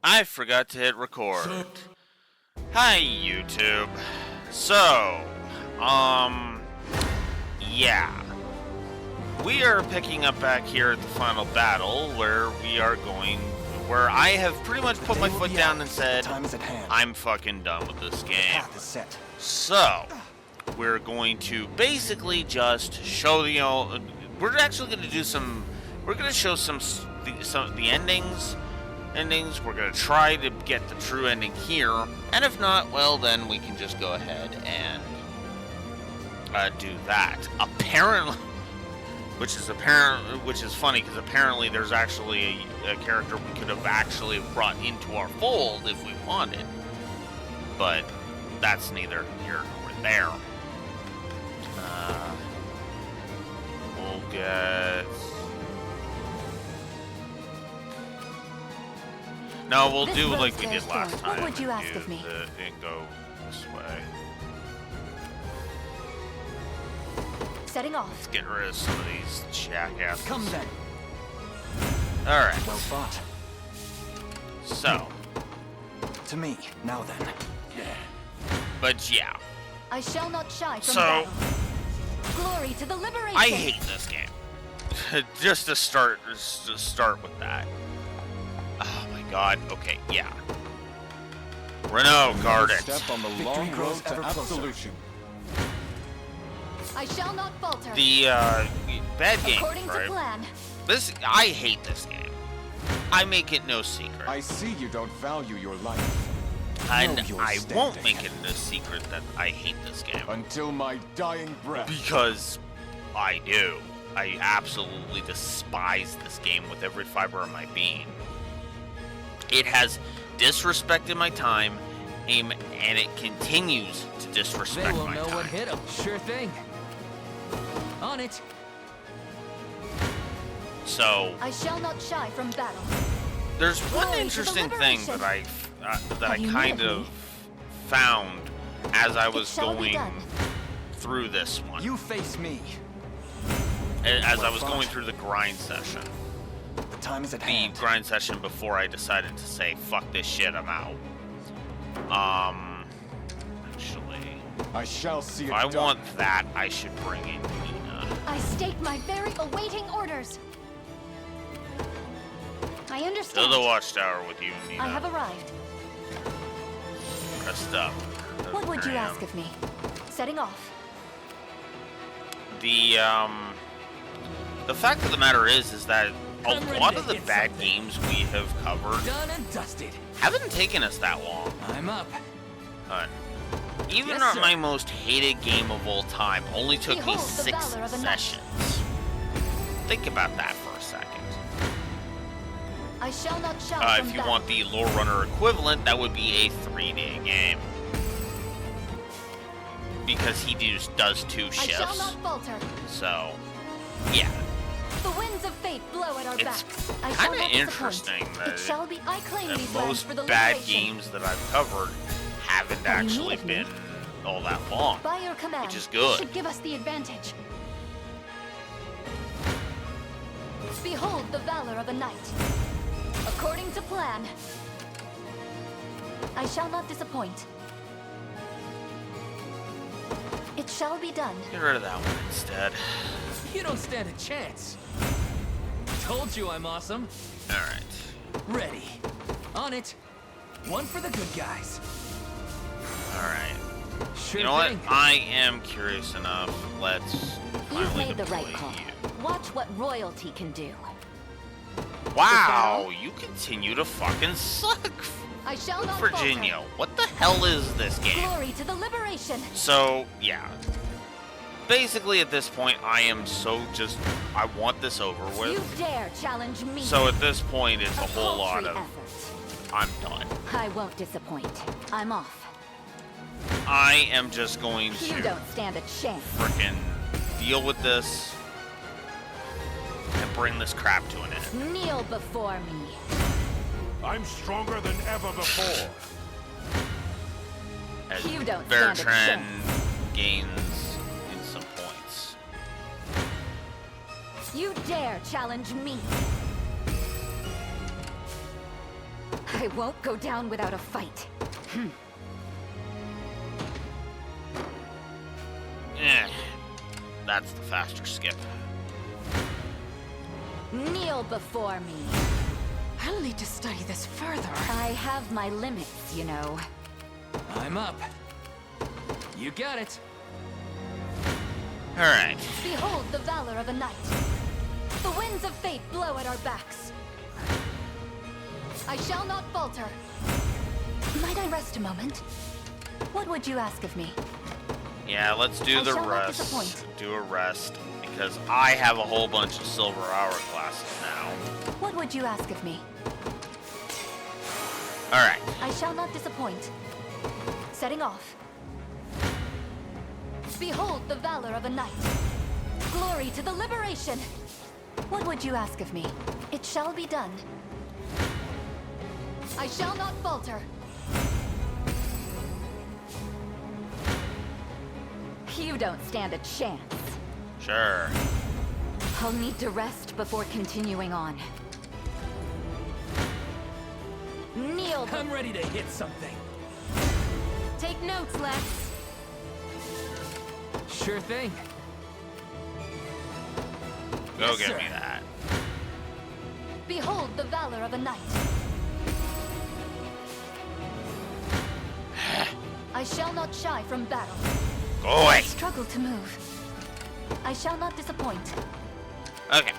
I forgot to hit record. Hi, YouTube. So, yeah. We are picking up back here at the final battle where I have pretty much put my foot down and said, I'm fucking done with this game. So, we're going to basically just show we're actually going to do we're going to show some of the endings. We're going to try to get the true ending here, and if not, well, then we can just go ahead and do that. Apparently, which is funny, because apparently there's actually a character we could have actually brought into our fold if we wanted, but that's neither here nor there. We'll get... No, we'll do like we did last time. What would you ask of me? And go this way. Setting off. Let's get rid of some of these jackasses. Come then. Alright. Well fought. So. To me, now then. But yeah. I shall not shy from battle. Glory to the liberation. I hate this game. Just to start with that. Oh my god. Okay, yeah. Renault, guard it. Step on the long road to absolution. I shall not falter. The bad game, According right? to plan. I hate this game. I make it no secret. I see you don't value your life. And I won't make it no secret that I hate this game. Until my dying breath. Because I do. I absolutely despise this game with every fiber of my being. It has disrespected my time, and it continues to disrespect my time. They will know what hit them. Sure thing. On it. So I shall not shy from battle. there's one interesting thing that I kind of found as I was going through this one. You face me. As I was going through the grind session. The time is at The hand. grind session before I decided to say, fuck this shit, I'm out. Actually, I shall see it if I done. want that, I should bring in Nina. I state my very awaiting orders. I understand. To the watchtower with you, Nina. I have arrived. Pressed up. What would you ask of me? Setting off. The fact of the matter is that a lot of the bad games we have covered Done and dusted. haven't taken us that long. I'm up. Even Yes, sir. my most hated game of all time only took me Behold the 6 valor of a knight. sessions. Think about that for a second. I shall not shy from If you battle. want the Lore Runner equivalent, that would be a 3-day game. Because he does 2 I shall shifts. not falter. So, yeah. The winds of fate blow at our It's backs. I shall kind of not disappoint. interesting It shall be. I claim that these lands most for the bad liberation. games that I've covered haven't actually been all that long. By your command, which is good. should give us the advantage. Behold the valor of a knight. According to plan, I shall not disappoint. It shall be done. Get rid of that one instead. You don't stand a chance. Told you I'm awesome. Alright. Ready. On it. One for the good guys. Alright. Sure You know thing. what? I am curious enough. Let's You've finally made the deploy right call. you. Watch what royalty can do. Wow, you continue to fucking suck, I shall not Virginia. falter. What the hell is this game? Glory to the liberation. So, yeah. Basically, at this point, I am I want this over You with. dare challenge me. So at this point, it's a whole lot paltry of, effort. I'm done. I won't disappoint. I'm off. I am just going You to don't stand a chance. frickin' deal with this and bring this crap to an end. Kneel before me. I'm stronger than ever before. As You don't stand a Bertrand chance. gains in some points. You dare challenge me. I won't go down without a fight. That's the faster skip. Kneel before me. I'll need to study this further. I have my limits, you know. I'm up. You got it. Alright. Behold the valor of a knight. The winds of fate blow at our backs. I shall not falter. Might I rest a moment? What would you ask of me? Yeah, let's do I the shall not rest. disappoint. Do a rest. Because I have a whole bunch of silver hourglasses now. What would you ask of me? Alright. I shall not disappoint. Setting off. Behold the valor of a knight. Glory to the liberation! What would you ask of me? It shall be done. I shall not falter. You don't stand a chance. Sure. I'll need to rest before continuing on. Kneel. I'm ready to hit something. Take notes, Lex. Sure thing. Go Yes, get sir. me that. Behold the valor of a knight. I shall not shy from battle. Go away. Struggle to move. I shall not disappoint. Okay.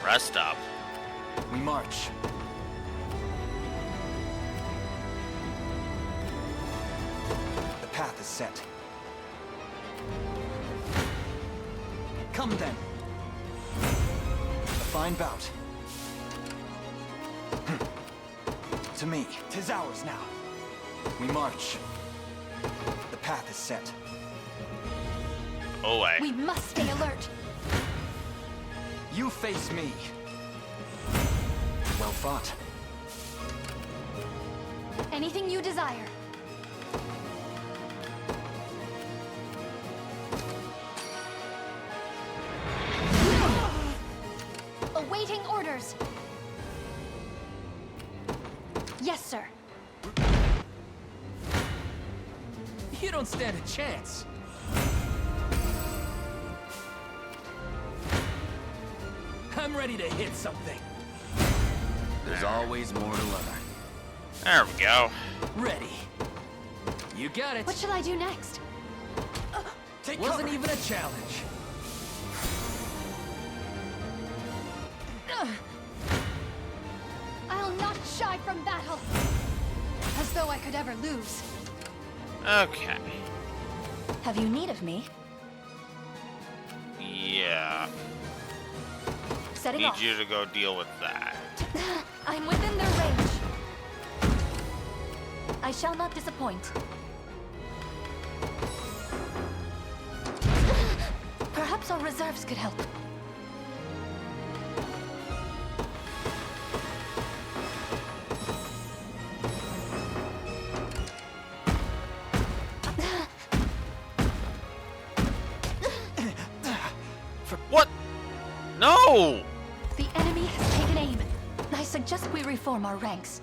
Rest up. We march. The path is set. Come then. A fine bout. To me, 'tis ours now. We march. The path is set. Away. We must stay alert. You face me. Well fought. Anything you desire. Awaiting orders. Yes, sir. You don't stand a chance. I'm ready to hit something. There's always more to learn. There we go. Ready. You got it. What shall I do next? Take Wasn't cover. even a challenge. I'll not shy from battle. As though I could ever lose. Okay. Have you need of me? Yeah. Setting Need off. you to go deal with that. I'm within their range. I shall not disappoint. Perhaps our reserves could help. What? No! The enemy has taken aim. I suggest we reform our ranks.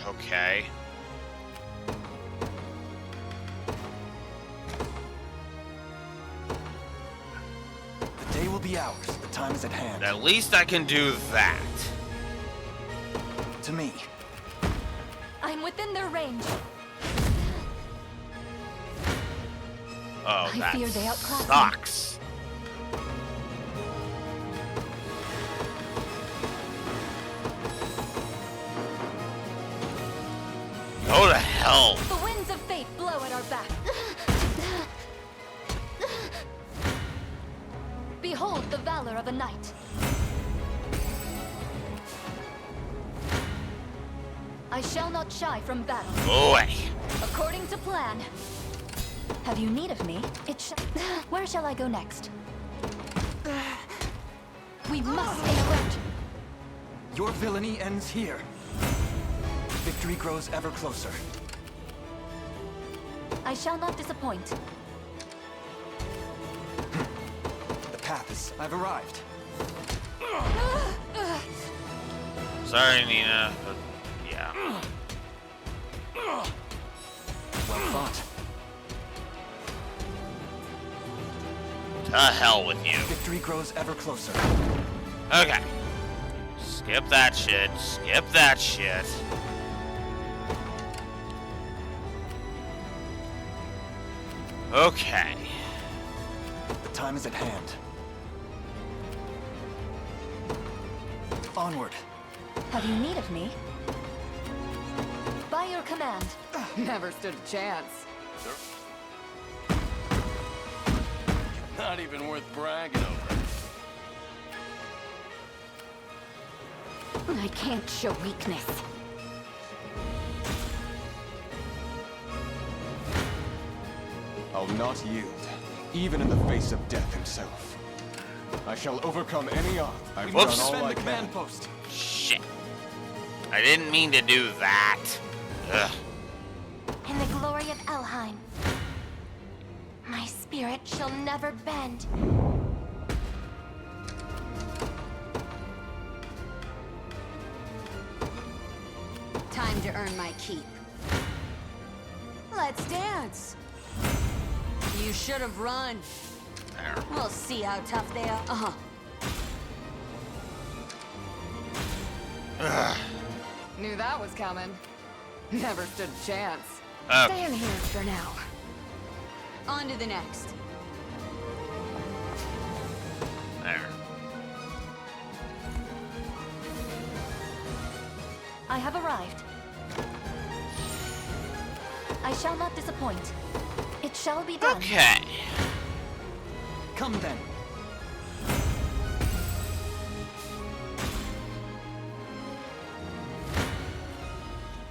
Okay. The day will be ours. The time is at hand. At least I can do that. To me. I'm within their range. Oh, I that fear they outclass me. sucks. Go to hell. The winds of fate blow at our back. Behold the valor of a knight. I shall not shy from battle. Go away. According to plan. Have you need of me? Where shall I go next? We must stay alert. Your villainy ends here. Victory grows ever closer. I shall not disappoint. The path is... I've arrived. Sorry, Nina, but The hell with you. Victory grows ever closer. Okay. Skip that shit. Skip that shit. Okay. The time is at hand. Onward. Have you need of me? By your command. Never stood a chance. Not even worth bragging over. I can't show weakness. I'll not yield, even in the face of death himself. I shall overcome any odds. I've done Whoops. all Defend I the command can. post. Shit. I didn't mean to do that. Ugh. In the glory of Elheim, my spirit shall never bend. Time to earn my keep. Let's dance. You should have run. There. We'll see how tough they are. Knew that was coming. Never stood a chance. Stay in here for now. On to the next. There. I have arrived. I shall not disappoint. It shall be done. Okay. Come then.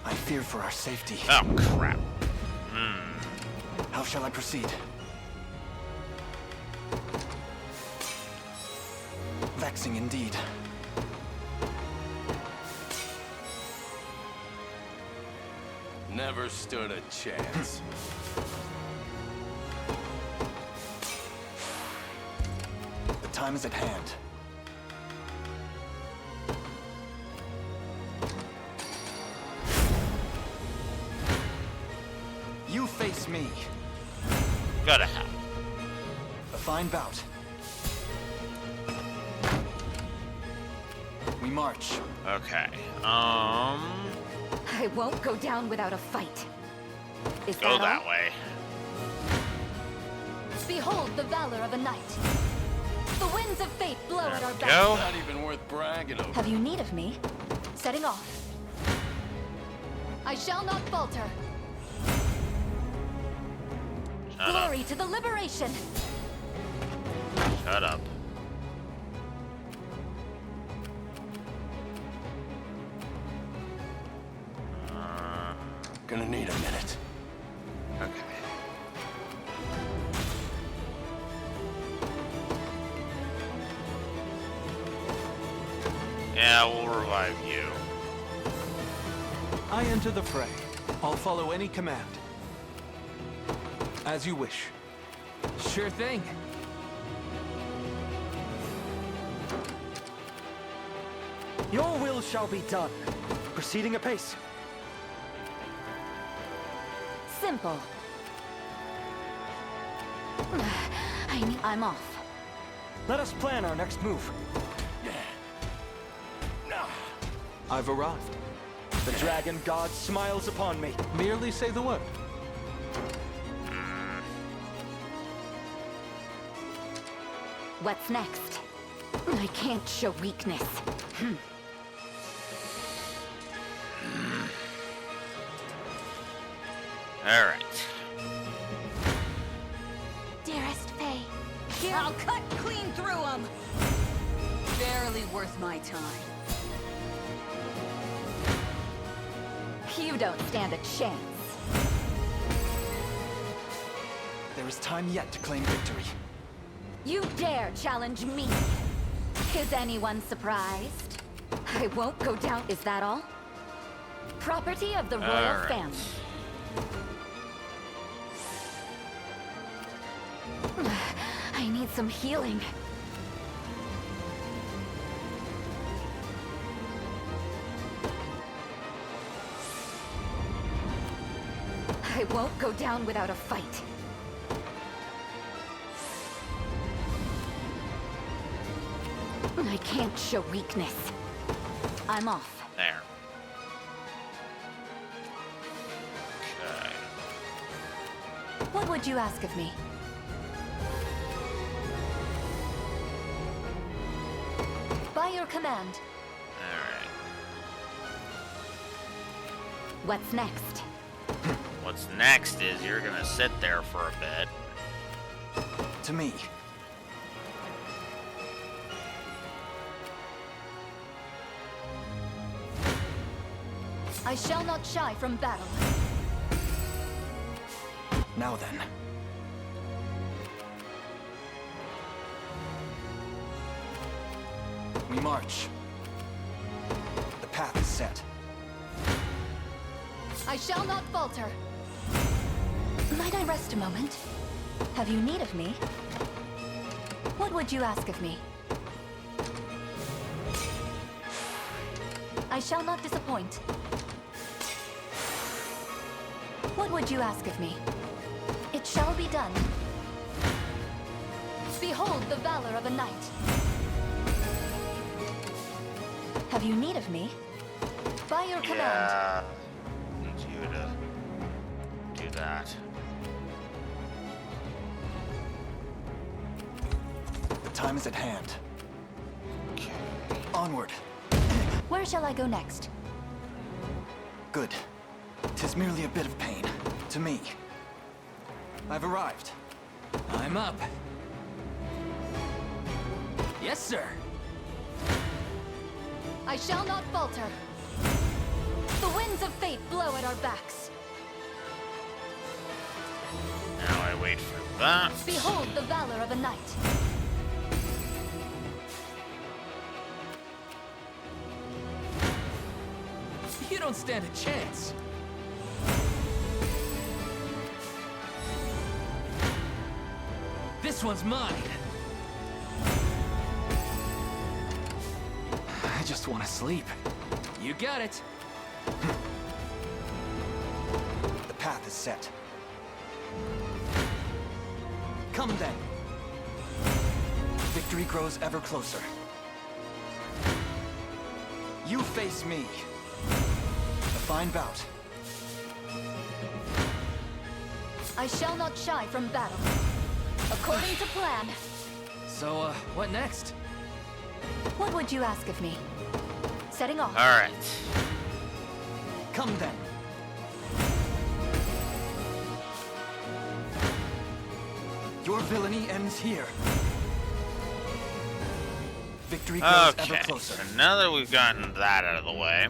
I fear for our safety. Oh, crap. How shall I proceed? Vexing indeed. Never stood a chance. The time is at hand. You face me. Go to hell. A fine bout. We march. Okay. I won't go down without a fight. Is Go that that all? way. Behold the valor of a knight. The winds of fate blow at our backs. Go. Not even worth bragging over. Have you need of me? Setting off. I shall not falter. Shut Glory to the liberation. up. Shut up. Gonna need a minute. Okay. Yeah, we'll revive you. I enter the fray. I'll follow any command. As you wish. Sure thing. Your will shall be done. Proceeding apace. Simple. I'm off. Let us plan our next move. I've arrived. The dragon god smiles upon me. Merely say the word. What's next? I can't show weakness. All right. Dearest Faye, here I'll cut clean through them. Barely worth my time. you don't stand a chance. There is time yet to claim victory. You dare challenge me? Is anyone surprised? I won't go down. Is that all? Property of the royal family. I need some healing. I won't go down without a fight. I can't show weakness. I'm off. There. Okay. What would you ask of me? By your command. Alright. What's next? What's next is you're gonna sit there for a bit. To me. I shall not shy from battle. Now then. We march. The path is set. I shall not falter. Might I rest a moment? Have you need of me? What would you ask of me? I shall not disappoint. What would you ask of me? It shall be done. Behold the valor of a knight. Have you need of me? By your command. Yeah. Need you to do that. The time is at hand. Okay. Onward. Where shall I go next? Good. 'Tis merely a bit of pain. To me. I've arrived. I'm up. Yes, sir. I shall not falter. The winds of fate blow at our backs. Now I wait for that. Behold the valor of a knight. You don't stand a chance. This one's mine. I just want to sleep. You got it. The path is set. Come then. Victory grows ever closer. You face me. A fine bout. I shall not shy from battle. According to plan. So, what next? What would you ask of me? Setting off. Alright. Come then. Your villainy ends here. Victory grows ever Okay. closer. So now that we've gotten that out of the way,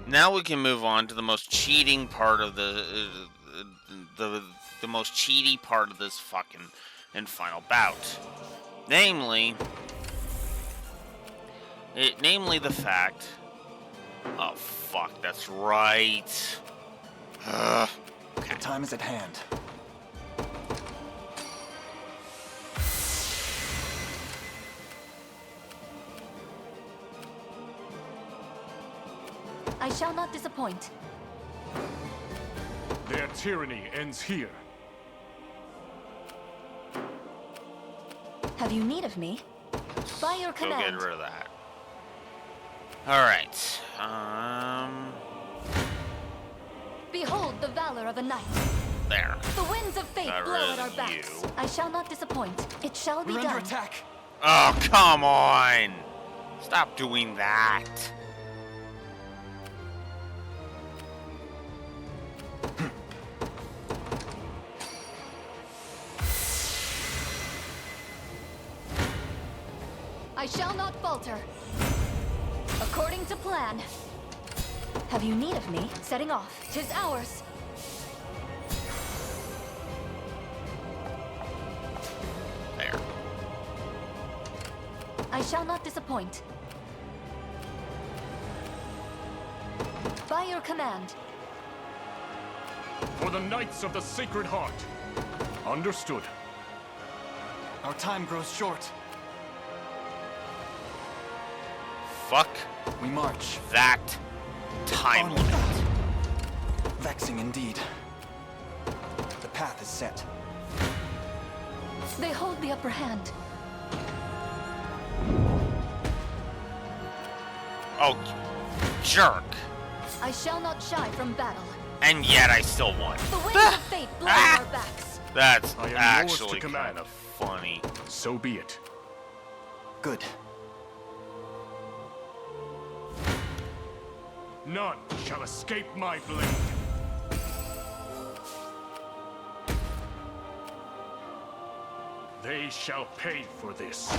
now we can move on to the most cheating part of the most cheaty part of this fucking and final bout. Namely the fact. Oh fuck, that's right. Ugh. The time is at hand. I shall not disappoint. Their tyranny ends here. Have you need of me? By your Go command. get rid of that. Alright. Behold the valor of a knight. There. The winds of fate Got blow rid at our of backs. you. I shall not disappoint. It shall be We're under done. attack. Oh, come on! Stop doing that. I shall not falter. According to plan. Have you need of me? Setting off. 'Tis ours. There. I shall not disappoint. By your command. For the Knights of the Sacred Heart. Understood. Our time grows short. Fuck We march. that time On. limit. Vexing indeed. The path is set. They hold the upper hand. Oh, jerk. I shall not shy from battle. And yet I still won. The winds of fate blow at our backs. That's I am yours actually to command. kind of funny. So be it. Good. None shall escape my blade. They shall pay for this.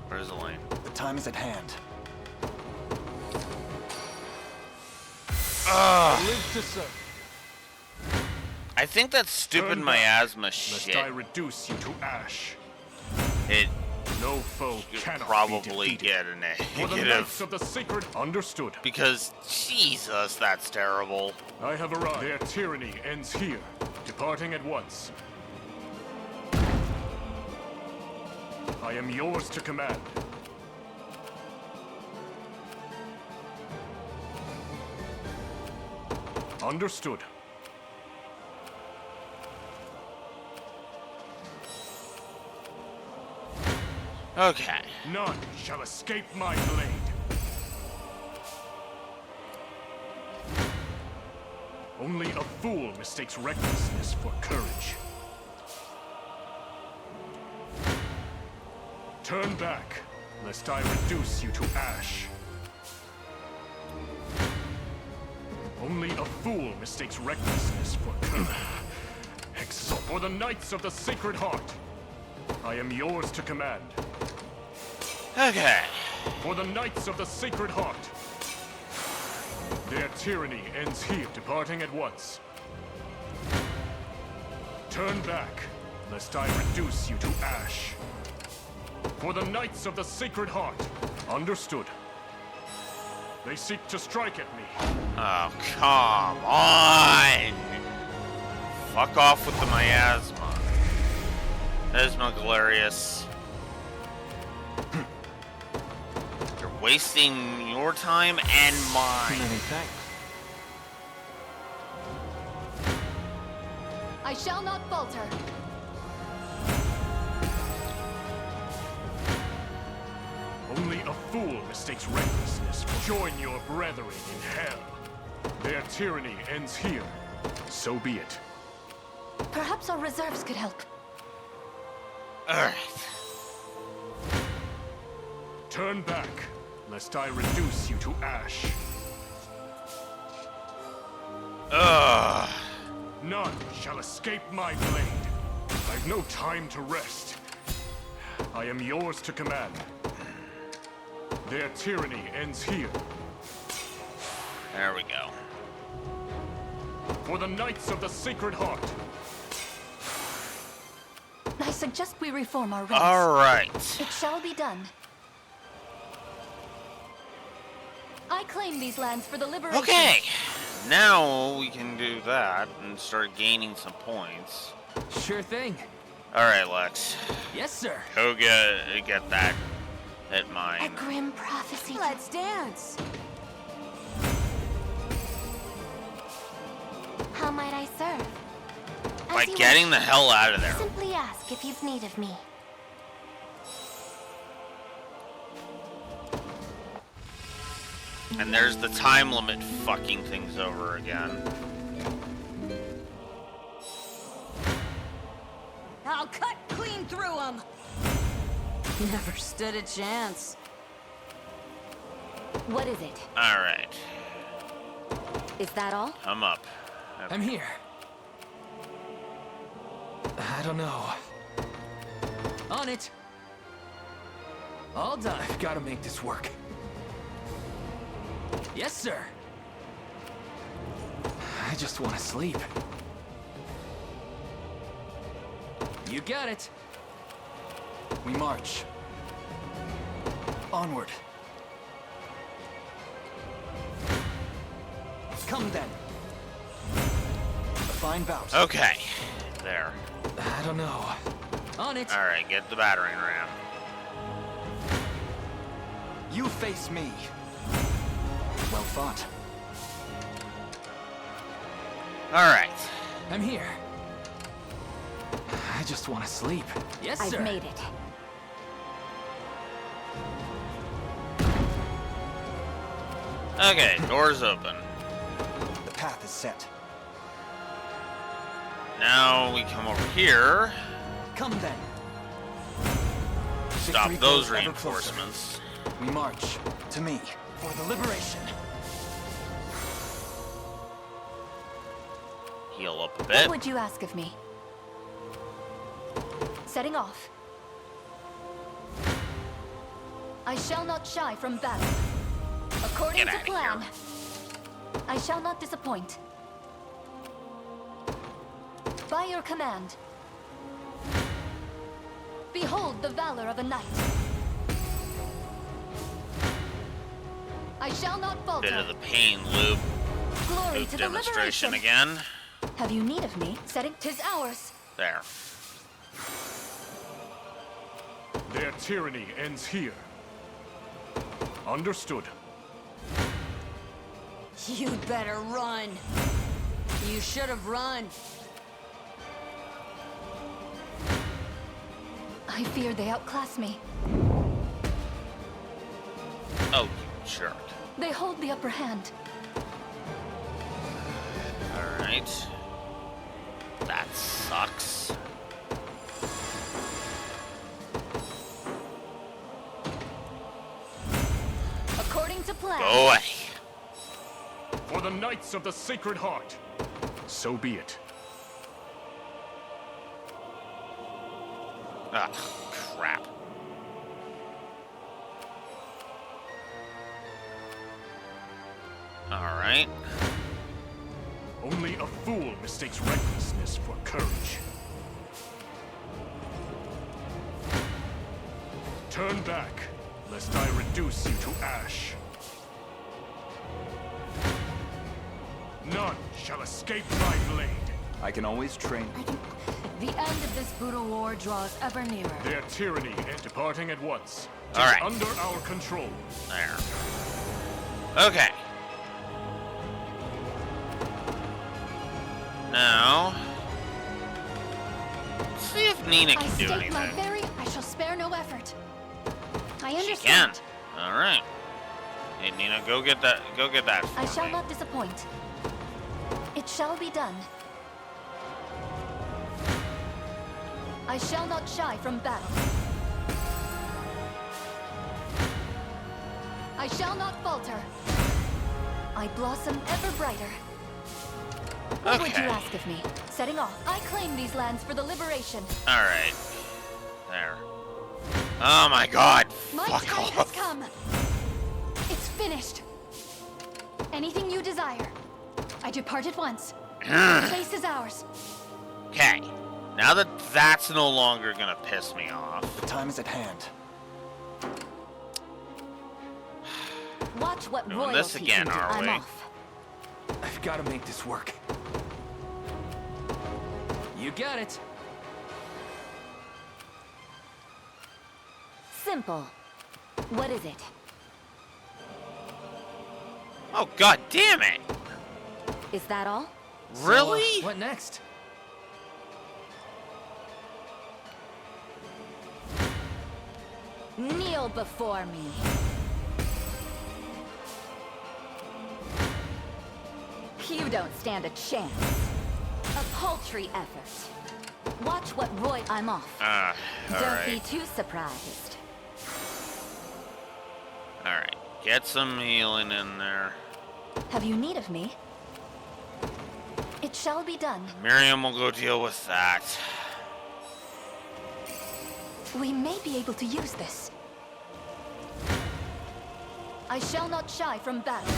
Where's the lane? The time is at hand. Live to serve. I think that's stupid Turn miasma Lest shit. I reduce you to ash. It No foe could cannot probably be defeated. get a For the negative. knights of the sacred understood. Because, Jesus, that's terrible. I have arrived. Their tyranny ends here, departing at once. I am yours to command. Understood. Okay. None shall escape my blade. Only a fool mistakes recklessness for courage. Turn back, lest I reduce you to ash. Only a fool mistakes recklessness for courage. Exalt for the Knights of the Sacred Heart. I am yours to command. Okay. For the Knights of the Sacred Heart. Their tyranny ends here, departing at once. Turn back, lest I reduce you to ash. For the Knights of the Sacred Heart. Understood. They seek to strike at me. Oh, come on! Fuck off with the miasma. Galarius. You're wasting your time and mine. Many thanks. I shall not falter. Only a fool mistakes recklessness. Join your brethren in hell. Their tyranny ends here. So be it. Perhaps our reserves could help. Alright. Turn back, lest I reduce you to ash. Ugh. None shall escape my blade. I've no time to rest. I am yours to command. Their tyranny ends here. There we go. For the Knights of the Sacred Heart. I suggest we reform our ranks. Alright. It shall be done. I claim these lands for the liberation. Okay. Now we can do that and start gaining some points. Sure thing. Alright, Lex. Yes, sir. Go get that at A mine. grim prophecy. Let's dance. How might I serve? By getting the hell out of there. Simply ask if you've need of me. And there's the time limit fucking things over again. I'll cut clean through them. Never stood a chance. What is it? Alright. Is that all? I'm up. I'm here. I don't know. On it. All done. I've got to make this work. Yes, sir. I just want to sleep. You got it. We march. Onward. Come then. A fine bout. Okay. There. I don't know. On it. Alright, get the battering ram. You face me. Well fought. Alright. I'm here. I just want to sleep. Yes, sir. I've made it. Okay, doors open. The path is set. Now we come over here. Come then. Stop Victory those grows ever reinforcements. closer. We march to me for the liberation. Heal up a What bit. would you ask of me? Setting off. I shall not shy from battle. According Get to outta plan, here. I shall not disappoint. By your command. Behold the valor of a knight. I shall not falter. Bit of the pain loop. Glory Loop to the demonstration liberation. again. Have you need of me? Setting 'tis ours. There. Their tyranny ends here. Understood. You'd better run. You should have run. I fear they outclass me. Oh, you jerk. They hold the upper hand. Alright. That sucks. According to plan. Go away. For the Knights of the Sacred Heart. So be it. Ah, crap. Alright. Only a fool mistakes recklessness for courage. Turn back, lest I reduce you to ash. None shall escape my blade. I can always train. The end of this brutal war draws ever nearer. Their tyranny is departing at once. All right. Under our control. There. Okay. Now, let's see if Nina I can do stake my anything. very. I shall spare no effort. I She understand. can. All right. Hey, Nina, go get that. Go get that. I for shall me. not disappoint. It shall be done. I shall not shy from battle. I shall not falter. I blossom ever brighter. What would you Okay. ask of me? Setting off. I claim these lands for the liberation. All right. There. Oh my God. My Fuck time has off. come. It's finished. Anything you desire. I depart at once. The place is ours. Okay. Now that that's no longer gonna piss me off. The time is at hand. Watch what Doing royalty this again, can do. are I'm we? off. I've got to make this work. You got it. Simple. What is it? Oh God damn it! Is that all? Really? What next? Kneel before me. You don't stand a chance. A paltry effort. Watch what Roy. I'm off. All Don't be right. too surprised. All right. Get some healing in there. Have you need of me? It shall be done. Miriam will go deal with that. We may be able to use this. I shall not shy from battle.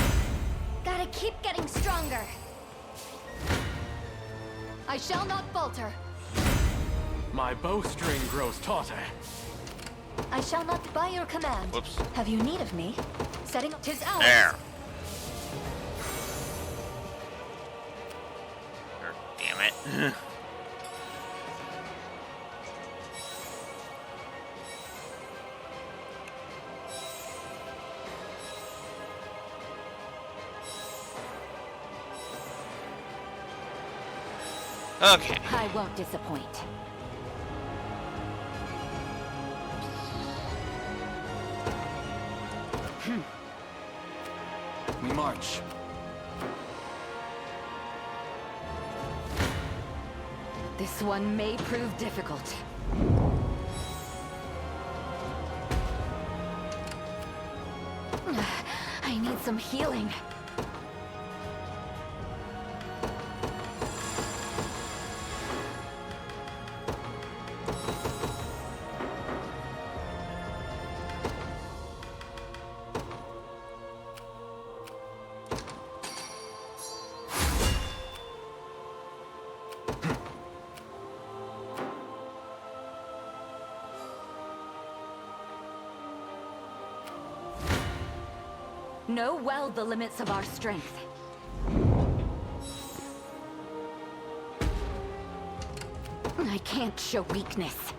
Gotta keep getting stronger. I shall not falter. My bowstring grows tauter. I shall not by your command. Whoops. Have you need of me? Setting up 'tis ours. There. Damn it. Okay. I won't disappoint. We march. This one may prove difficult. I need some healing. Know well the limits of our strength. I can't show weakness.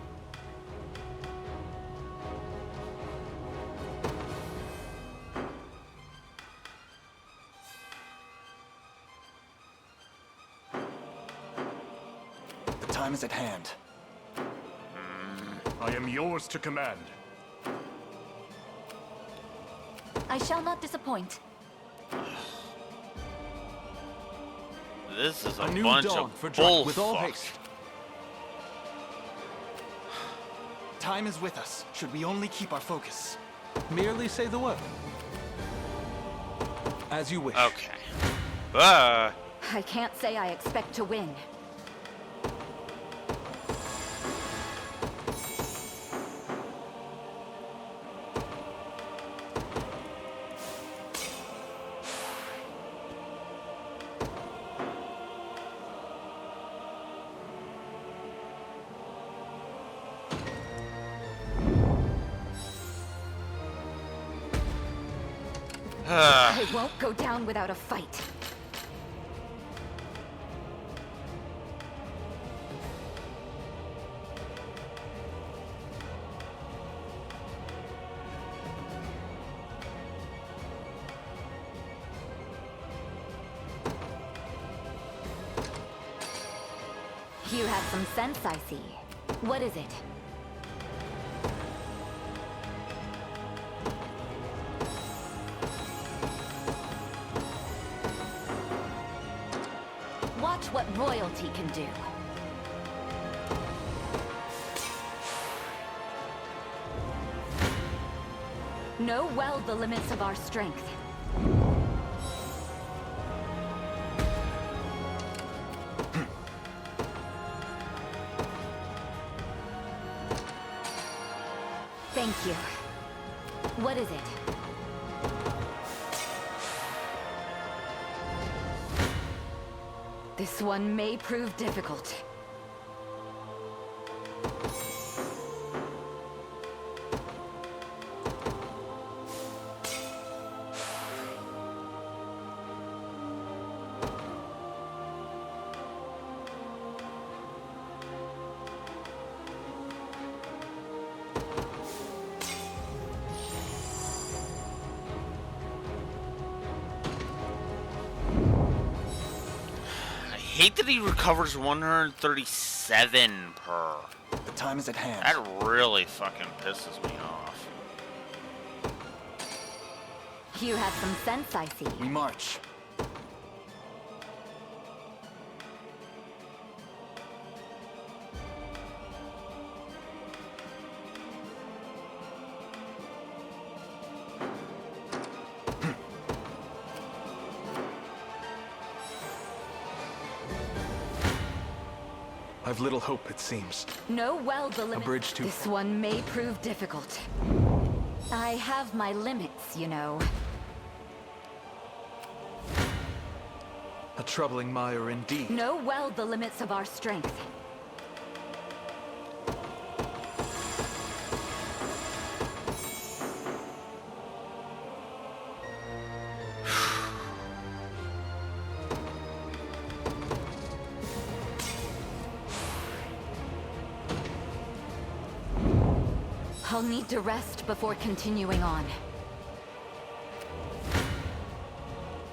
The time is at hand. I am yours to command. I shall not disappoint. This is a A new bunch dawn of for bull with all fuck. haste. Time is with us, should we only keep our focus. Merely say the word. As you wish. Okay. I can't say I expect to win. I won't go down without a fight. You have some sense, I see. What is it? Watch what royalty can do. Know well the limits of our strength. Thank you. What is it? This one may prove difficult. I hate that he recovers 137 per. The time is at hand. That really fucking pisses me off. You have some sense, I see. We march. I've little hope, it seems. Know well the limits. bridge too This far. one may prove difficult. I have my limits, you know. A troubling mire indeed. Know well the limits of our strength. I'll need to rest before continuing on.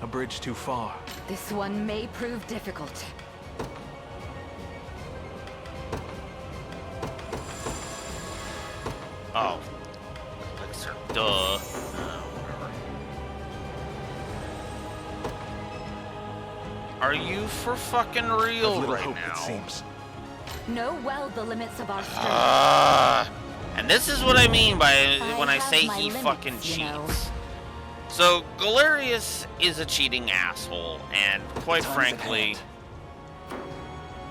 A bridge too far. This one may prove difficult. Oh. Elixir. Duh. Whatever. Are you for fucking real Little right hope, now? it seems. Know well the limits of our strength. And this is what I mean by when I have say my he limits, fucking you know. cheats. So, Galerius is a cheating asshole, and quite Time's at frankly, hand.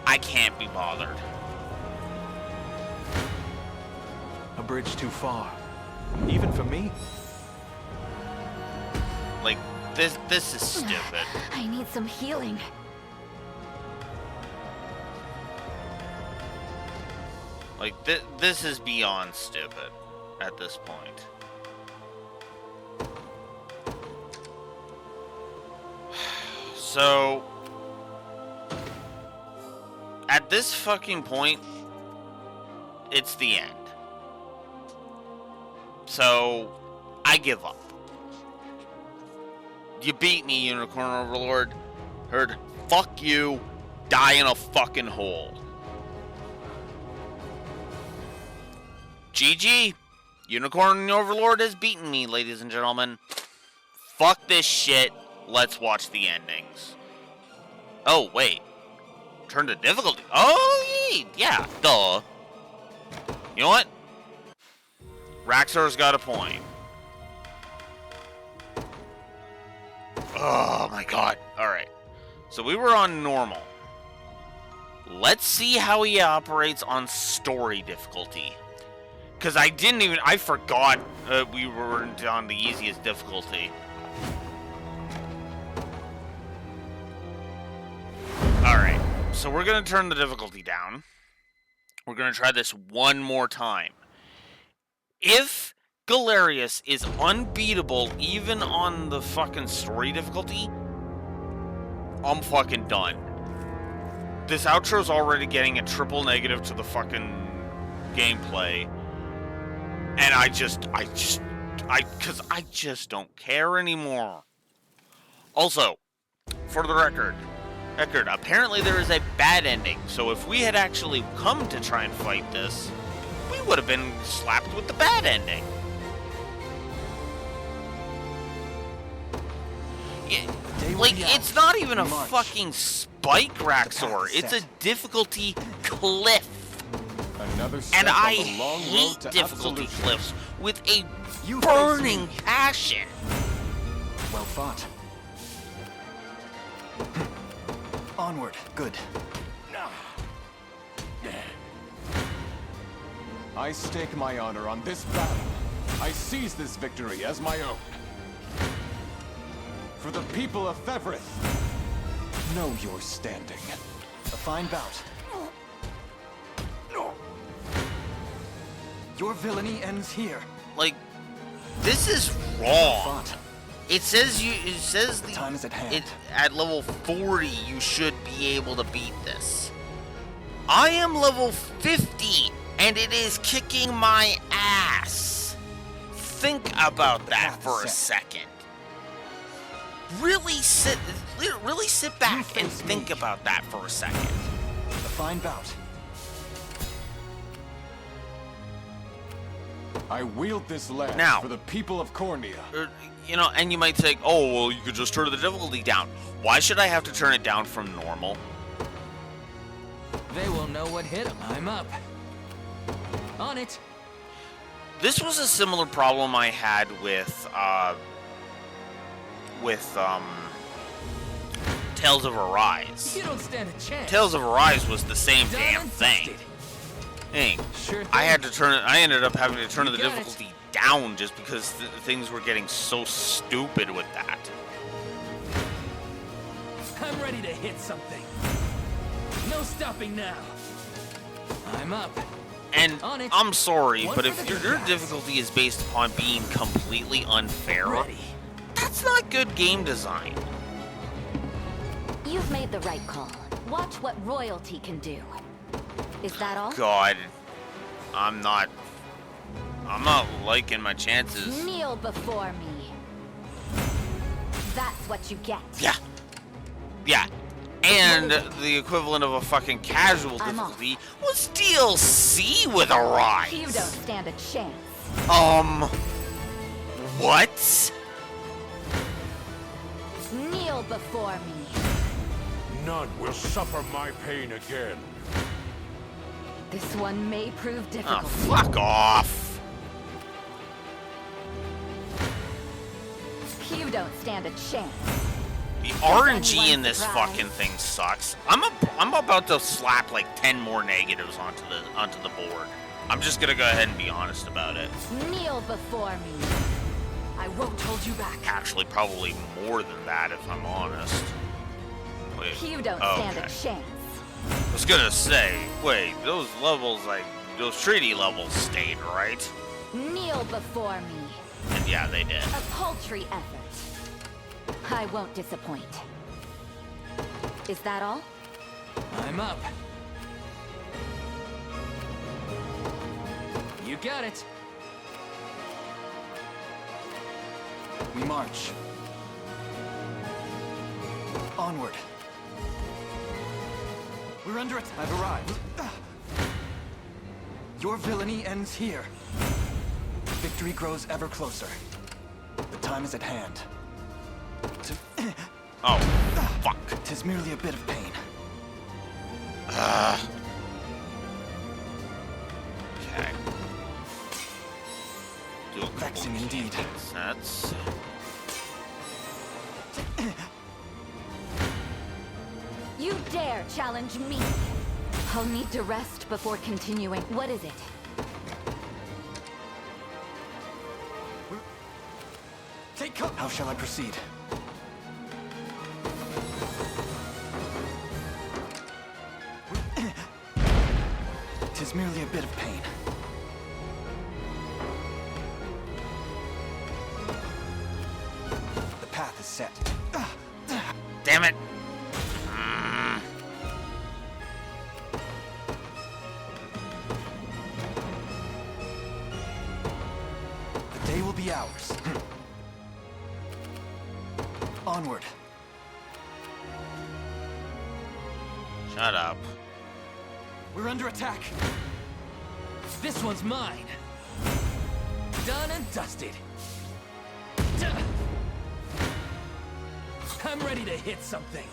I can't be bothered. A bridge too far. Even for me? Like, this is stupid. I need some healing. Like, this is beyond stupid at this point. So, at this fucking point, it's the end. So, I give up. You beat me, Unicorn Overlord. Heard, fuck you, die in a fucking hole. GG. Unicorn Overlord has beaten me, ladies and gentlemen. Fuck this shit. Let's watch the endings. Oh, wait. Turn to difficulty. Oh, yeah. Duh. You know what? Raxor's got a point. Oh, my God. Alright. So we were on normal. Let's see how he operates on story difficulty. Because I forgot we were on the easiest difficulty. Alright, so we're going to turn the difficulty down. We're going to try this one more time. If Galerius is unbeatable even on the fucking story difficulty, I'm fucking done. This outro's already getting a triple negative to the fucking gameplay. And I just don't care anymore. Also, for the record, apparently there is a bad ending. So if we had actually come to try and fight this, we would have been slapped with the bad ending. Like, it's not even a fucking spike Raxor. It's a difficulty cliff. And I hate difficulty cliffs with a burning passion. Well fought. Onward. Good. I stake my honor on this battle. I seize this victory as my own. For the people of Fevrith, know your standing. A fine bout. Your villainy ends here. Like, this is wrong. Fought. It says The time is at hand. At level 40 you should be able to beat this. I am level 50 and it is kicking my ass. Think about that for a second. Really sit back and think about that for a second. A fine bout. I wield this lance Now, for the people of Cornea. You know, and you might think, oh, well, you could just turn the difficulty down. Why should I have to turn it down from normal? They will know what hit them. I'm up. On it. This was a similar problem I had with Tales of Arise. You don't stand a chance. Tales of Arise was the same Done damn and thing. dusted. Hey, Sure I thing. had to turn it. I ended up having to turn the got it. difficulty down just because things were getting so stupid with that. I'm ready to hit something. No stopping now. I'm up. And On it. I'm sorry, One but for if the your good guys. difficulty is based upon being completely unfair, Ready. that's not good game design. You've made the right call. Watch what royalty can do. Is that all? God, I'm not liking my chances. Kneel before me. That's what you get. Yeah. And the equivalent of a fucking casual I'm off. difficulty was DLC with Arise. You don't stand a chance. What? Kneel before me. None will suffer my pain again. This one may prove Oh, difficult. fuck off. You don't stand a chance. The RNG in this fucking thing sucks. I'm about to slap like 10 more negatives onto the board. I'm just gonna go ahead and be honest about it. Kneel before me. I won't hold you back. Actually, probably more than that if I'm honest. Wait. You don't stand a chance. I was gonna say, wait, those levels, like, those treaty levels stayed, right? Kneel before me. And yeah, they did. A paltry effort. I won't disappoint. Is that all? I'm up. You got it. We march. Onward. We're under attack. I've arrived. Your villainy ends here. Victory grows ever closer. The time is at hand. Oh, fuck. 'Tis merely a bit of pain. Okay. Vexing indeed. That's... You dare challenge me? I'll need to rest before continuing. What is it? Take cover. How shall I proceed? Tis merely a bit of pain. The path is set. Damn it. The day will be ours. Onward. Shut up. We're under attack. This one's mine. Done and dusted. I'm ready to hit something.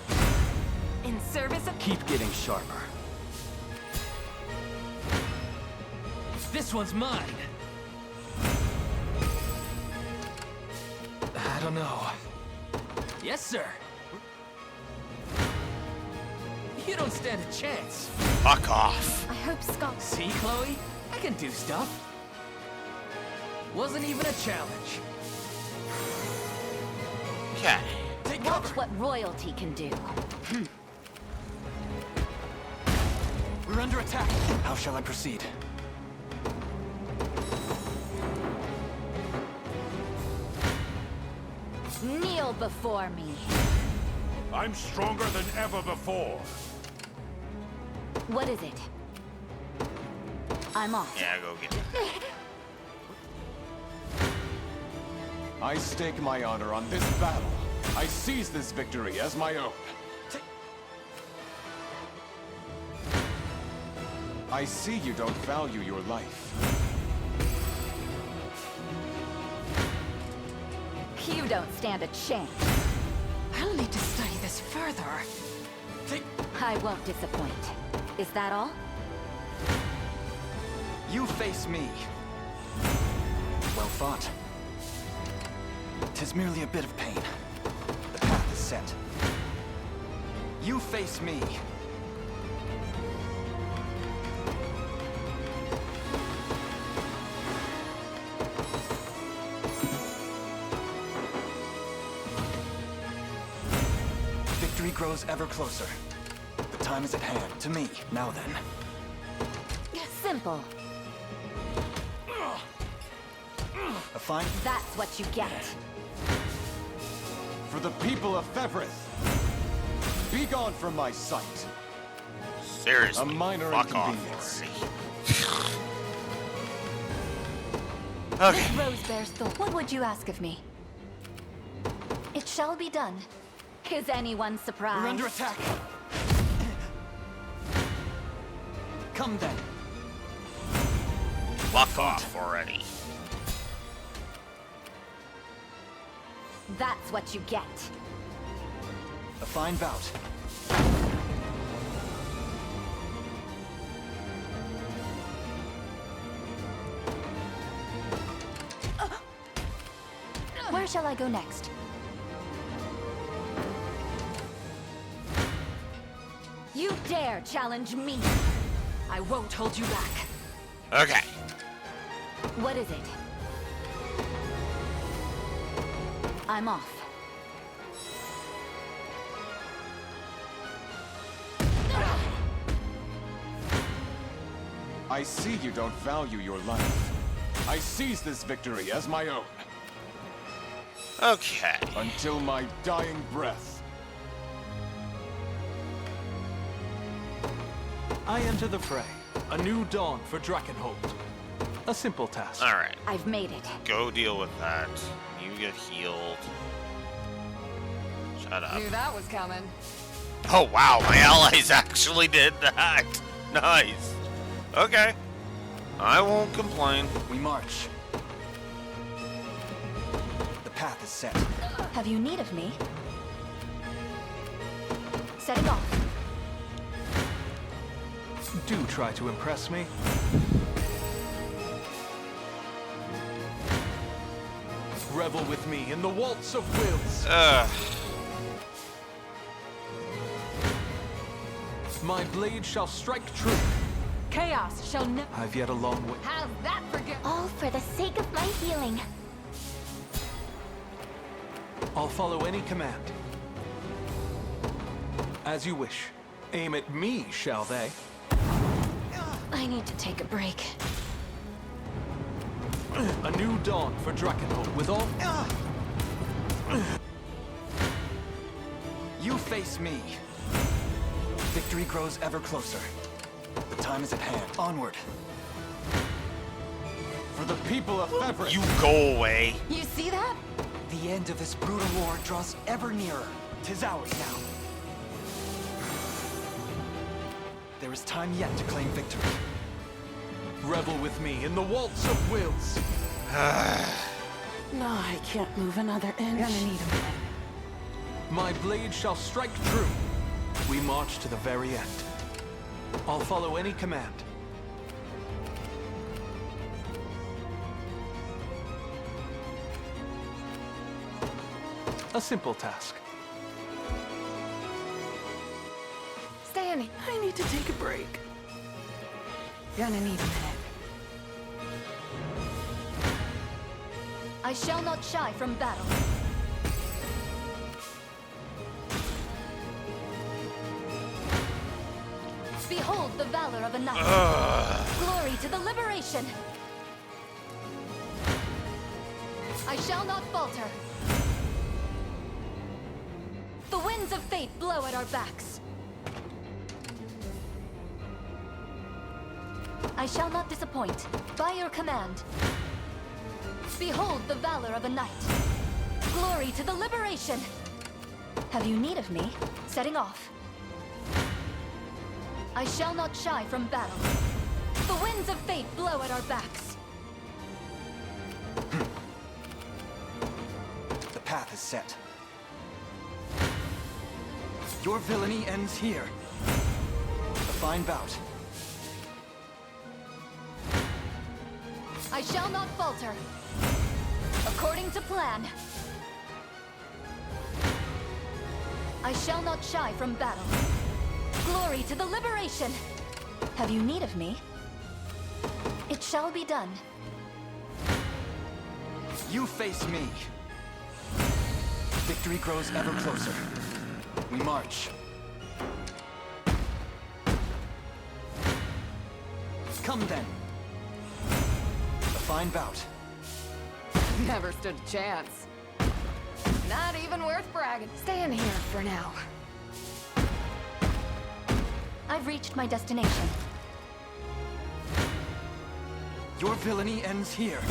In service of... Keep getting sharper. This one's mine. I don't know. Yes, sir. You don't stand a chance. Fuck off. I hope Scott... See, Chloe? I can do stuff. Wasn't even a challenge. Okay. Take Watch cover. what royalty can do. We're under attack. How shall I proceed? Kneel before me. I'm stronger than ever before. What is it? I'm off. Yeah, go get it. I stake my honor on this battle. I seize this victory as my own. I see you don't value your life. You don't stand a chance. I'll need to study this further. I won't disappoint. Is that all? You face me. Well fought. 'Tis merely a bit of pain. The path is set. You face me. Victory grows ever closer. The time is at hand. To me. Now then. Simple. A fine... That's what you get. For the people of Fevrith, be gone from my sight. Seriously, A minor fuck off inconvenience. already. Okay. This rose bears thorns. What would you ask of me? It shall be done. Is anyone surprised? We're under attack. Come then. Fuck off already. that's what you get. A fine bout. Where shall I go next? You dare challenge me? I won't hold you back. Okay. What is it? I'm off. I see you don't value your life. I seize this victory as my own. Okay. Until my dying breath. I enter the fray. A new dawn for Drakenholt. A simple task. All right. I've made it. Go deal with that. You get healed. Shut up. Knew that was coming. Oh, wow. My allies actually did that. Nice. Okay. I won't complain. We march. The path is set. Have you need of me? Setting off. Do try to impress me. Revel with me in the waltz of wills. My blade shall strike true. Chaos shall never. I've yet a long way. How's that for good? All for the sake of my healing. I'll follow any command. As you wish. Aim at me, shall they? I need to take a break. A new dawn for Drakenholt with all... You face me. Victory grows ever closer. The time is at hand. Onward. For the people of Everett. You go away. You see that? The end of this brutal war draws ever nearer. 'Tis ours now. There is time yet to claim victory. Revel with me in the waltz of wills. No, I can't move another inch. Gonna need a minute. My blade shall strike true. We march to the very end. I'll follow any command. A simple task. Stay in. I need to take a break. Gonna need a minute. I shall not shy from battle. Behold the valor of a knight. Glory to the liberation. I shall not falter. The winds of fate blow at our backs. I shall not disappoint. By your command. Behold the valor of a knight. Glory to the liberation. Have you need of me? Setting off. I shall not shy from battle. The winds of fate blow at our backs. The path is set. Your villainy ends here. A fine bout. I shall not falter. According to plan. I shall not shy from battle. Glory to the liberation. Have you need of me? It shall be done. You face me. Victory grows ever closer. We march. Come then. A fine bout. Never stood a chance. Not even worth bragging. Stay in here for now. I've reached my destination. Your villainy ends here.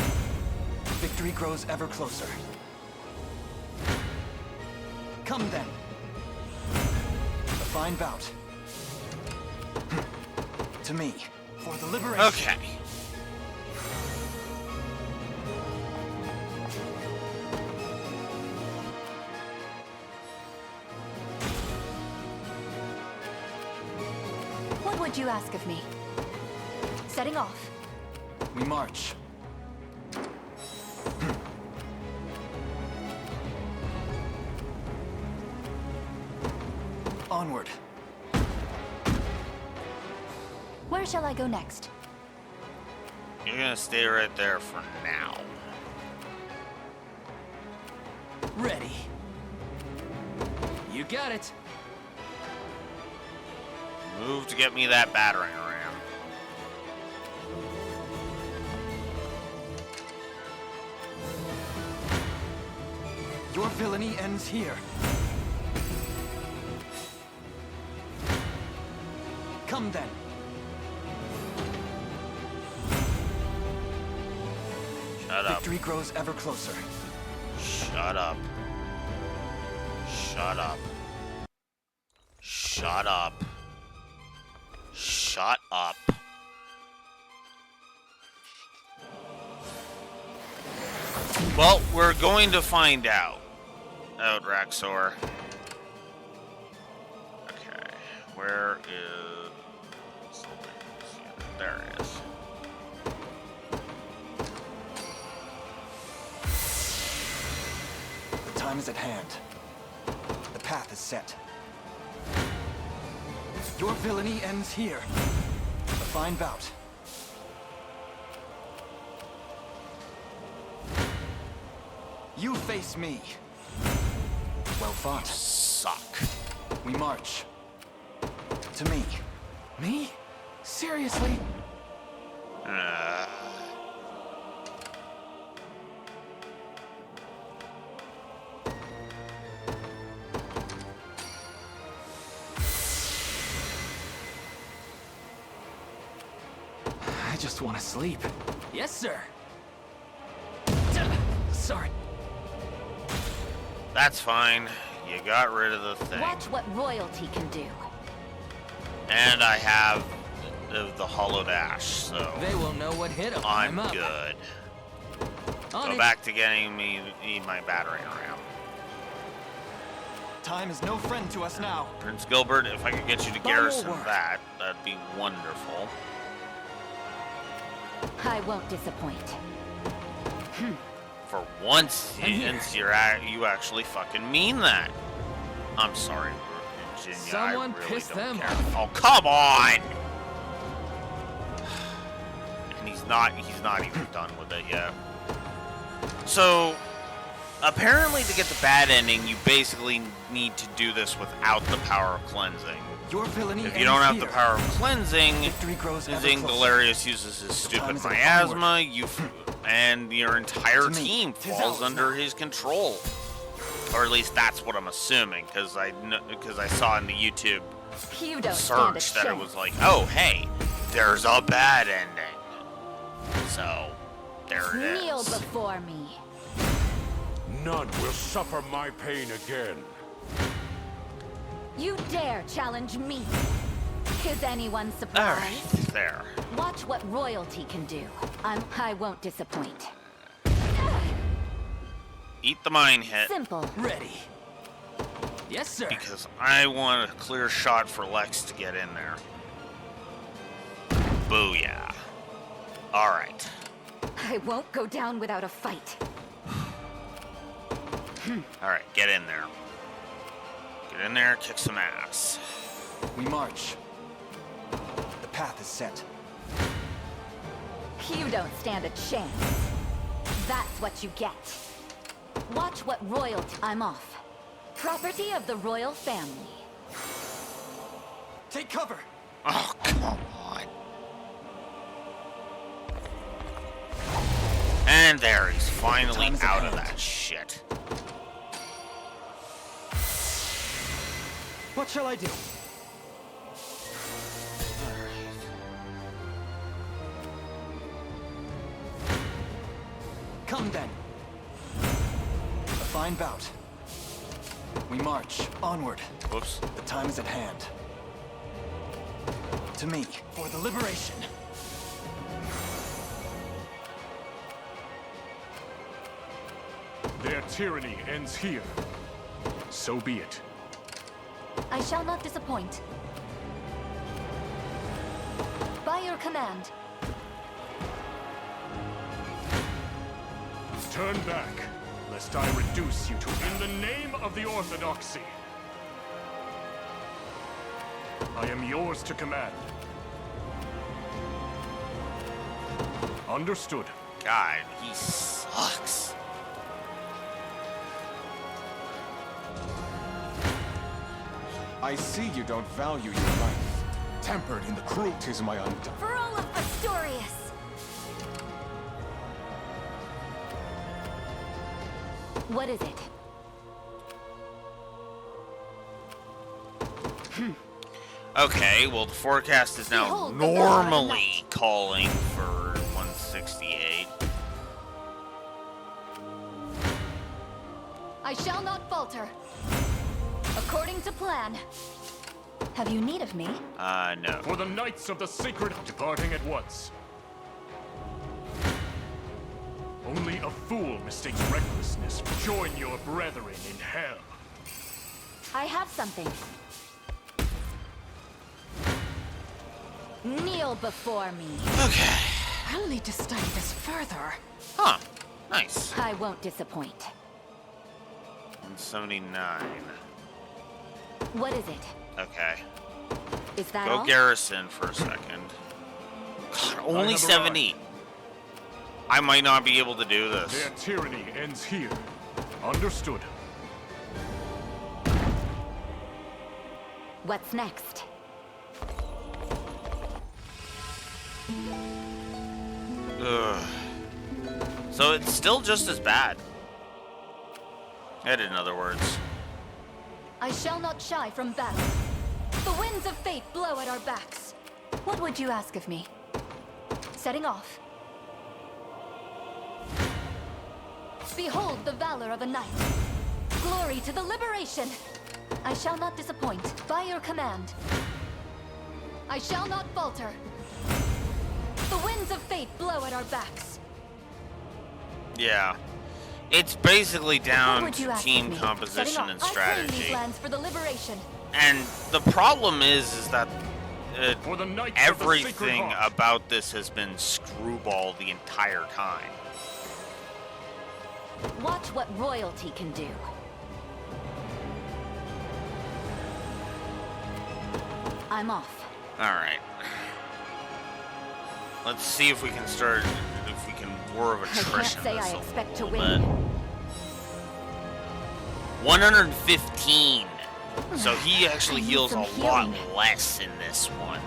Victory grows ever closer. Come then. A fine bout. To me, for the liberation. Okay. would you ask of me? Setting off. We march. Onward. Where shall I go next? You're gonna stay right there for now. Ready. You got it. Move to get me that battering ram. Your villainy ends here. Come then. Shut up. Victory grows ever closer. Shut up. Shut up. Shut up. Shut up. Well, we're going to find out. Raxor. Okay, where is... There it is. The time is at hand. The path is set. Your villainy ends here. A fine bout. You face me. Well fought. Suck. We march. To me. Me? Seriously? I just want to sleep. Yes, sir. Sorry. That's fine. You got rid of the thing. Watch what royalty can do. And I have the hollowed ash, so They will know what hit them. I'm up. good. On Go it. back to getting me my battering ram. Time is no friend to us now. Prince Gilbert, if I could get you to Final garrison word. that, that'd be wonderful. I won't disappoint. For once, I'm here. you actually fucking mean that. I'm sorry, Virginia. Someone I really pissed don't them care. off. Oh, come on! And he's not even done with it yet. So, apparently to get the bad ending, you basically need to do this without the power of cleansing. Your villainy If you don't have ends the here. power of cleansing, Victory grows ever Zing closer. Galerius uses his stupid time is at miasma, and your entire To me, team 'tis falls ours under now. his control. Or at least that's what I'm assuming, because I saw in the YouTube You don't stand a search that it chance. was like, oh hey, there's a bad ending. So there it Kneel is. before me. None will suffer my pain again. You dare challenge me? Is anyone All surprised? right, there. Watch what royalty can do. I won't disappoint. Eat the mine hit. Simple. Ready. Yes, sir. Because I want a clear shot for Lex to get in there. Booyah. Alright. I won't go down without a fight. Alright, get in there. Get in there, kick some ass. We march. The path is set. You don't stand a chance. That's what you get. Watch what royalty... I'm off. Property of the royal family. Take cover. Oh, come on. And there, he's finally Time is at out of hand. that shit. What shall I do? Come then. A fine bout. We march onward. Whoops. The time is at hand. To me, for the liberation. Their tyranny ends here. So be it. I shall not disappoint. By your command. Turn back, lest I reduce you to in the name of the Orthodoxy. I am yours to command. Understood. God, he sucks. I see you don't value your life, tempered in the cruelties of my undone. For all of Astorius! What is it? Okay, well the forecast is now Behold the Lord of the normally night. calling for 168. I shall not falter. According to plan. Have you need of me? No. For the Knights of the Sacred departing at once. Only a fool mistakes recklessness. Join your brethren in hell. I have something. Kneel before me. Okay. I'll need to study this further. Huh. Nice. I won't disappoint. 179. What is it? Okay. Is that Go all? garrison for a second. God, only have 70. I might not be able to do this. Their tyranny ends here. Understood. What's next? Ugh. So it's still just as bad. In other words. I shall not shy from battle. The winds of fate blow at our backs. What would you ask of me? Setting off. Behold the valor of a knight. Glory to the liberation. I shall not disappoint. By your command. I shall not falter. The winds of fate blow at our backs. Yeah. It's basically What down would you to ask team of me? composition Setting and off. I claim these strategy. lands for the liberation. And the problem is that For the Knights of the Sacred everything Heart. about this has been screwball the entire time. Watch what royalty can do. I'm off. Alright. Let's see if we can start, if we can war of I can't attrition say this I a expect to little win. bit. 115. So he actually I need heals some a lot healing. less in this one.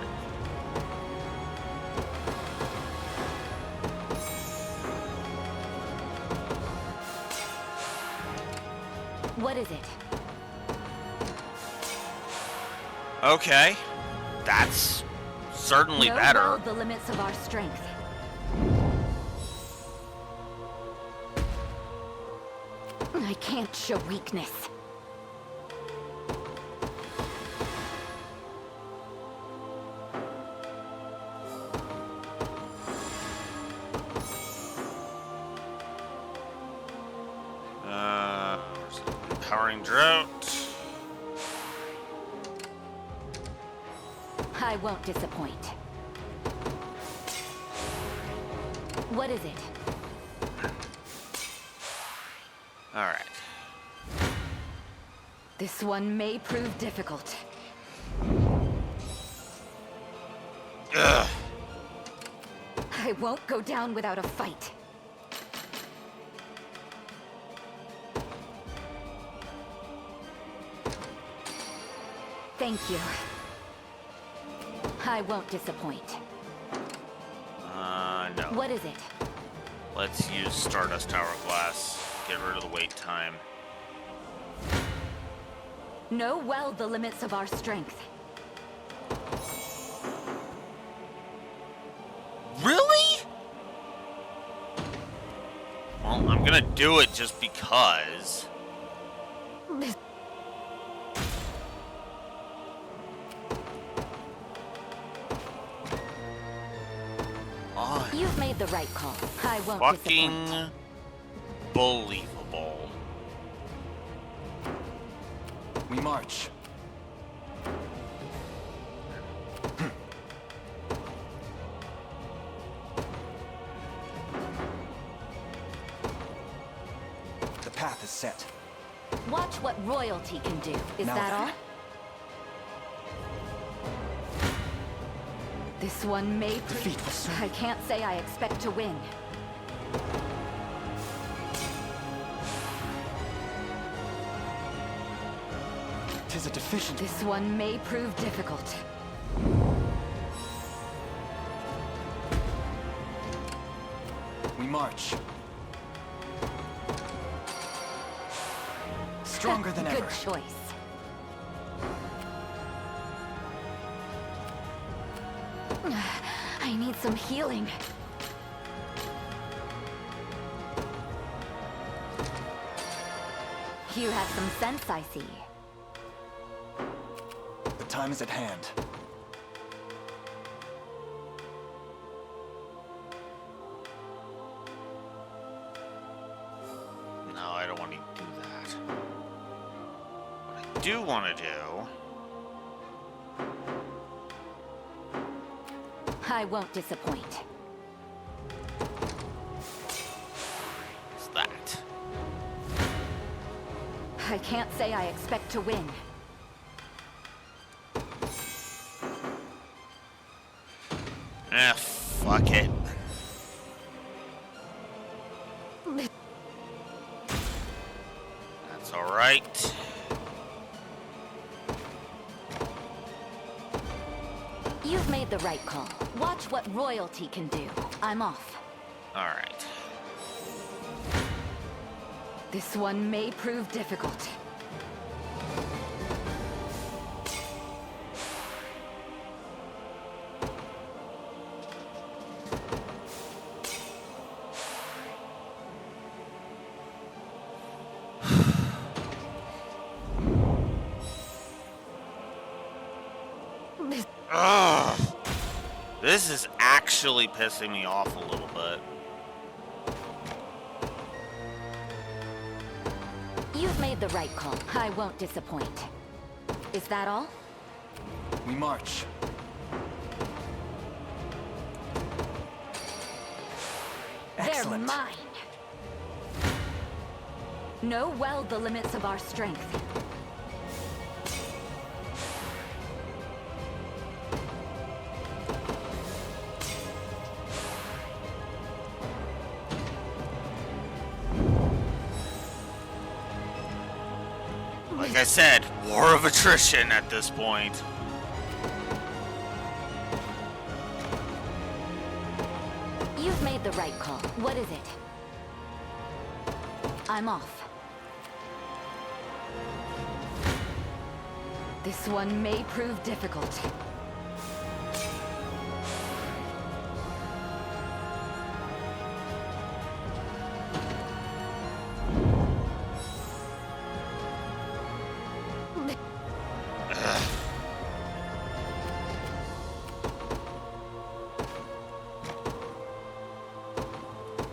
What is it? Okay. That's certainly Know better. well the limits of our strength. I can't show weakness. Empowering drought. I won't disappoint. What is it? Alright. This one may prove difficult. Ugh. I won't go down without a fight. Thank you. I won't disappoint. No. What is it? Let's use Stardust Hourglass. Get rid of the wait time. Know well the limits of our strength. Really? Well, I'm gonna do it just because. Oh, You've made the right call. I won't fucking disappoint. believable. We march. path is set. Watch what royalty can do. Is Now that then. all? This one may Defeat will soon. I can't say I expect to win. Tis a deficient. This one may prove difficult. We march. Stronger than ever. Good choice. I need some healing. You have some sense, I see. The time is at hand. No, I don't want to do that. What I do want to do... I won't disappoint. is that. I can't say I expect to win. Fuck it. That's alright. You've made the right call. Watch what royalty can do. I'm off. Alright. This one may prove difficult. Ugh. This is actually pissing me off a little bit. You've made the right call. I won't disappoint. Is that all? We march. Excellent. They're mine. Know well the limits of our strength. Like I said, war of attrition at this point. You've made the right call. What is it? I'm off. This one may prove difficult.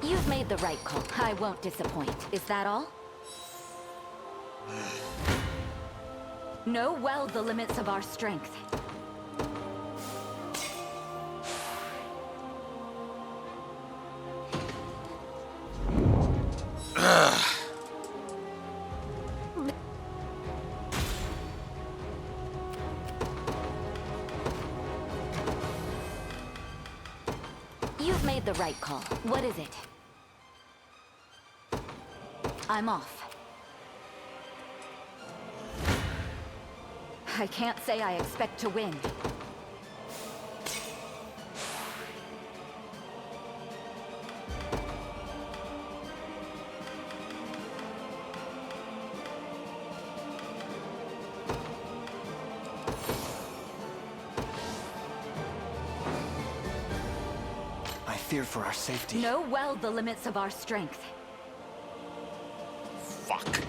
You've made the right call. I won't disappoint. Is that all? Know well the limits of our strength. You've made the right call. What is it? I'm off. I can't say I expect to win. I fear for our safety. Know well the limits of our strength. Fuck.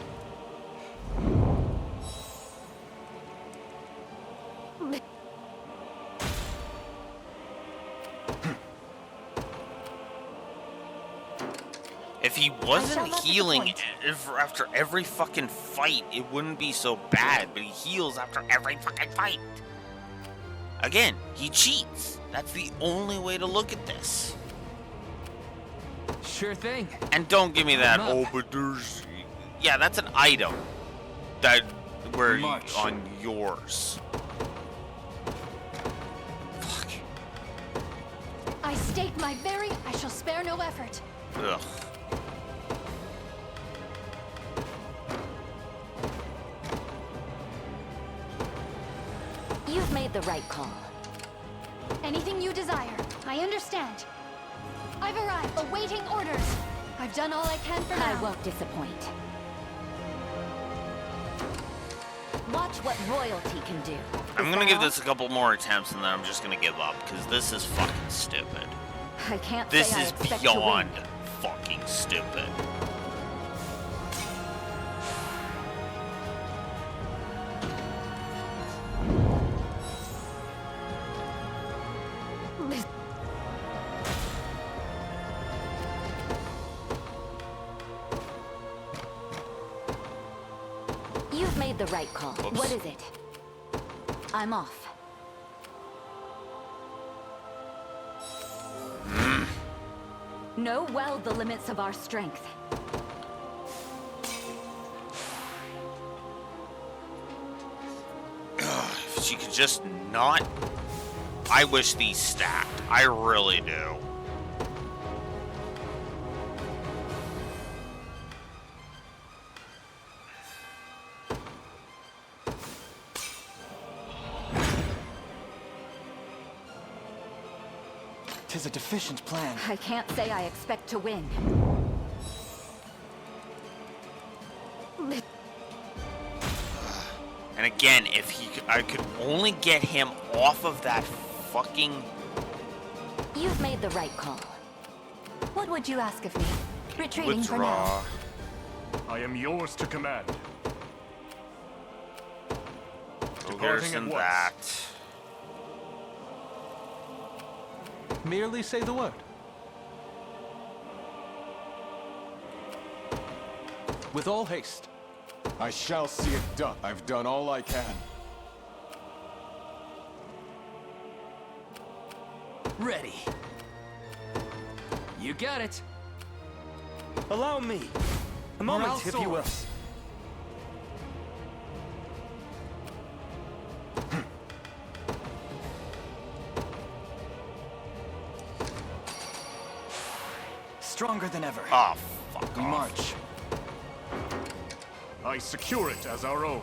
If he wasn't healing after every fucking fight, it wouldn't be so bad, but he heals after every fucking fight. Again, he cheats. That's the only way to look at this. Sure thing. And don't give me that, oh, but there's... Yeah, that's an item. That where March. on yours. Fuck. I stake my very... I shall spare no effort. Ugh. You've made the right call. Anything you desire. I understand. I've arrived, awaiting orders. I've done all I can for now. I won't disappoint. Watch what royalty can do. I'm gonna give this a couple more attempts and then I'm just gonna give up because this is fucking stupid. I can't This say I is expect to win. beyond fucking stupid. You've made the right call. Oops. What is it? I'm off. Know well the limits of our strength. If she could just not... I wish these stacked. I really do. Tis a deficient plan. I can't say I expect to win. And again, if he could, I could only get him off of that fucking... You've made the right call. What would you ask of me? Retreating for Withdraw. now. I am yours to command. Ogres Departing and at that. Merely say the word. With all haste. I shall see it done. I've done all I can. Ready. You got it. Allow me. A moment, Morale if you will. soars. Stronger than ever. Oh, fuck We off. march. I secure it as our own.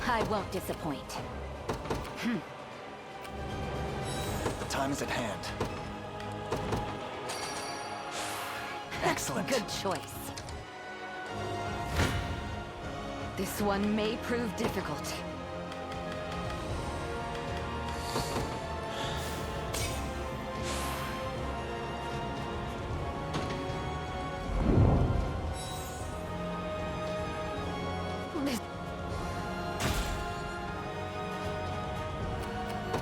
I won't disappoint. The time is at hand. Excellent. Good choice. This one may prove difficult.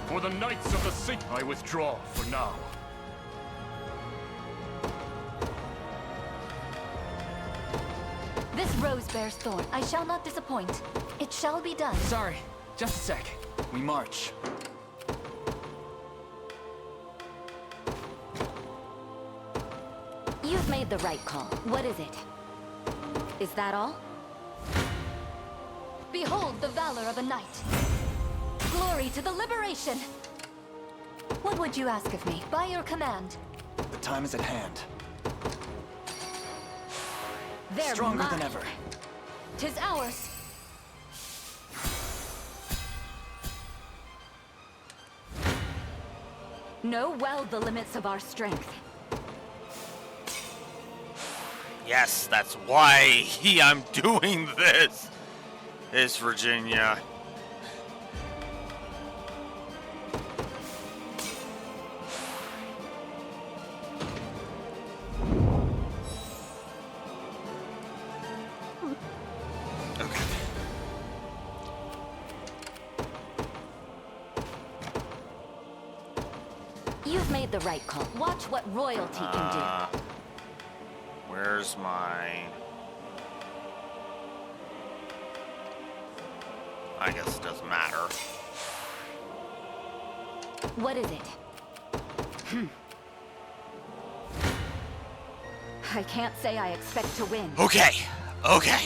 For the Knights of the Sea, I withdraw for now. This rose bears thorn. I shall not disappoint. It shall be done. Sorry, just a sec. We march. You've made the right call. What is it? Is that all? Behold the valor of a knight. Glory to the liberation! What would you ask of me? By your command. The time is at hand. They're Stronger mine. than ever. 'Tis ours. Know well the limits of our strength. Yes, that's why I'm doing this. Is Virginia. Okay. You've made the right call. Watch what royalty can do. Where's my... I guess it doesn't matter. What is it? I can't say I expect to win. Okay, okay.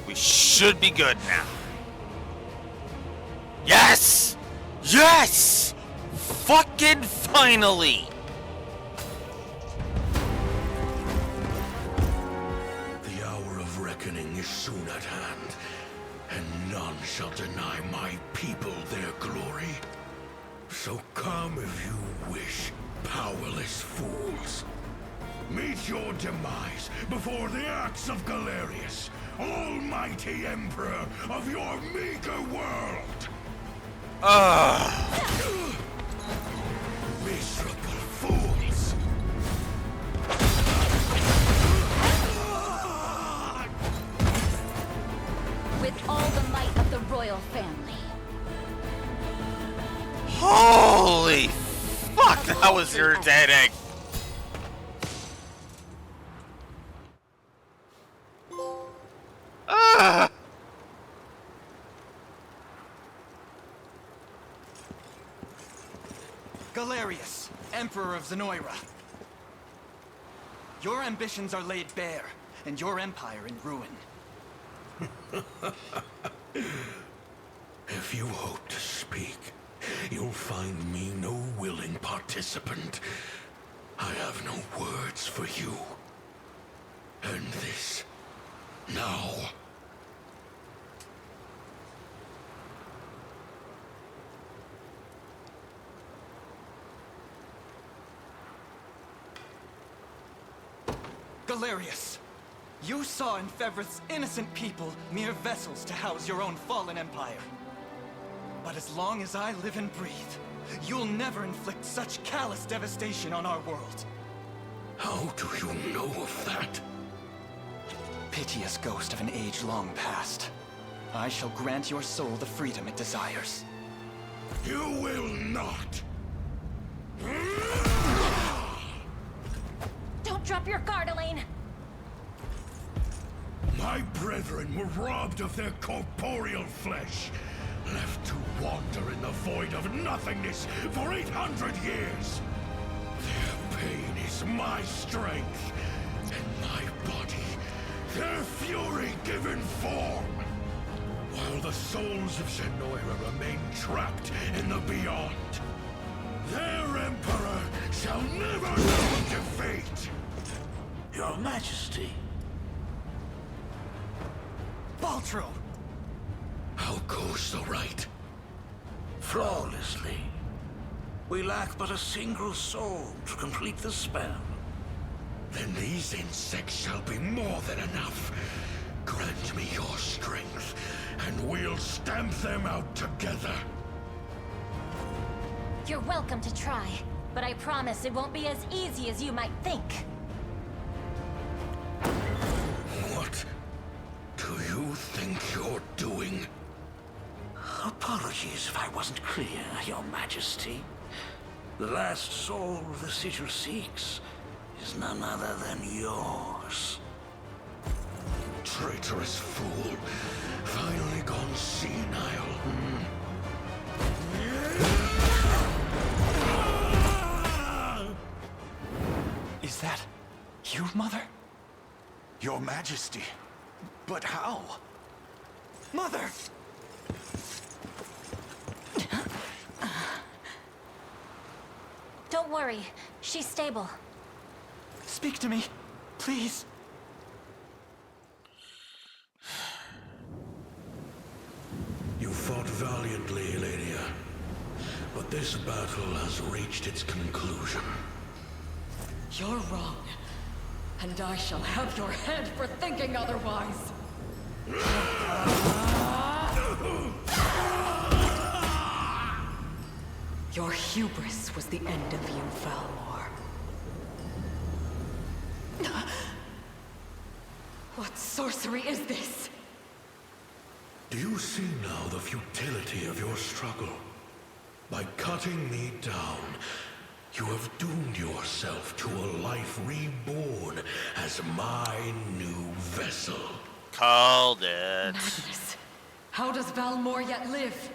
We should be good now. Yes! Yes! Fucking finally! The hour of reckoning is soon at hand, and none shall deny my people their glory. So come if you wish, powerless fools. Meet your demise before the axe of Galerius, almighty emperor of your meager world! Miserable fools! With all the might of the royal family. Holy fuck, that was irritating. Galerius, Emperor of Zenoira. Your ambitions are laid bare, and your empire in ruin. If you hope to speak, you'll find me no willing participant. I have no words for you. End this now. Galerius, you saw in Fevris innocent people mere vessels to house your own fallen empire. But as long as I live and breathe, you'll never inflict such callous devastation on our world. How do you know of that? Piteous ghost of an age long past. I shall grant your soul the freedom it desires. You will not! Don't drop your guard, Elaine! My brethren were robbed of their corporeal flesh, left to wander in the void of nothingness for 800 years. Their pain is my strength, and my body, their fury given form. While the souls of Zenoira remain trapped in the beyond, their emperor shall never know defeat! Your Majesty. Baltro! How goes the rite? Flawlessly. We lack but a single soul to complete the spell. Then these insects shall be more than enough. Grant me your strength, and we'll stamp them out together. You're welcome to try, but I promise it won't be as easy as you might think. What do you think you're doing? Apologies if I wasn't clear, Your Majesty. The last soul the sigil seeks is none other than yours. Traitorous fool. Finally gone senile. Is that you, Mother? Your Majesty. But how? Mother! Don't worry, she's stable. Speak to me, please. You fought valiantly, Elenia. But this battle has reached its conclusion. You're wrong. And I shall have your head for thinking otherwise. Your hubris was the end of you, Valmor. What sorcery is this? Do you see now the futility of your struggle? By cutting me down, you have doomed yourself to a life reborn as my new vessel. Called it. Madness. How does Valmor yet live?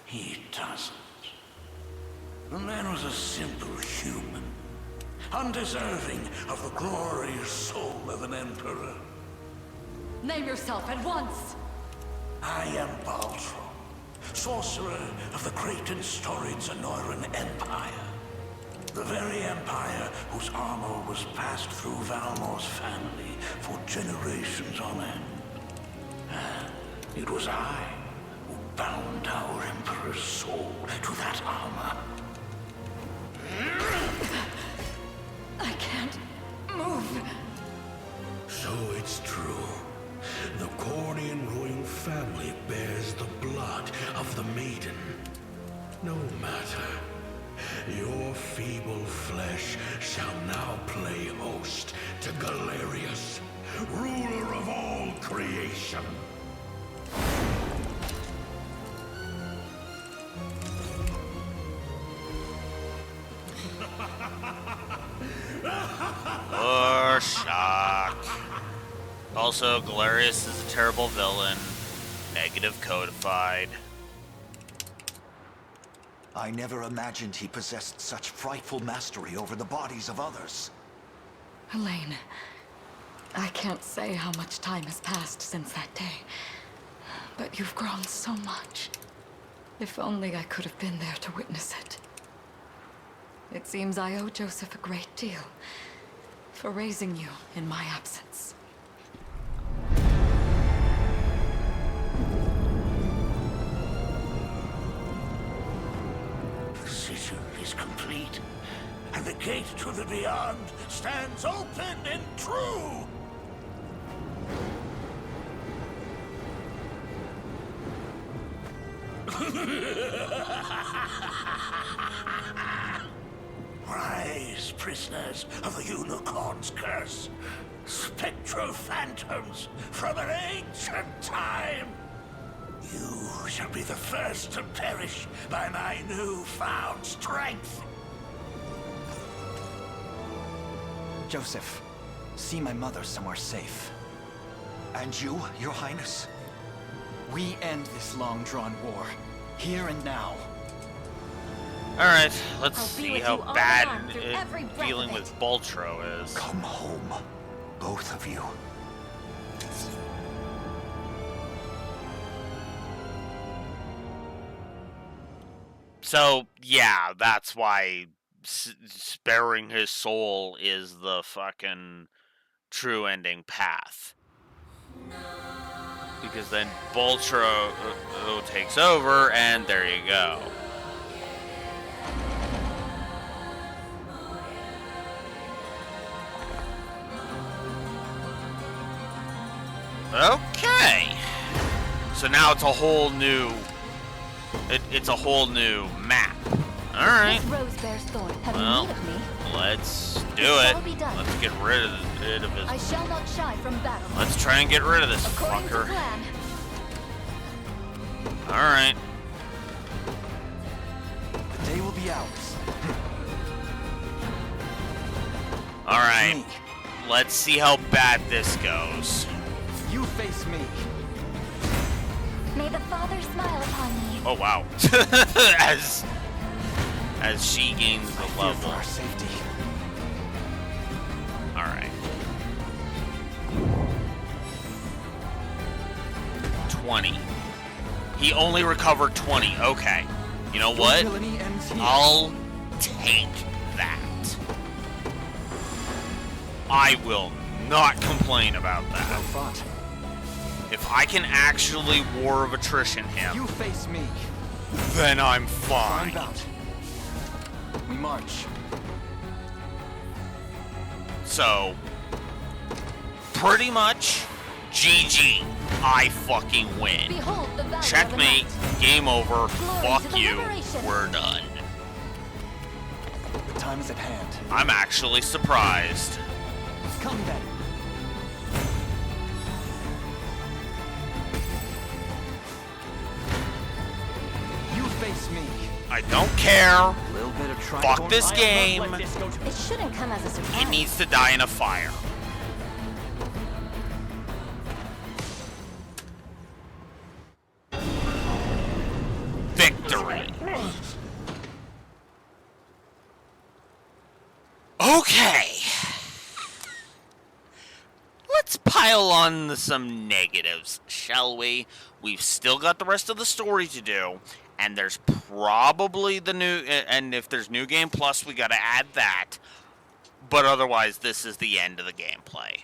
He doesn't. The man was a simple human, undeserving of the glorious soul of an emperor. Name yourself at once! I am Baltro, sorcerer of the great and storied Zenoran Empire. The very empire whose armor was passed through Valmor's family for generations on end. It was I who bound our emperor's soul to that armor. I can't move. So it's true. The Cornian royal family bears the blood of the maiden. No matter. Your feeble flesh shall now play host to Galerius, ruler of all creation. Or shock. Also, Galerius is a terrible villain. Negative codified. I never imagined he possessed such frightful mastery over the bodies of others. Elaine, I can't say how much time has passed since that day, but you've grown so much. If only I could have been there to witness it. It seems I owe Joseph a great deal for raising you in my absence. The sigil is complete, and the gate to the beyond stands open and true. Rise, prisoners of the Unicorn's curse, spectral phantoms from an ancient time. You shall be the first to perish by my newfound strength. Joseph, see my mother somewhere safe. And you, Your Highness? We end this long-drawn war, here and now. Alright, let's I'll be see with how you all bad along through every breath dealing of with it. Baltro is. Come home, both of you. So, yeah, that's why sparing his soul is the fucking true ending path. Because then Baltro takes over, and there you go. Okay. So now it's a whole new... It's a whole new map. Alright. Well, let's do it. Let's get rid of his... I shall not shy from battle. Let's try and get rid of this According to fucker. plan. Alright. The day will be ours. Alright. Let's see how bad this goes. You face me. May the Father smile upon me. Oh wow. as she gains the level. For our safety. Alright. 20. He only recovered 20. Okay. You know what? I'll take that. I will not complain about that. Well fought. If I can actually War of Attrition him, You face me. then I'm fine. Bout. We march. So, pretty much, GG. I fucking win. Behold the value Checkmate. of a knight. Game over. Glory Fuck to the you. liberation. We're done. The time is at hand. I'm actually surprised. Come then. You face me. I don't care. A little bit of Fuck this game. It shouldn't come as a surprise. It needs to die in a fire. Victory. Okay. Let's pile on some negatives, shall we? We've still got the rest of the story to do, and there's probably the new, and if there's New Game Plus, we gotta add that. But otherwise, this is the end of the gameplay.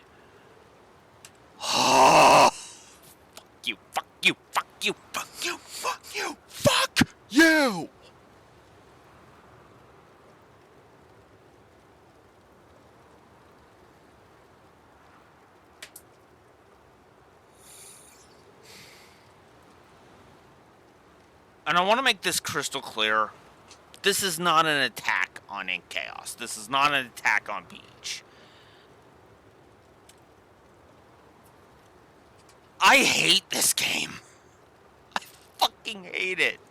Fuck you, fuck you, fuck you, fuck you, fuck you, fuck you! And I want to make this crystal clear. This is not an attack on Ink Chaos. This is not an attack on Peach. I hate this game. I fucking hate it.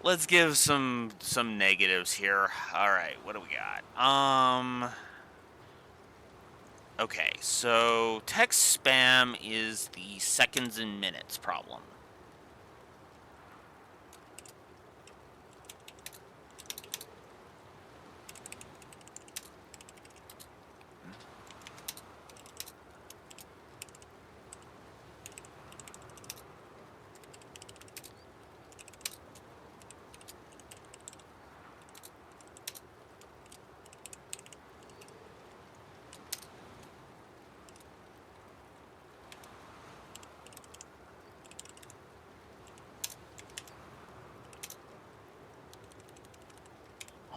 Let's give some negatives here. All right, what do we got? Okay, so text spam is the seconds and minutes problem.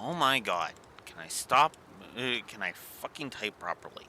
Oh my god. Can I stop? Can I fucking type properly?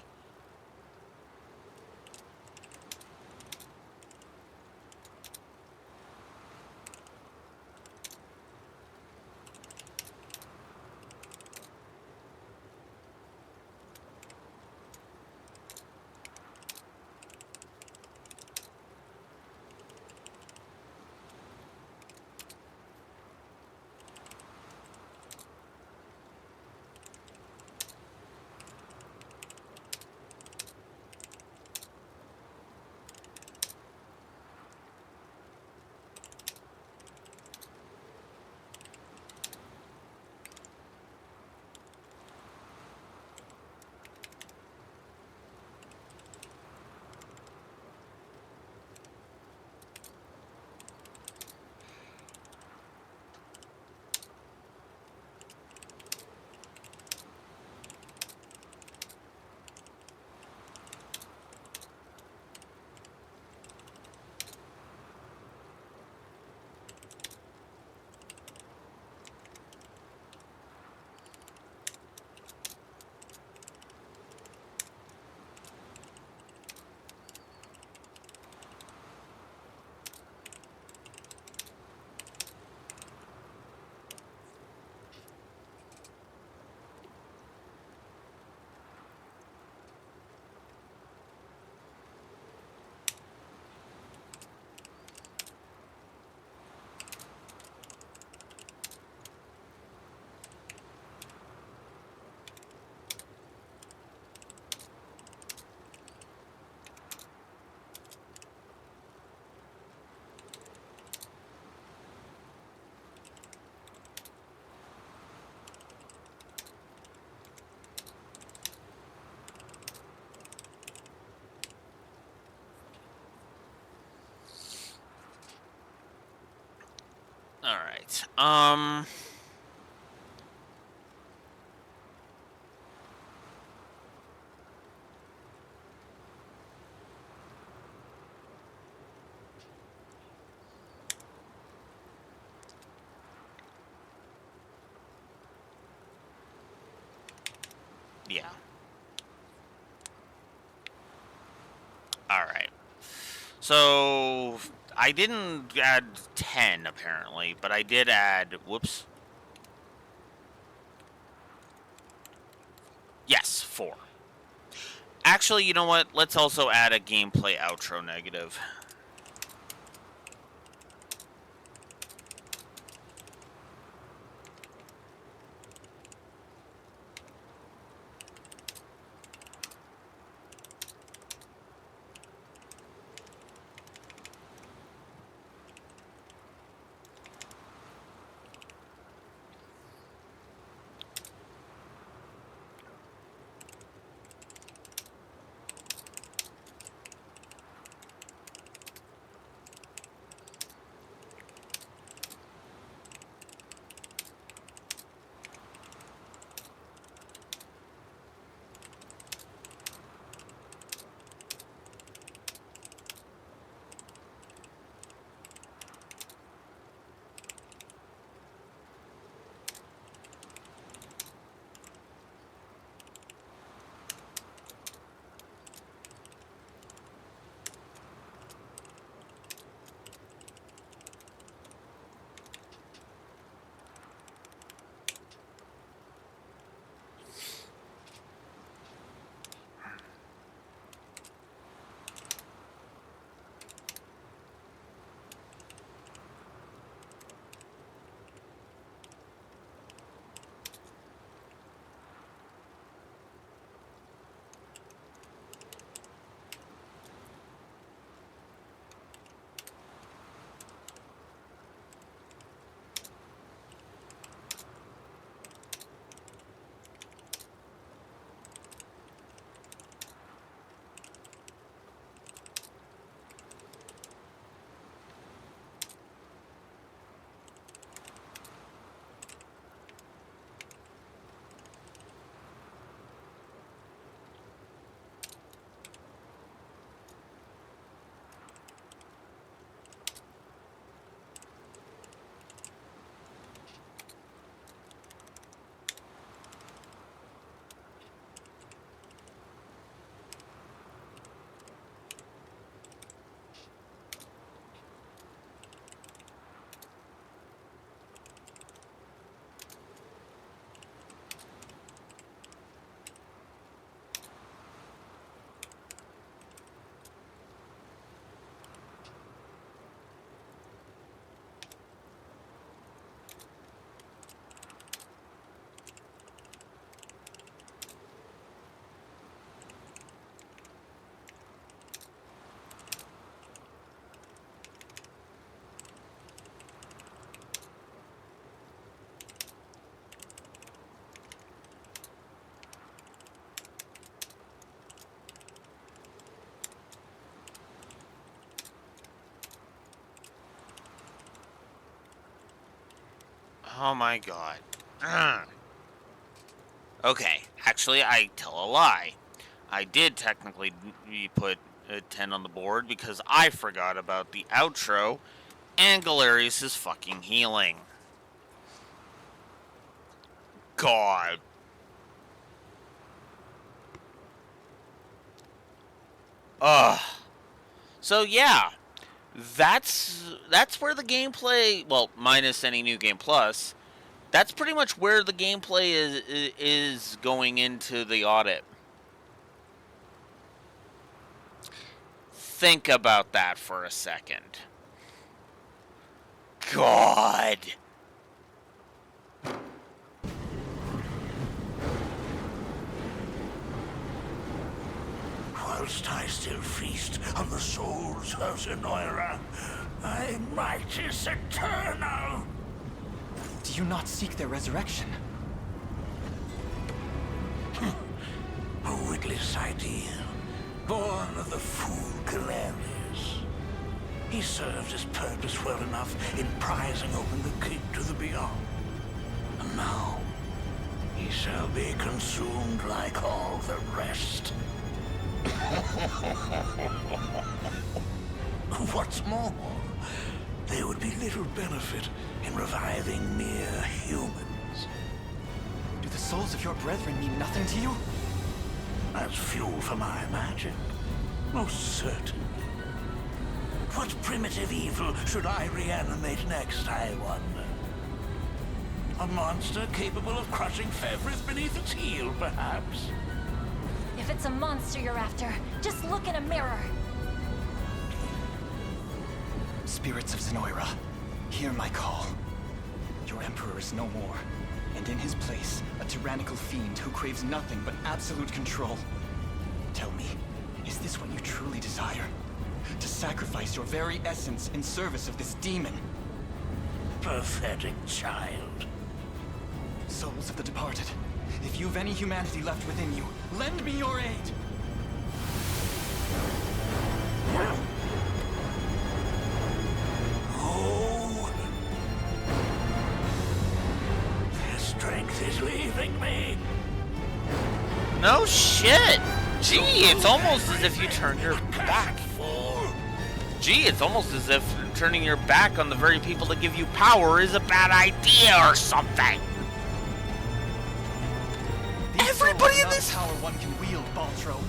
All right. Yeah. All right. So I didn't add 10 apparently, but I did add, whoops. Yes, 4. Actually, you know what? Let's also add a gameplay outro negative. Oh my god. Okay, actually, I tell a lie. I did technically put a 10 on the board because I forgot about the outro and Galerius' fucking healing. God. Ugh. So yeah, that's where the gameplay, well, minus any new game plus, that's pretty much where the gameplay is going into the audit. Think about that for a second. God. Whilst I still feast on the souls of Zenoira, my might is eternal. Do you not seek their resurrection? A witless idea, born of the fool Galerius. He served his purpose well enough in prizing open the gate to the beyond. And now, he shall be consumed like all the rest. What's more, there would be little benefit in reviving mere humans. Do the souls of your brethren mean nothing to you? As fuel for my magic, most certainly. What primitive evil should I reanimate next, I wonder? A monster capable of crushing Fevris beneath its heel, perhaps? If it's a monster you're after, just look in a mirror. Spirits of Zenoira, hear my call. Your Emperor is no more, and in his place, a tyrannical fiend who craves nothing but absolute control. Tell me, is this what you truly desire? To sacrifice your very essence in service of this demon? Pathetic child. Souls of the departed, if you've any humanity left within you, lend me your aid! Oh! Their strength is leaving me! No shit! Gee, it's almost as if you turned your back. Gee, it's almost as if turning your back on the very people that give you power is a bad idea or something. Everybody in this power one can wield, Baltro.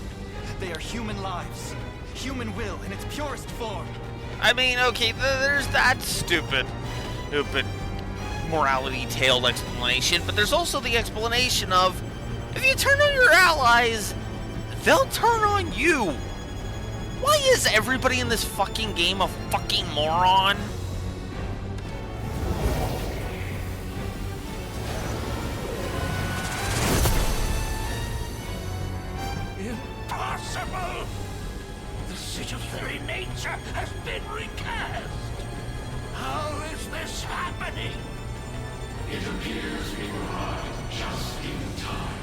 They are human lives, human will in its purest form. I mean, okay, there's that stupid morality-tailed explanation, but there's also the explanation of, if you turn on your allies, they'll turn on you. Why is everybody in this fucking game a fucking moron? Impossible! The sigil's very nature has been recast. How is this happening? It appears we arrived just in time.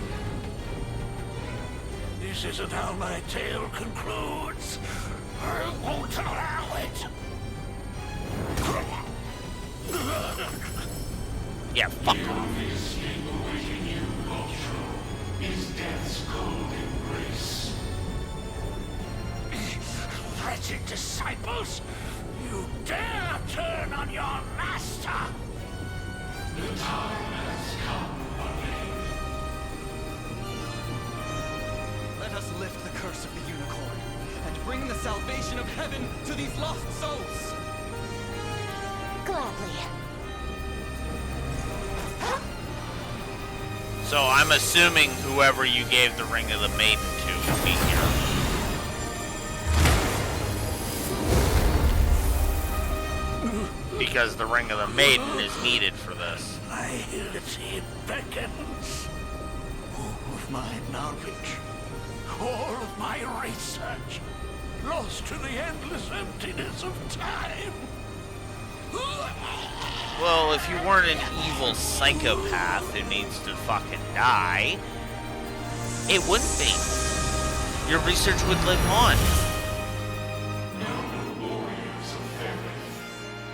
This isn't how my tale concludes. I won't allow it. Yeah, fuck. The obvious thing awaiting you, Baltro, is death's cold embrace. Wretched disciples! You dare turn on your master! The time has come, Let us lift the curse of the unicorn and bring the salvation of heaven to these lost souls! Gladly. So I'm assuming whoever you gave the Ring of the Maiden to will be here. Because the Ring of the Maiden is needed for this. My hility beckons. All of my knowledge, all of my research, lost to the endless emptiness of time. Well, if you weren't an evil psychopath who needs to fucking die, it wouldn't be. Your research would live on. noble warriors of Ferrith,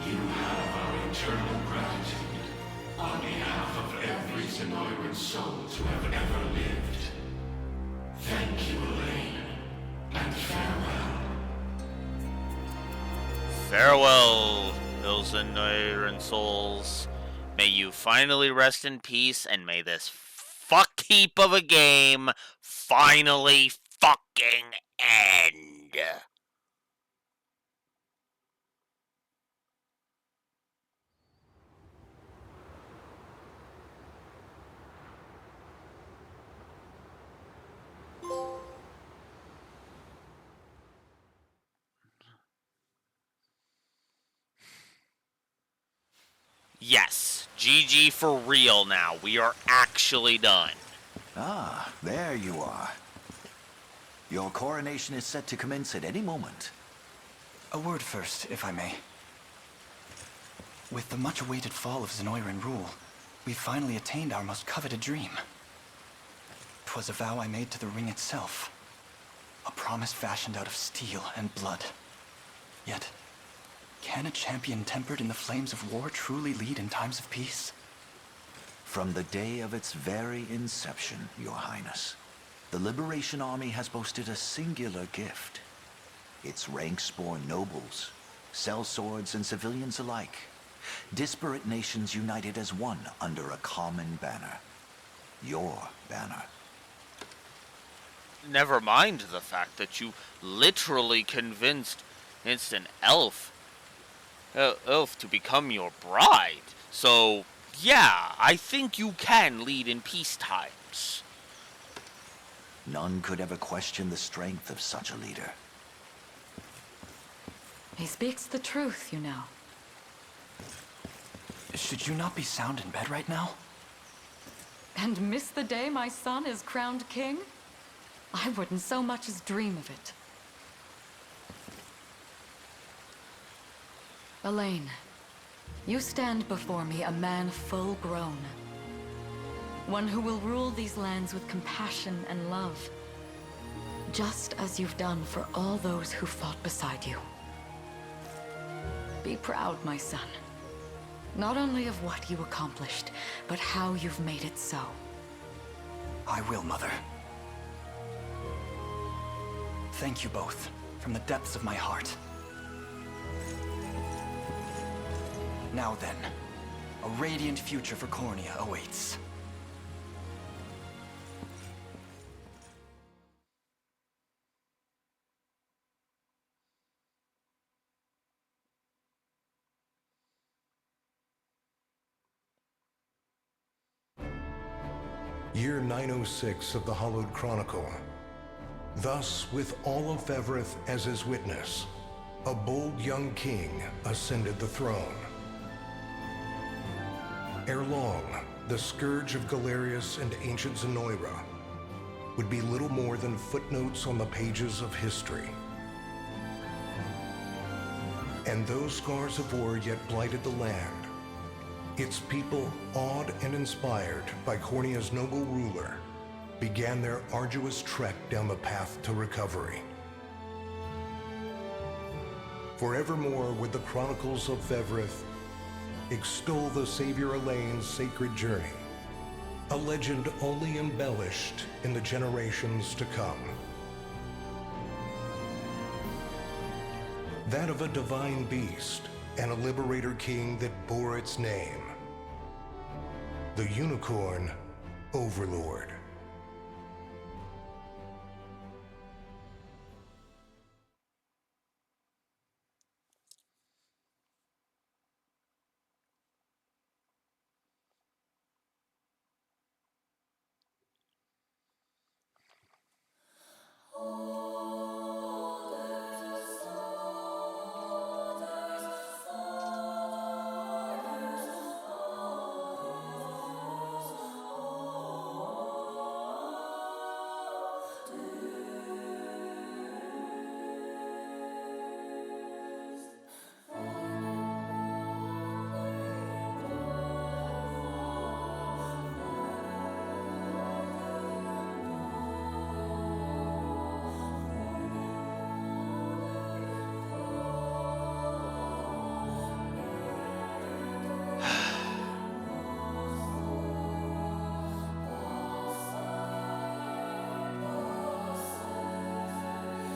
you have our eternal gratitude. greatest Anoran soul to have ever lived. Thank you, Elaine, and farewell. Farewell, those Anoran souls. May you finally rest in peace, and may this fuck heap of a game finally fucking end. Yes, GG for real now. We are actually done. Ah, there you are. Your coronation is set to commence at any moment. A word first, if I may. With the much-awaited fall of Zenoiran rule, we finally attained our most coveted dream. 'Twas a vow I made to the ring itself. A promise fashioned out of steel and blood. Yet, can a champion tempered in the flames of war truly lead in times of peace? From the day of its very inception, Your Highness, the Liberation Army has boasted a singular gift. Its ranks bore nobles, sellswords, and civilians alike. Disparate nations united as one under a common banner. Your banner. Never mind the fact that you literally convinced an elf to become your bride. So, yeah, I think you can lead in peace times. None could ever question the strength of such a leader. He speaks the truth, you know. Should you not be sound in bed right now? And miss the day my son is crowned king? I wouldn't so much as dream of it. Elaine, you stand before me a man full grown. One who will rule these lands with compassion and love. Just as you've done for all those who fought beside you. Be proud, my son. Not only of what you accomplished, but how you've made it so. I will, Mother. Thank you both, from the depths of my heart. Now then, a radiant future for Cornea awaits. Year 906 of the Hallowed Chronicle. Thus, with all of Fevrith as his witness, a bold young king ascended the throne. Ere long, the scourge of Galerius and ancient Zenoira would be little more than footnotes on the pages of history. And those scars of war yet blighted the land. Its people, awed and inspired by Cornea's noble ruler, began their arduous trek down the path to recovery. Forevermore would the Chronicles of Fevrith extol the Savior Elaine's sacred journey, a legend only embellished in the generations to come. That of a divine beast and a liberator king that bore its name, the unicorn Overlord.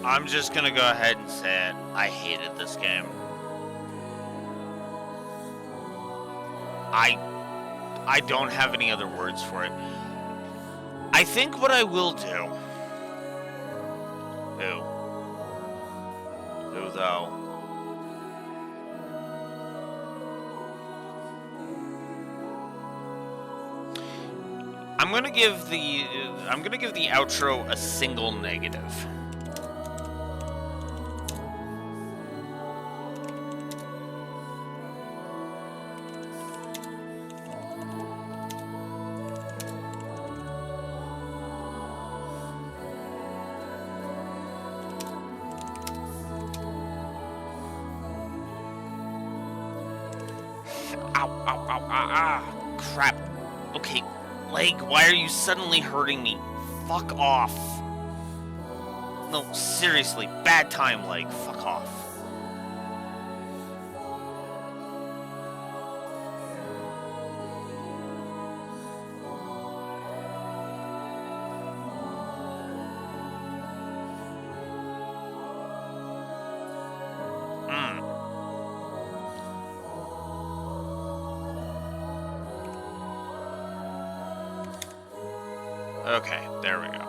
I'm just gonna go ahead and say it. I hated this game. I don't have any other words for it. I think what I will do... Who though? I'm gonna give the outro a single negative. Crap. Okay, leg, why are you suddenly hurting me? Fuck off. No, seriously, bad time, leg. Fuck off. Okay, there we go.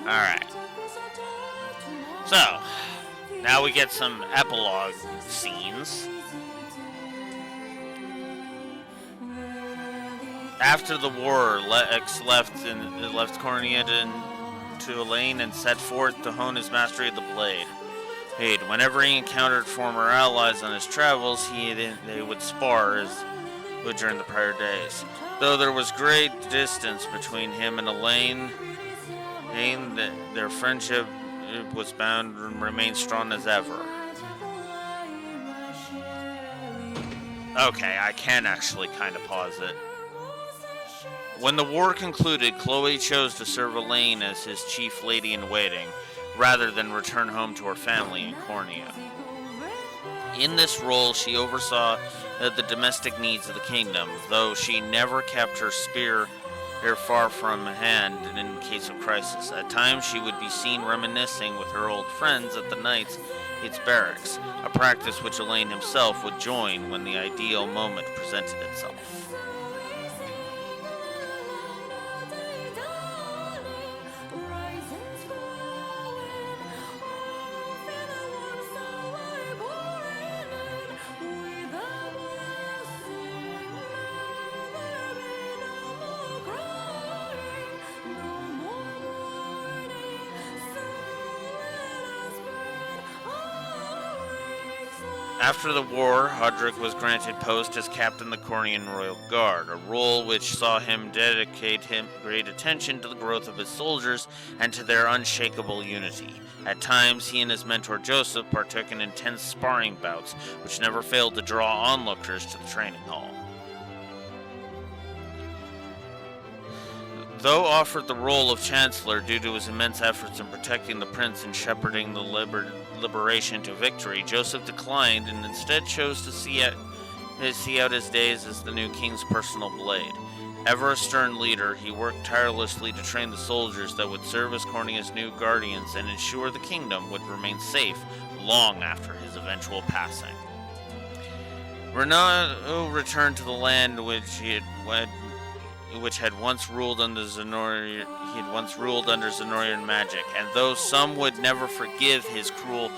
Alright. So, now we get some epilogue scenes. After the war, Lex left Cornea to Elaine and set forth to hone his mastery of the blade. Whenever he encountered former allies on his travels, they would spar as would during the prior days. Though there was great distance between him and Elaine, their friendship was bound and remained strong as ever. Okay, I can actually kind of pause it. When the war concluded, Chloe chose to serve Elaine as his chief lady-in-waiting, rather than return home to her family in Cornea. In this role, she oversaw the domestic needs of the kingdom, though she never kept her spear far from hand in case of crisis. At times, she would be seen reminiscing with her old friends at the Knights' barracks, a practice which Elaine himself would join when the ideal moment presented itself. After the war, Hodrick was granted post as captain of the Cornian Royal Guard, a role which saw him dedicate great attention to the growth of his soldiers and to their unshakable unity. At times, he and his mentor Joseph partook in intense sparring bouts, which never failed to draw onlookers to the training hall. Though offered the role of Chancellor due to his immense efforts in protecting the prince and shepherding the liberation to victory, Joseph declined and instead chose to see out his days as the new king's personal blade. Ever a stern leader, he worked tirelessly to train the soldiers that would serve as Cornea's new guardians and ensure the kingdom would remain safe long after his eventual passing. Renaud returned to the land which he had which had once ruled under Zenorian, magic, and though some would never forgive his cruel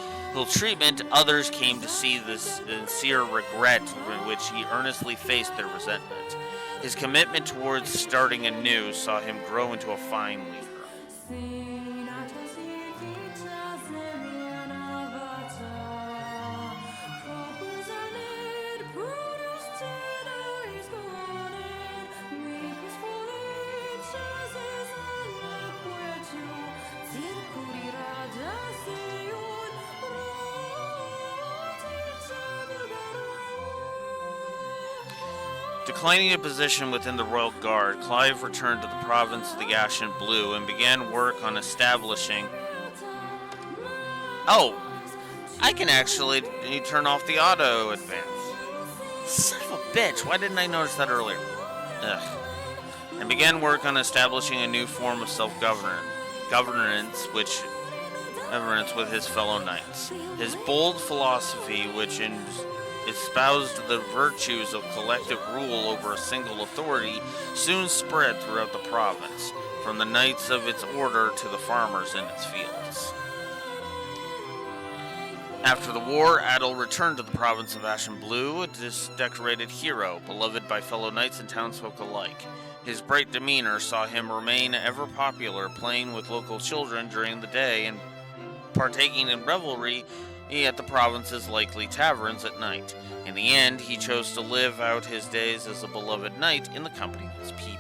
treatment, others came to see the sincere regret in which he earnestly faced their resentment. His commitment towards starting anew saw him grow into a fine leader. Declining a position within the Royal Guard, Clive returned to the province of the Ashen Blue and began work on establishing... Oh! I can actually turn off the auto advance. Son of a bitch, why didn't I notice that earlier? Ugh. And began work on establishing a new form of self-governance with his fellow knights. His bold philosophy, which espoused the virtues of collective rule over a single authority, soon spread throughout the province, from the knights of its order to the farmers in its fields. After the war, Adel returned to the province of Ashen Blue, a decorated hero, beloved by fellow knights and townsfolk alike. His bright demeanor saw him remain ever popular, playing with local children during the day and partaking in revelry at the province's likely taverns at night. In the end, he chose to live out his days as a beloved knight in the company of his people.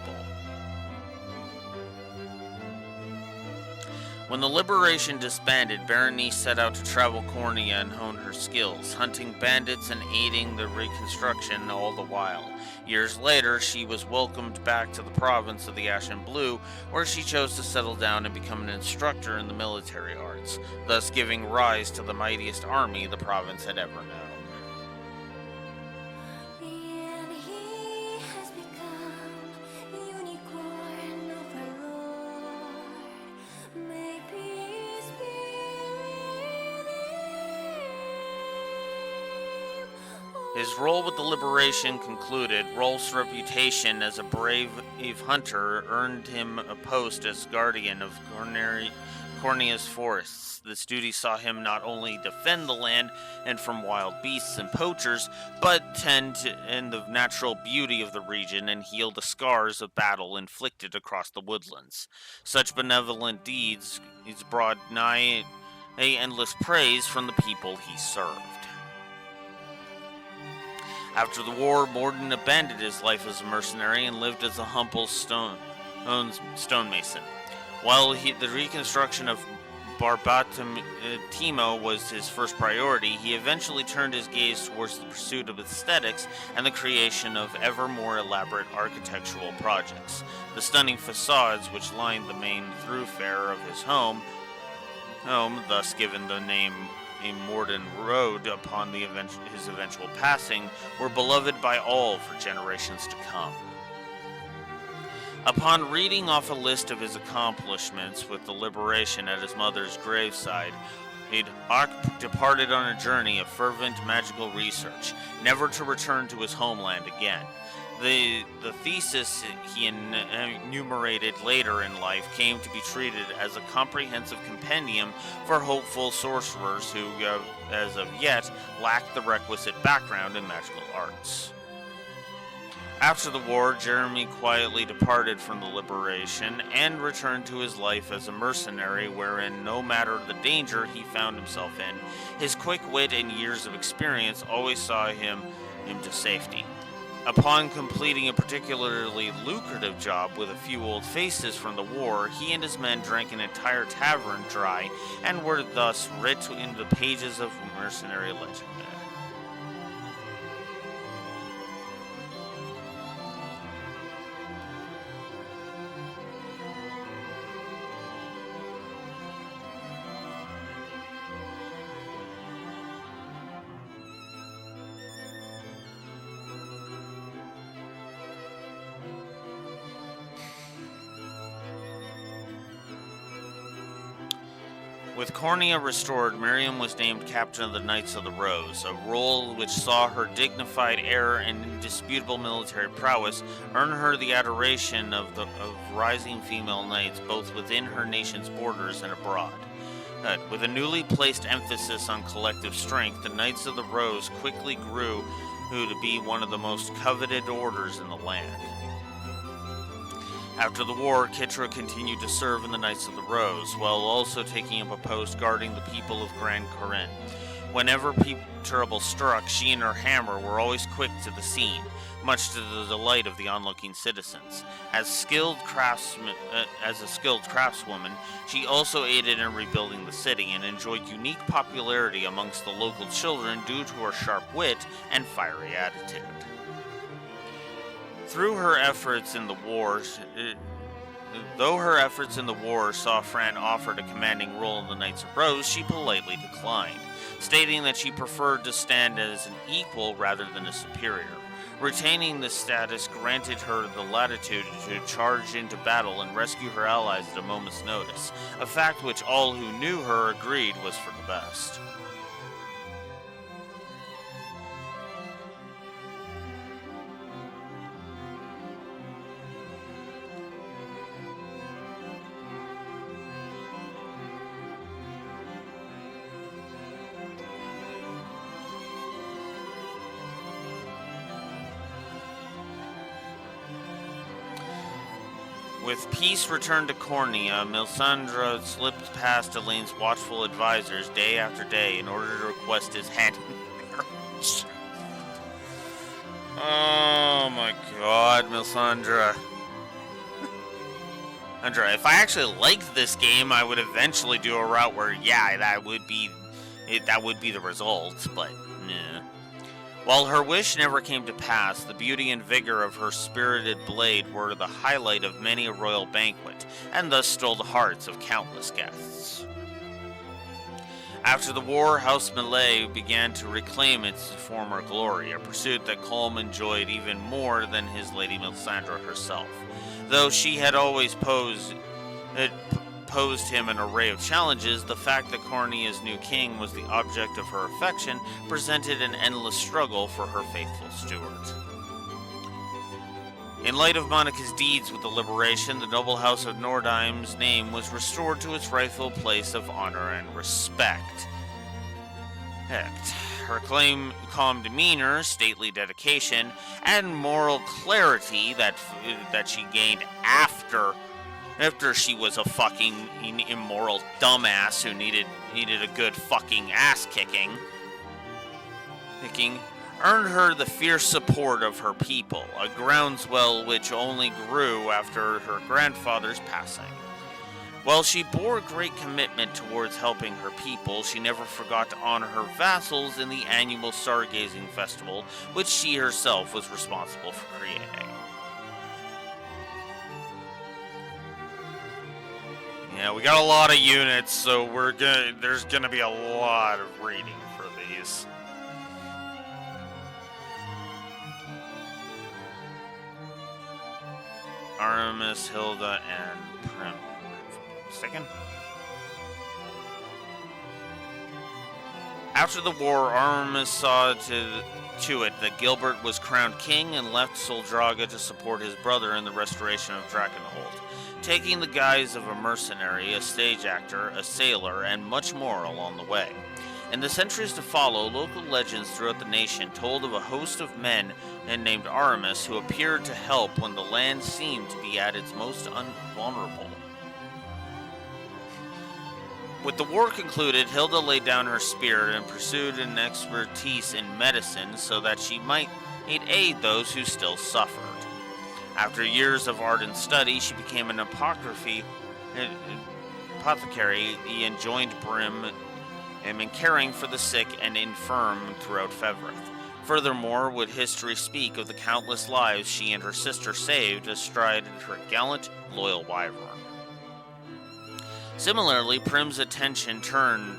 When the Liberation disbanded, Berenice set out to travel Cornea and hone her skills, hunting bandits and aiding the reconstruction all the while. Years later, she was welcomed back to the province of the Ashen Blue, where she chose to settle down and become an instructor in the military arts, thus giving rise to the mightiest army the province had ever known. His role with the Liberation concluded, Rolf's reputation as a brave hunter earned him a post as guardian of Cornea's forests. This duty saw him not only defend the land and from wild beasts and poachers, but tend to the natural beauty of the region and heal the scars of battle inflicted across the woodlands. Such benevolent deeds brought nigh endless praise from the people he served. After the war, Morden abandoned his life as a mercenary and lived as a humble stonemason. While the reconstruction of Barbatimo was his first priority, he eventually turned his gaze towards the pursuit of aesthetics and the creation of ever more elaborate architectural projects. The stunning facades which lined the main thoroughfare of his home, thus given the name Morden Road upon his eventual passing, were beloved by all for generations to come. Upon reading off a list of his accomplishments with the Liberation at his mother's graveside, Ark departed on a journey of fervent magical research, never to return to his homeland again. The thesis he enumerated later in life came to be treated as a comprehensive compendium for hopeful sorcerers who, as of yet, lacked the requisite background in magical arts. After the war, Jeremy quietly departed from the Liberation and returned to his life as a mercenary wherein, no matter the danger he found himself in, his quick wit and years of experience always saw him to safety. Upon completing a particularly lucrative job with a few old faces from the war, he and his men drank an entire tavern dry and were thus writ in the pages of mercenary legend. With Cornea restored, Miriam was named captain of the Knights of the Rose, a role which saw her dignified air and indisputable military prowess earn her the adoration of rising female knights both within her nation's borders and abroad. With a newly placed emphasis on collective strength, the Knights of the Rose quickly grew to be one of the most coveted orders in the land. After the war, Kitra continued to serve in the Knights of the Rose, while also taking up a post guarding the people of Grand Corinne. Whenever trouble struck, she and her hammer were always quick to the scene, much to the delight of the onlooking citizens. As a skilled craftswoman, she also aided in rebuilding the city and enjoyed unique popularity amongst the local children due to her sharp wit and fiery attitude. Though her efforts in the war saw Fran offered a commanding role in the Knights of Rose, she politely declined, stating that she preferred to stand as an equal rather than a superior. Retaining this status granted her the latitude to charge into battle and rescue her allies at a moment's notice, a fact which all who knew her agreed was for the best. With peace returned to Cornea, Melisandre slipped past Elaine's watchful advisors day after day in order to request his hand in marriage. Oh my god, Melisandre. Andra, if I actually liked this game, I would eventually do a route where, yeah, that would be the result, but nah. While her wish never came to pass, the beauty and vigor of her spirited blade were the highlight of many a royal banquet, and thus stole the hearts of countless guests. After the war, House Melee began to reclaim its former glory, a pursuit that Colm enjoyed even more than his Lady Melisandre herself. Though she had always posed him an array of challenges, the fact that Cornea's new king was the object of her affection presented an endless struggle for her faithful steward. In light of Monica's deeds with the liberation, the noble house of Nordheim's name was restored to its rightful place of honor and respect. Her calm demeanor, stately dedication, and moral clarity that she gained after she was a fucking immoral dumbass who needed a good fucking ass kicking, earned her the fierce support of her people, a groundswell which only grew after her grandfather's passing. While she bore great commitment towards helping her people, she never forgot to honor her vassals in the annual stargazing festival, which she herself was responsible for creating. Yeah, we got a lot of units, so there's gonna be a lot of reading for these. Aramis, Hilda, and Prim. Second. After the war, Aramis saw to it that Gilbert was crowned king and left Soldraga to support his brother in the restoration of Drakenhold, taking the guise of a mercenary, a stage actor, a sailor, and much more along the way. In the centuries to follow, local legends throughout the nation told of a host of men named Aramis who appeared to help when the land seemed to be at its most vulnerable. With the war concluded, Hilda laid down her spear and pursued an expertise in medicine so that she might aid those who still suffered. After years of ardent study, she became an apothecary and joined Brim in caring for the sick and infirm throughout Fevrith. Furthermore, would history speak of the countless lives she and her sister saved astride her gallant, loyal wyvern. Similarly, Prim's attention turned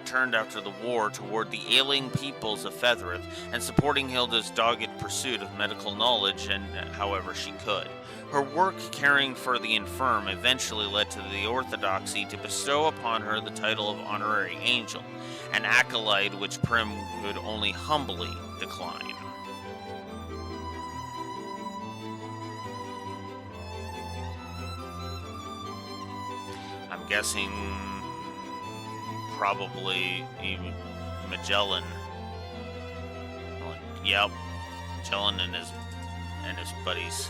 turned after the war toward the ailing peoples of Fetherith and supporting Hilda's dogged pursuit of medical knowledge and however she could. Her work caring for the infirm eventually led to the orthodoxy to bestow upon her the title of honorary angel, an accolade which Prim would only humbly decline. I'm guessing probably Magellan. Yep, Magellan and his buddies.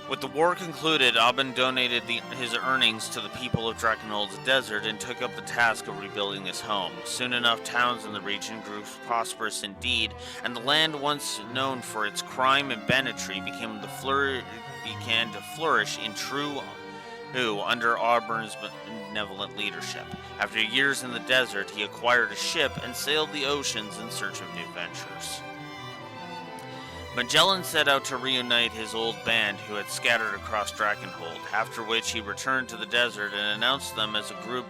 With the war concluded, Aubin donated his earnings to the people of Drakenhold's desert and took up the task of rebuilding his home. Soon enough, towns in the region grew prosperous indeed, and the land once known for its crime and banditry began to flourish in true under Auburn's benevolent leadership. After years in the desert, he acquired a ship and sailed the oceans in search of new ventures. Magellan set out to reunite his old band who had scattered across Drakenhold, after which he returned to the desert and announced them as a group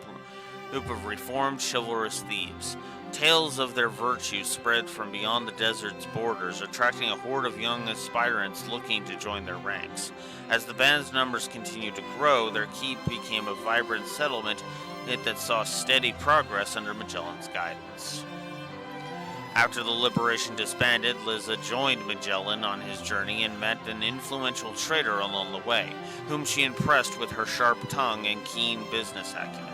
of reformed chivalrous thieves. Tales of their virtue spread from beyond the desert's borders, attracting a horde of young aspirants looking to join their ranks. As the band's numbers continued to grow, their keep became a vibrant settlement that saw steady progress under Magellan's guidance. After the Liberation disbanded, Liza joined Magellan on his journey and met an influential trader along the way, whom she impressed with her sharp tongue and keen business acumen.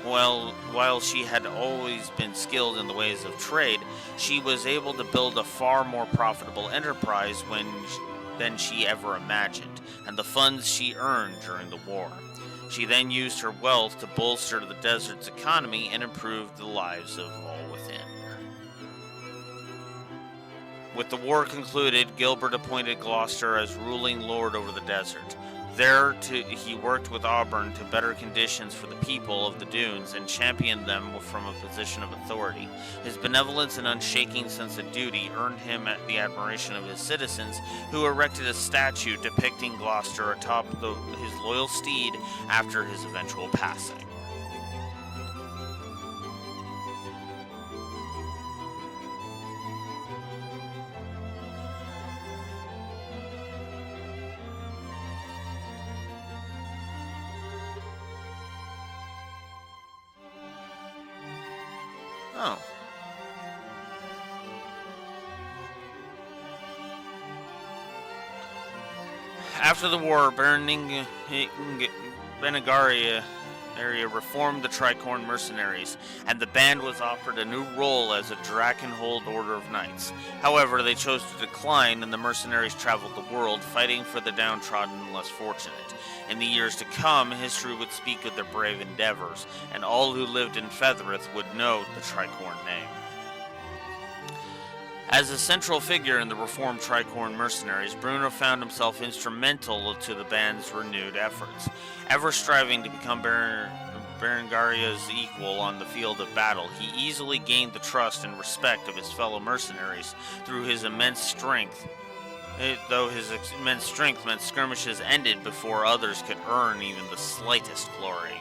While she had always been skilled in the ways of trade, she was able to build a far more profitable enterprise than she ever imagined, and the funds she earned during the war. She then used her wealth to bolster the desert's economy and improve the lives of all within. With the war concluded, Gilbert appointed Gloucester as ruling lord over the desert. There, he worked with Auburn to better conditions for the people of the dunes and championed them from a position of authority. His benevolence and unshaking sense of duty earned him the admiration of his citizens, who erected a statue depicting Gloucester atop his loyal steed after his eventual passing. Oh. After the war, Berengaria area reformed the Tricorn mercenaries, and the band was offered a new role as a Drakenhold Order of Knights. However, they chose to decline, and the mercenaries traveled the world, fighting for the downtrodden and less fortunate. In the years to come, history would speak of their brave endeavors, and all who lived in Fetherith would know the Tricorn name. As a central figure in the reformed Tricorn mercenaries, Bruno found himself instrumental to the band's renewed efforts. Ever striving to become Berengaria's equal on the field of battle, he easily gained the trust and respect of his fellow mercenaries through his immense strength. Though his immense strength meant skirmishes ended before others could earn even the slightest glory.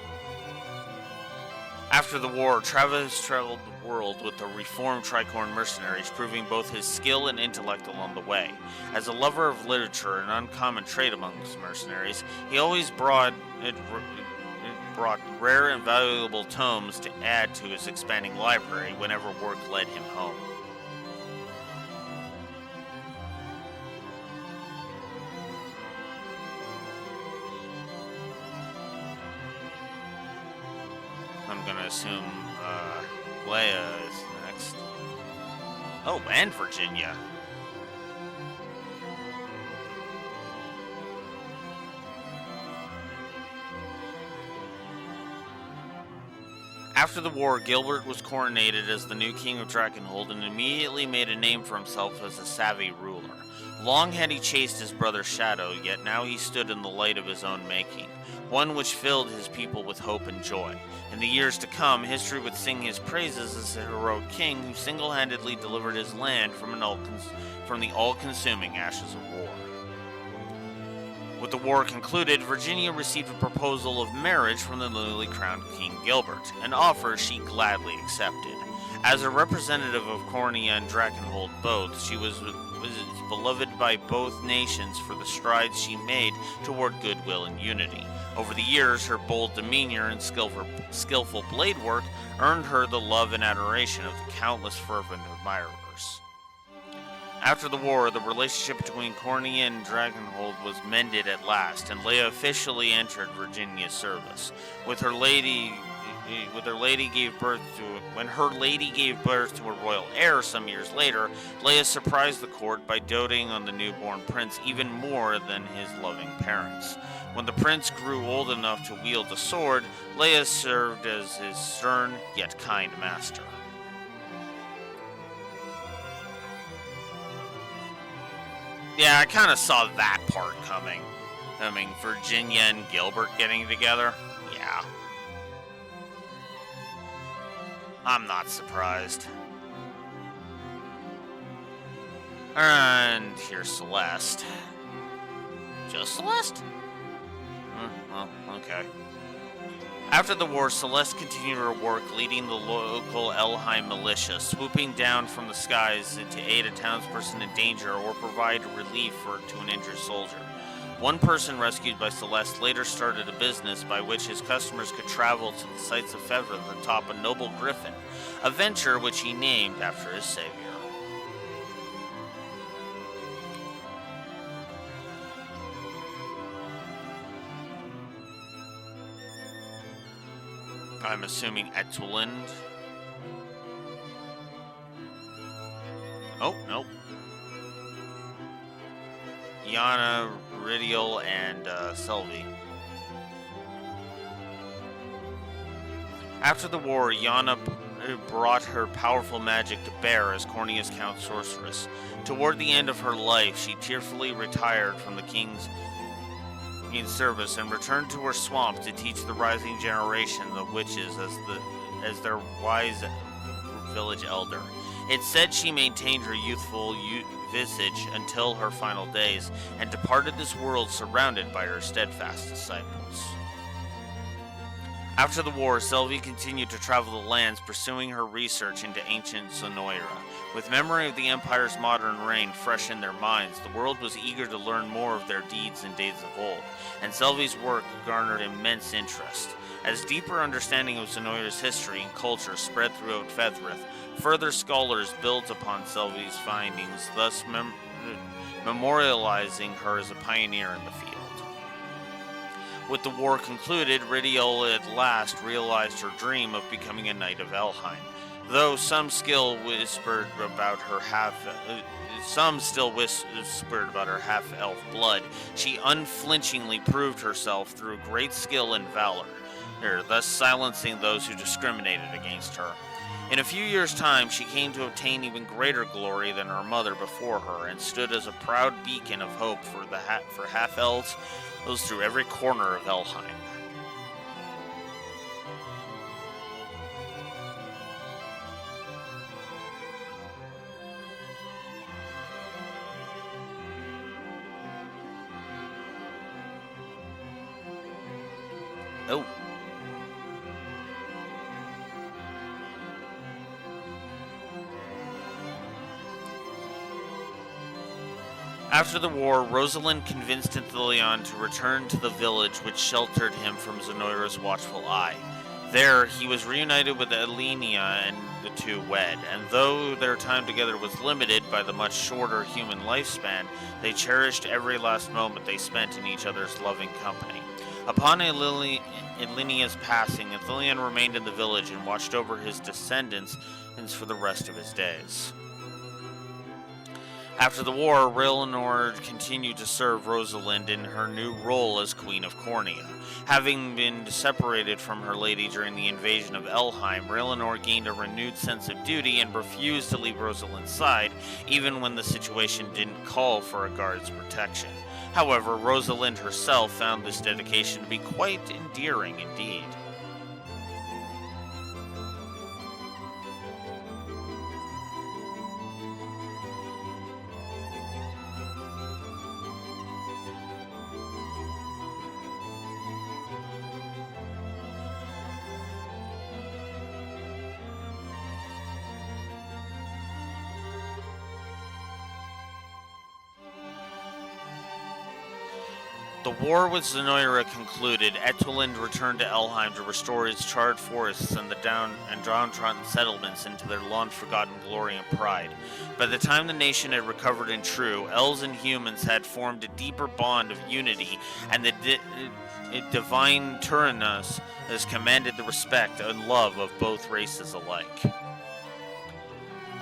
After the war, Travis traveled the world with the reformed Tricorn mercenaries, proving both his skill and intellect along the way. As a lover of literature, an uncommon trait amongst mercenaries, he always brought rare and valuable tomes to add to his expanding library whenever work led him home. I'm gonna assume Leia is next. Oh, and Virginia. After the war, Gilbert was coronated as the new king of Drakenhold and immediately made a name for himself as a savvy ruler. Long had he chased his brother's shadow, yet now he stood in the light of his own making, one which filled his people with hope and joy. In the years to come, history would sing his praises as a heroic king who single-handedly delivered his land from the all-consuming ashes of war. With the war concluded, Virginia received a proposal of marriage from the newly crowned King Gilbert, an offer she gladly accepted. As a representative of Cornea and Drakenhold both, she was beloved by both nations for the strides she made toward goodwill and unity. Over the years, her bold demeanor and skillful blade work earned her the love and adoration of the countless fervent admirers. After the war, the relationship between Cornea and Drakenhold was mended at last, and Leia officially entered Virginia's service. When her lady gave birth to a royal heir some years later, Leia surprised the court by doting on the newborn prince even more than his loving parents. When the prince grew old enough to wield a sword, Leia served as his stern yet kind master. Yeah, I kind of saw that part coming. I mean, Virginia and Gilbert getting together? Yeah. I'm not surprised. And here's Celeste. Just Celeste? Well, okay. After the war, Celeste continued her work leading the local Elheim militia, swooping down from the skies to aid a townsperson in danger or provide relief to an injured soldier. One person rescued by Celeste later started a business by which his customers could travel to the sights of Fevre atop a noble griffin, a venture which he named after his savior. I'm assuming Etwland. Oh, nope. Yana, Ridial, and Selvi. After the war, Yana brought her powerful magic to bear as Cornea's Count Sorceress. Toward the end of her life, she tearfully retired from the king's service and returned to her swamp to teach the rising generation of witches as their wise village elder. It's said she maintained her youthful visage until her final days and departed this world surrounded by her steadfast disciples. After the war, Selvi continued to travel the lands pursuing her research into ancient Zonoira. With memory of the Empire's modern reign fresh in their minds, the world was eager to learn more of their deeds and days of old, and Selvi's work garnered immense interest. As deeper understanding of Zonoira's history and culture spread throughout Fethrith, further scholars built upon Selvi's findings, thus memorializing her as a pioneer in the field. With the war concluded, Ridial at last realized her dream of becoming a Knight of Elheim. Though some still whispered about her half-elf blood, she unflinchingly proved herself through great skill and valor, thus silencing those who discriminated against her. In a few years' time, she came to obtain even greater glory than her mother before her, and stood as a proud beacon of hope for half-elves through every corner of Elheim. Oh. After the war, Rosalind convinced Ithilien to return to the village which sheltered him from Zonoira's watchful eye. There, he was reunited with Elenia and the two wed, and though their time together was limited by the much shorter human lifespan, they cherished every last moment they spent in each other's loving company. Upon Elenia's passing, Ithilien remained in the village and watched over his descendants for the rest of his days. After the war, Rhaelenor continued to serve Rosalind in her new role as Queen of Cornea. Having been separated from her lady during the invasion of Elheim, Rhaelenor gained a renewed sense of duty and refused to leave Rosalind's side, even when the situation didn't call for a guard's protection. However, Rosalind herself found this dedication to be quite endearing indeed. The war with Zenoira concluded, Etwalind returned to Elheim to restore its charred forests and the downtrodden settlements into their long-forgotten glory and pride. By the time the nation had recovered in true, elves and humans had formed a deeper bond of unity, and the divine Tyrannus has commanded the respect and love of both races alike.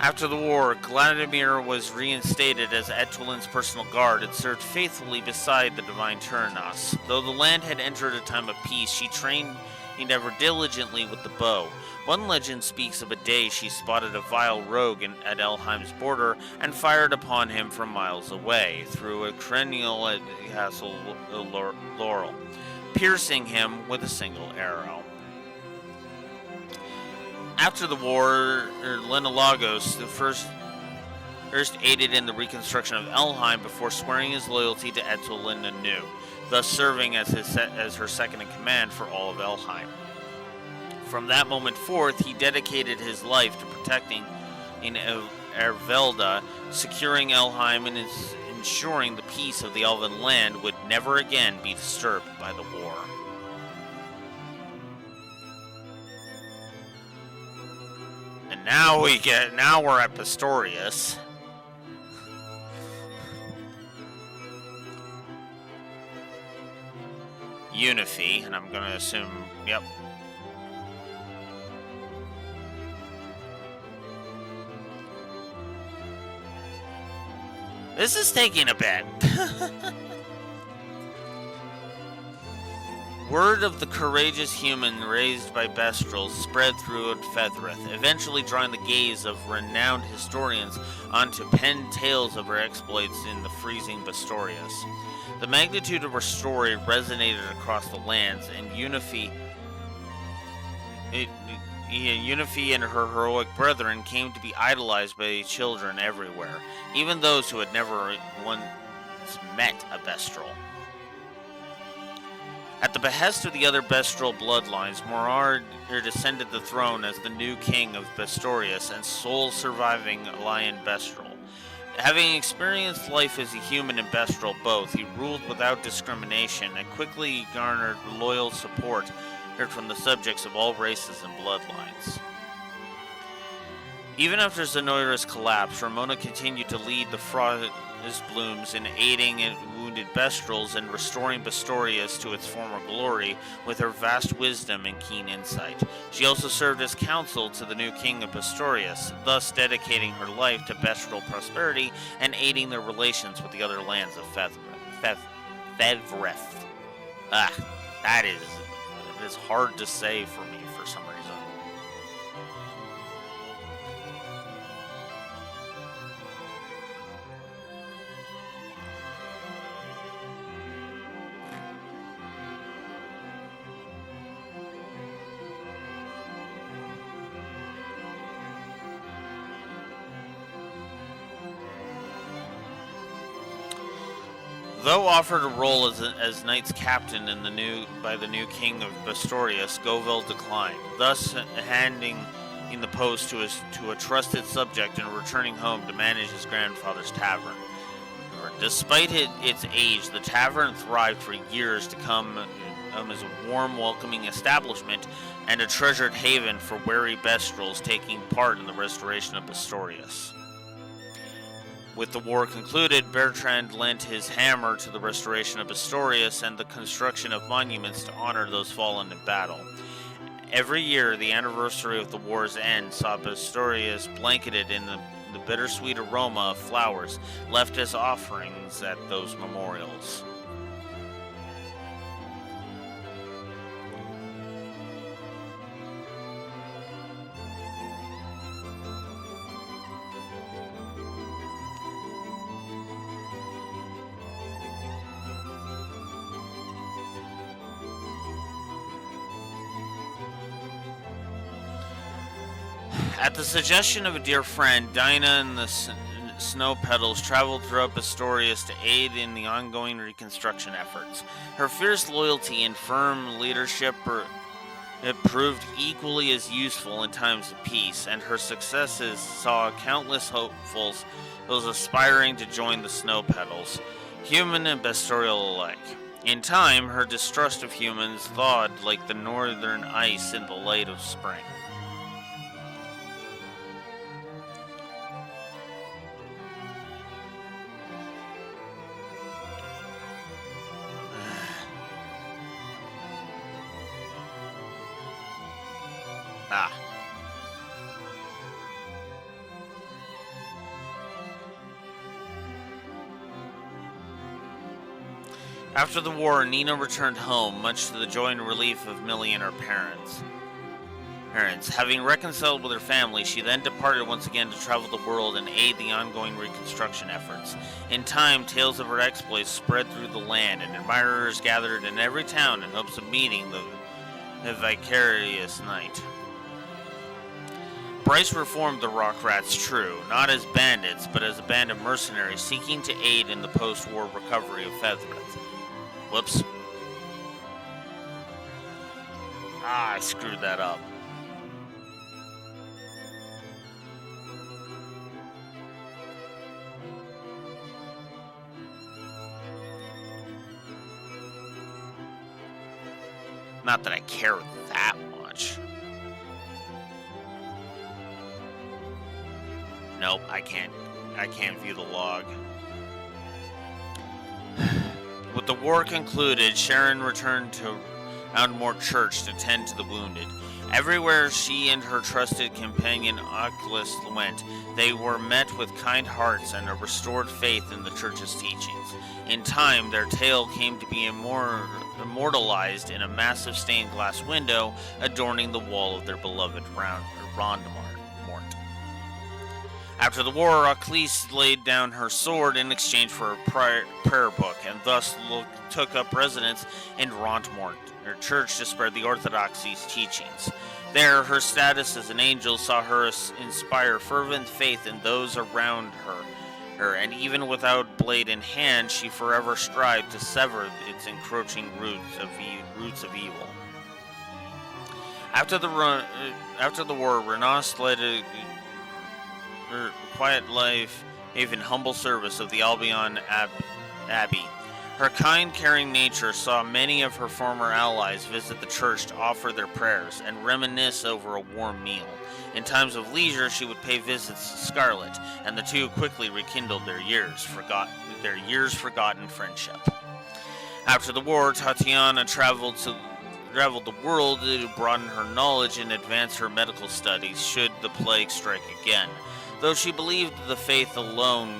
After the war, Vladimir was reinstated as Etwalind's personal guard and served faithfully beside the divine Tyrannus. Though the land had entered a time of peace, she trained ever diligently with the bow. One legend speaks of a day she spotted a vile rogue at Elheim's border and fired upon him from miles away through a cranial at Castle Laurel, piercing him with a single arrow. After the war, Lenolagos the first aided in the reconstruction of Elheim before swearing his loyalty to Etwalind anew, thus serving as her second in command for all of Elheim. From that moment forth, he dedicated his life to protecting in Ervelda, securing Elheim and ensuring the peace of the Elven land would never again be disturbed by the war. And now we're at Pistorius. Unify, and I'm gonna assume, yep. This is taking a bit. Word of the courageous human raised by Bestrels spread throughout Fethrith, eventually drawing the gaze of renowned historians onto penned tales of her exploits in the freezing Pistorius. The magnitude of her story resonated across the lands, and Unify and her heroic brethren came to be idolized by children everywhere, even those who had never once met a Bestral. At the behest of the other Bestral bloodlines, Morard descended the throne as the new king of Pistorius and sole surviving Lion Bestral. Having experienced life as a human and Bestral both, he ruled without discrimination and quickly garnered loyal support from the subjects of all races and bloodlines. Even after Zenoira's collapse, Ramona continued to lead the Frost Blooms in aiding wounded Bestrals and restoring Pistorius to its former glory with her vast wisdom and keen insight. She also served as counsel to the new king of Pistorius, thus dedicating her life to Bestral prosperity and aiding their relations with the other lands of Fethrith. That is hard to say for me for some reason. Though offered a role as Knight's captain by the new king of Pistorius, Govil declined, thus handing in the post to a trusted subject and returning home to manage his grandfather's tavern. Despite its age, the tavern thrived for years to come as a warm, welcoming establishment and a treasured haven for wary Bestrals taking part in the restoration of Pistorius. With the war concluded, Bertrand lent his hammer to the restoration of Pistorius and the construction of monuments to honor those fallen in battle. Every year, the anniversary of the war's end saw Pistorius blanketed in the bittersweet aroma of flowers left as offerings at those memorials. At the suggestion of a dear friend, Dinah and the Snow Petals traveled throughout Pistorius to aid in the ongoing reconstruction efforts. Her fierce loyalty and firm leadership proved equally as useful in times of peace, and her successes saw countless hopefuls, those aspiring to join the Snow Petals, human and bestial alike. In time, her distrust of humans thawed like the northern ice in the light of spring. Ah. After the war, Nina returned home, much to the joy and relief of Millie and her parents. Having reconciled with her family, she then departed once again to travel the world and aid the ongoing reconstruction efforts. In time, tales of her exploits spread through the land, and admirers gathered in every town in hopes of meeting the vicarious knight. Bryce reformed the Rock Rats, true, not as bandits, but as a band of mercenaries seeking to aid in the post-war recovery of Feathereth. Whoops. Ah, I screwed that up. Not that I care that much. Nope, I can't view the log. With the war concluded, Sharon returned to Roundmore Church to tend to the wounded. Everywhere she and her trusted companion Oculus went, they were met with kind hearts and a restored faith in the church's teachings. In time, their tale came to be immortalized in a massive stained glass window adorning the wall of their beloved Rondemort. After the war, Oculus laid down her sword in exchange for a prayer book, and thus took up residence in Rondemort, her church, to spread the Orthodoxy's teachings. There, her status as an angel saw her inspire fervent faith in those around her, and even without blade in hand, she forever strived to sever its encroaching roots of evil. After the war, Renas led her quiet life, even humble service of the Albion Abbey. Her kind, caring nature saw many of her former allies visit the church to offer their prayers and reminisce over a warm meal. In times of leisure, she would pay visits to Scarlet, and the two quickly rekindled their years forgotten friendship. After the war, Tatiana traveled the world to broaden her knowledge and advance her medical studies should the plague strike again. Though she believed the faith alone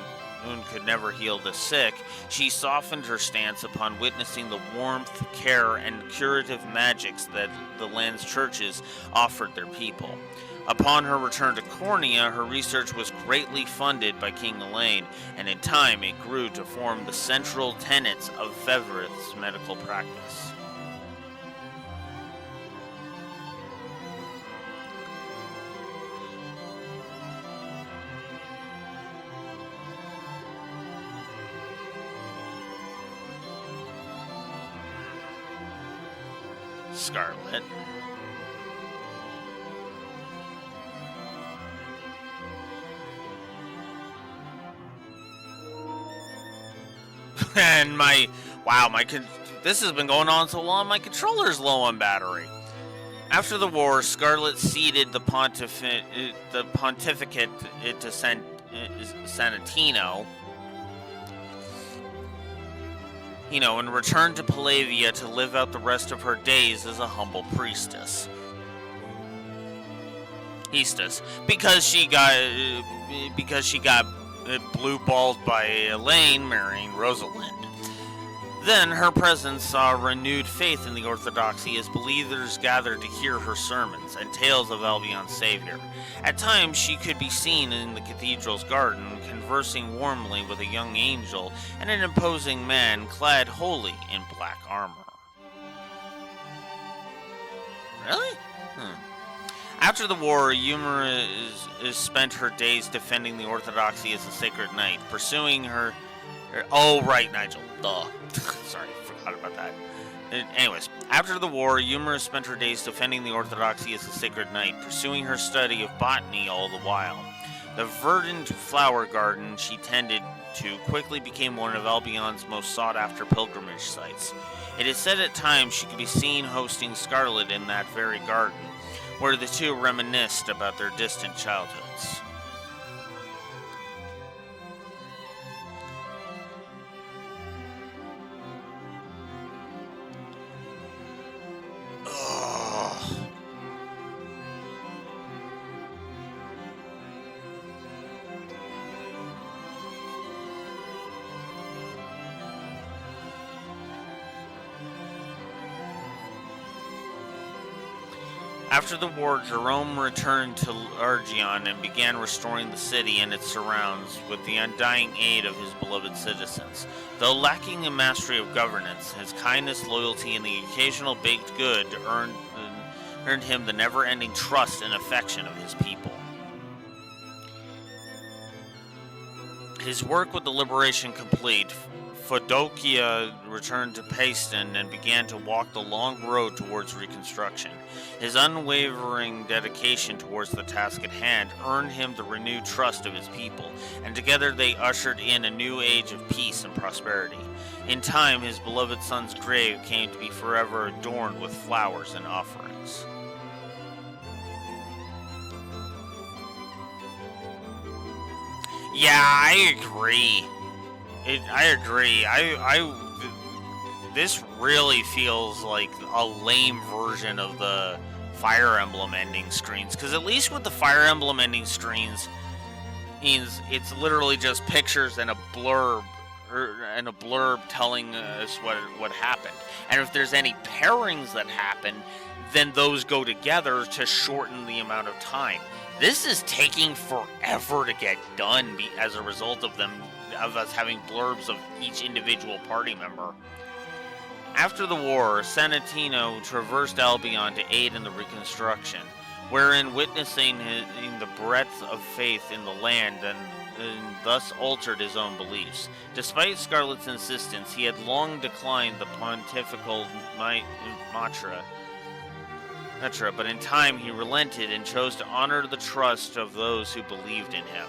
could never heal the sick, she softened her stance upon witnessing the warmth, care, and curative magics that the land's churches offered their people. Upon her return to Cornea, her research was greatly funded by King Elaine, and in time it grew to form the central tenets of Fevereth's medical practice. Scarlet. And this has been going on so long, my controller's low on battery. After the war, Scarlet ceded the pontificate to Sanatino, and returned to Palavia to live out the rest of her days as a humble priestess. Because she got blue-balled by Elaine marrying Rosalind. Then her presence saw renewed faith in the Orthodoxy as believers gathered to hear her sermons and tales of Albion's Savior. At times, she could be seen in the cathedral's garden, conversing warmly with a young angel and an imposing man clad wholly in black armor. Really? After the war, Eumeris spent her days defending the Orthodoxy as a sacred knight, pursuing her... Oh, right, Nigel. Duh. Sorry, forgot about that. Anyways, after the war, Eumeris spent her days defending the Orthodoxy as a sacred knight, pursuing her study of botany all the while. The verdant flower garden she tended to quickly became one of Albion's most sought-after pilgrimage sites. It is said at times she could be seen hosting Scarlet in that very garden, where the two reminisced about their distant childhoods. After the war, Jerome returned to Argion and began restoring the city and its surrounds with the undying aid of his beloved citizens. Though lacking in mastery of governance, his kindness, loyalty, and the occasional baked good earned him the never-ending trust and affection of his people. His work with the liberation complete, Fodokia returned to Paeston and began to walk the long road towards reconstruction. His unwavering dedication towards the task at hand earned him the renewed trust of his people, and together they ushered in a new age of peace and prosperity. In time, his beloved son's grave came to be forever adorned with flowers and offerings. Yeah, I agree. I agree. This really feels like a lame version of the Fire Emblem ending screens, because at least with the Fire Emblem ending screens, it's literally just pictures and a blurb, telling us what happened. And if there's any pairings that happen, then those go together to shorten the amount of time. This is taking forever to get done as a result of us having blurbs of each individual party member. After the war, Sanatino traversed Albion to aid in the reconstruction, wherein witnessing the breadth of faith in the land and thus altered his own beliefs. Despite Scarlet's insistence, he had long declined the pontifical mantra, but in time he relented and chose to honor the trust of those who believed in him.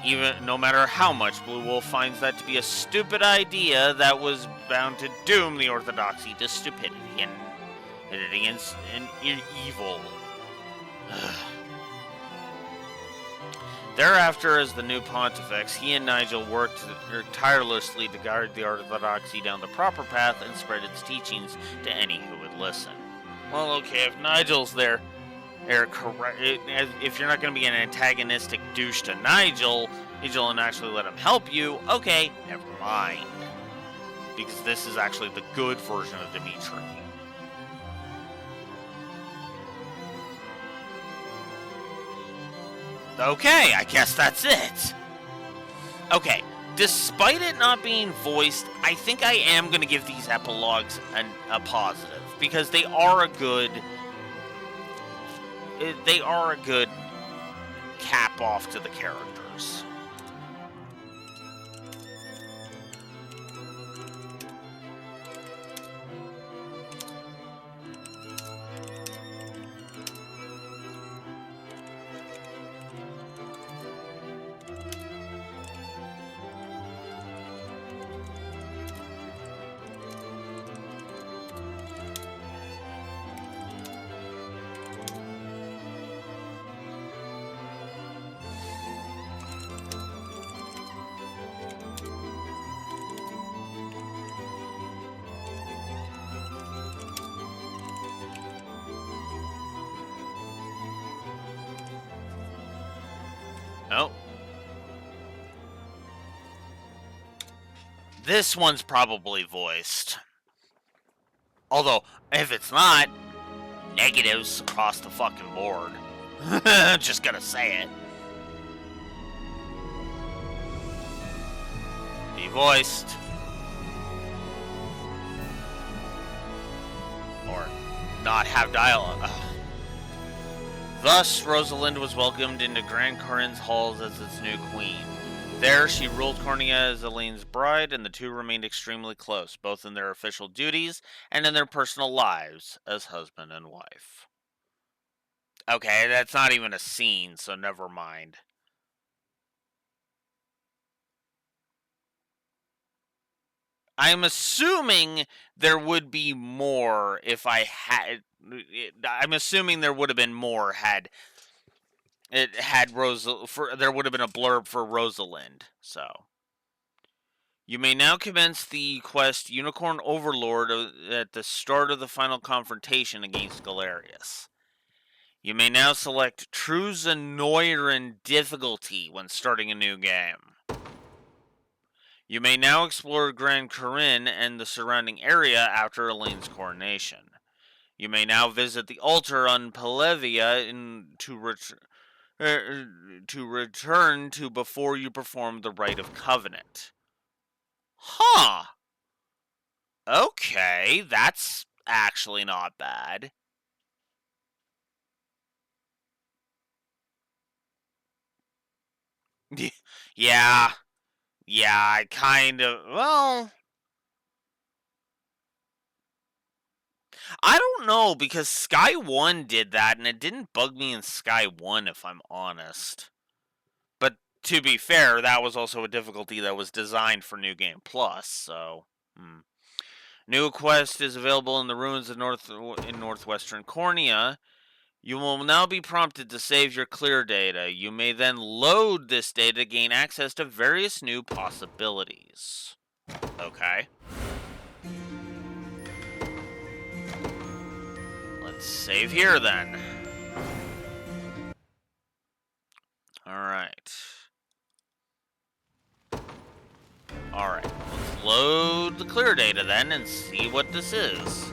Even no matter how much Blue Wolf finds that to be a stupid idea that was bound to doom the Orthodoxy to stupidity and evil. Thereafter, as the new pontifex, he and Nigel worked tirelessly to guide the Orthodoxy down the proper path and spread its teachings to any who would listen. Well, okay, if Nigel's there, if you're not going to be an antagonistic douche to Nigel and actually let him help you, okay, never mind. Because this is actually the good version of Dimitri. Okay, I guess that's it. Okay, despite it not being voiced, I think I am going to give these epilogues a positive, because they are a good cap off to the characters. Oh. This one's probably voiced. Although, if it's not, negatives across the fucking board. Just gotta say it. Be voiced. Or not have dialogue. Thus, Rosalind was welcomed into Grand Corin's halls as its new queen. There, she ruled Cornea as Elaine's bride, and the two remained extremely close, both in their official duties and in their personal lives as husband and wife. Okay, that's not even a scene, so never mind. I'm assuming there would be more if I had... I'm assuming there would have been more had... It had there would have been a blurb for Rosalind, so... You may now commence the quest Unicorn Overlord at the start of the final confrontation against Galerius. You may now select True Zenoiran difficulty when starting a new game. You may now explore Grand Corinne and the surrounding area after Elaine's coronation. You may now visit the altar on Pelevia to return to before you perform the Rite of Covenant. Huh. Okay, that's actually not bad. Yeah. Yeah, I kind of... Well... I don't know, because Sky 1 did that, and it didn't bug me in Sky 1, if I'm honest. But to be fair, that was also a difficulty that was designed for New Game Plus, so... New quest is available in the ruins of northwestern Cornea. You will now be prompted to save your clear data. You may then load this data to gain access to various new possibilities. Okay. Let's save here then. Alright. Alright, let's load the clear data then and see what this is.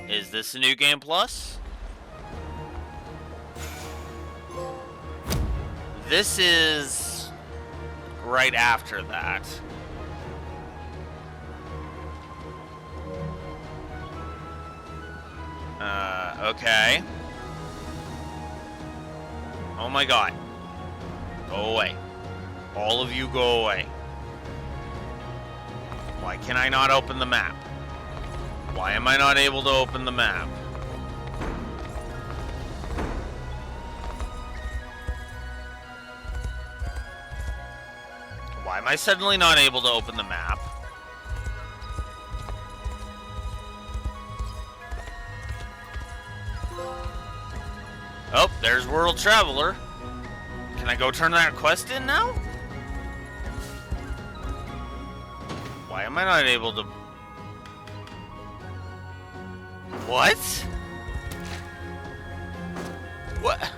Is this a New Game Plus? This is right after that. Okay. Oh my god. Go away. All of you go away. Why can I not open the map? Why am I not able to open the map? Why am I suddenly not able to open the map? Oh, there's World Traveler. Can I go turn that quest in now? Why am I not able to... What? What?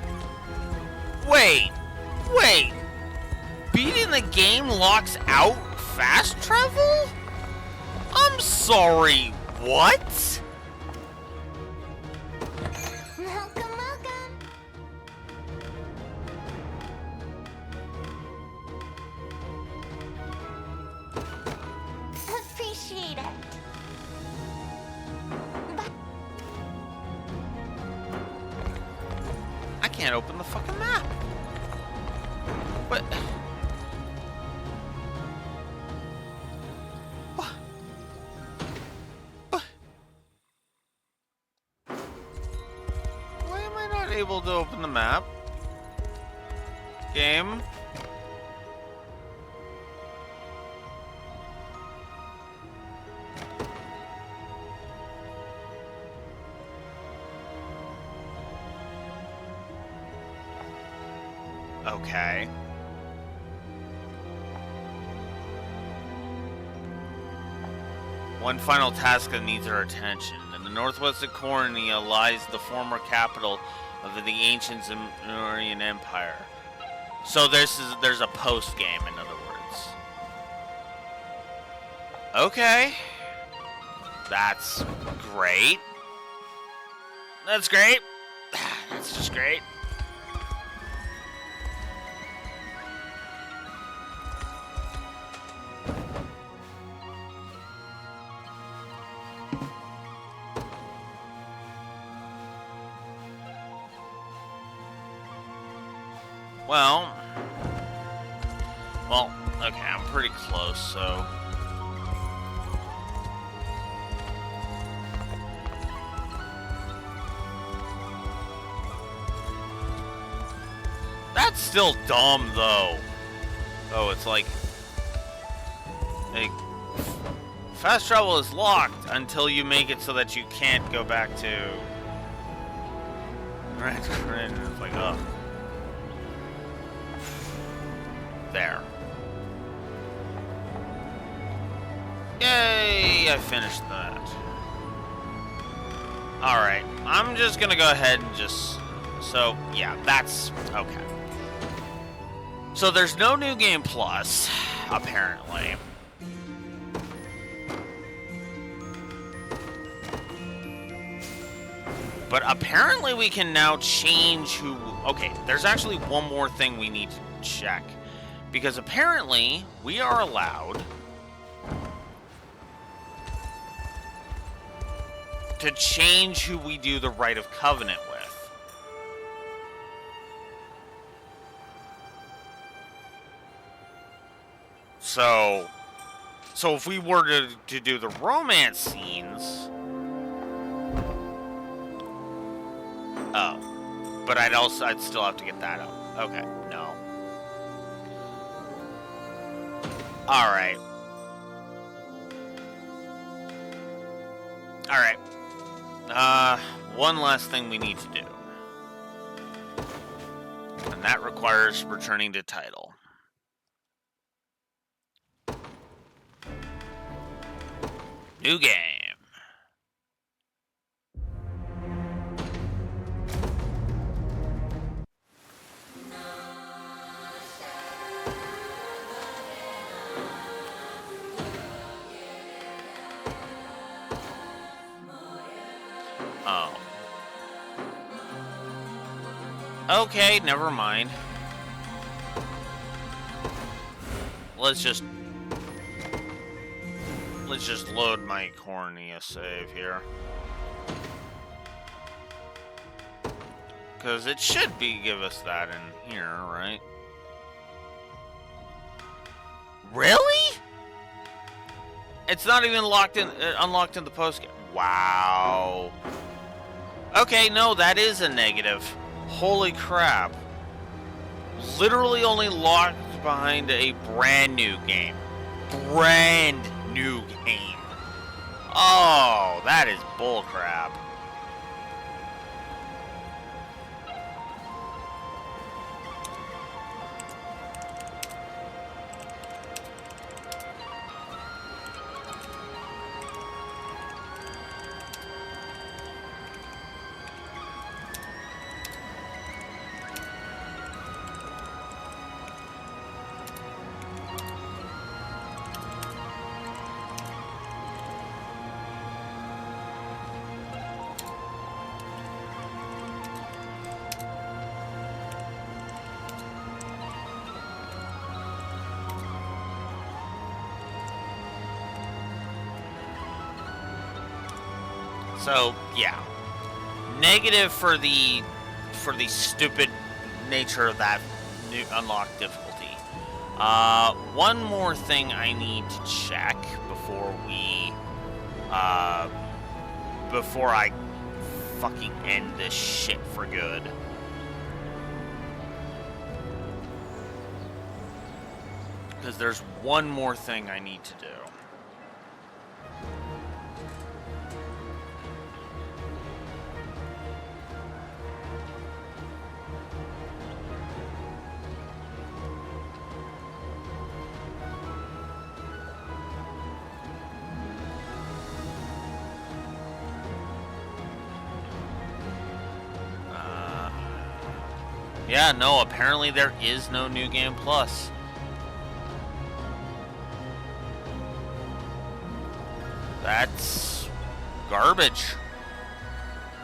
Wait. Beating the game locks out fast travel? I'm sorry, what? Appreciate it. I can't open the fucking map. What? Why am I not able to open the map? Game? Okay. One final task that needs our attention. In the northwest of Cornea lies the former capital of the ancient Zemurian Empire. So there's a post game, in other words. Okay. That's great. That's great. That's just great. Well, okay, I'm pretty close, so... That's still dumb, though. Oh, it's like... Fast travel is locked until you make it so that you can't go back to... It's like, ugh. There. Yay! I finished that. Alright, I'm just gonna go ahead and just... So, yeah, that's... Okay. So there's no New Game Plus, apparently. But apparently we can now change who... Okay, there's actually one more thing we need to check. Because apparently we are allowed to change who we do the Rite of Covenant with. So if we were to do the romance scenes... Oh. But I'd still have to get that up. Okay, no. Alright. Alright. One last thing we need to do. And that requires returning to title. New game. Oh. Okay, never mind. Let's just load my cornea save here. Because it should give us that in here, right? Really? It's not even unlocked in the post. Wow. Okay, no, that is a negative. Holy crap. Literally only locked behind a brand new game. Brand new game. Oh, that is bullcrap. So, yeah. Negative for the stupid nature of that new unlocked difficulty. One more thing I need to check before I fucking end this shit for good. Because there's one more thing I need to do. Yeah, no, apparently there is no New Game Plus. That's garbage.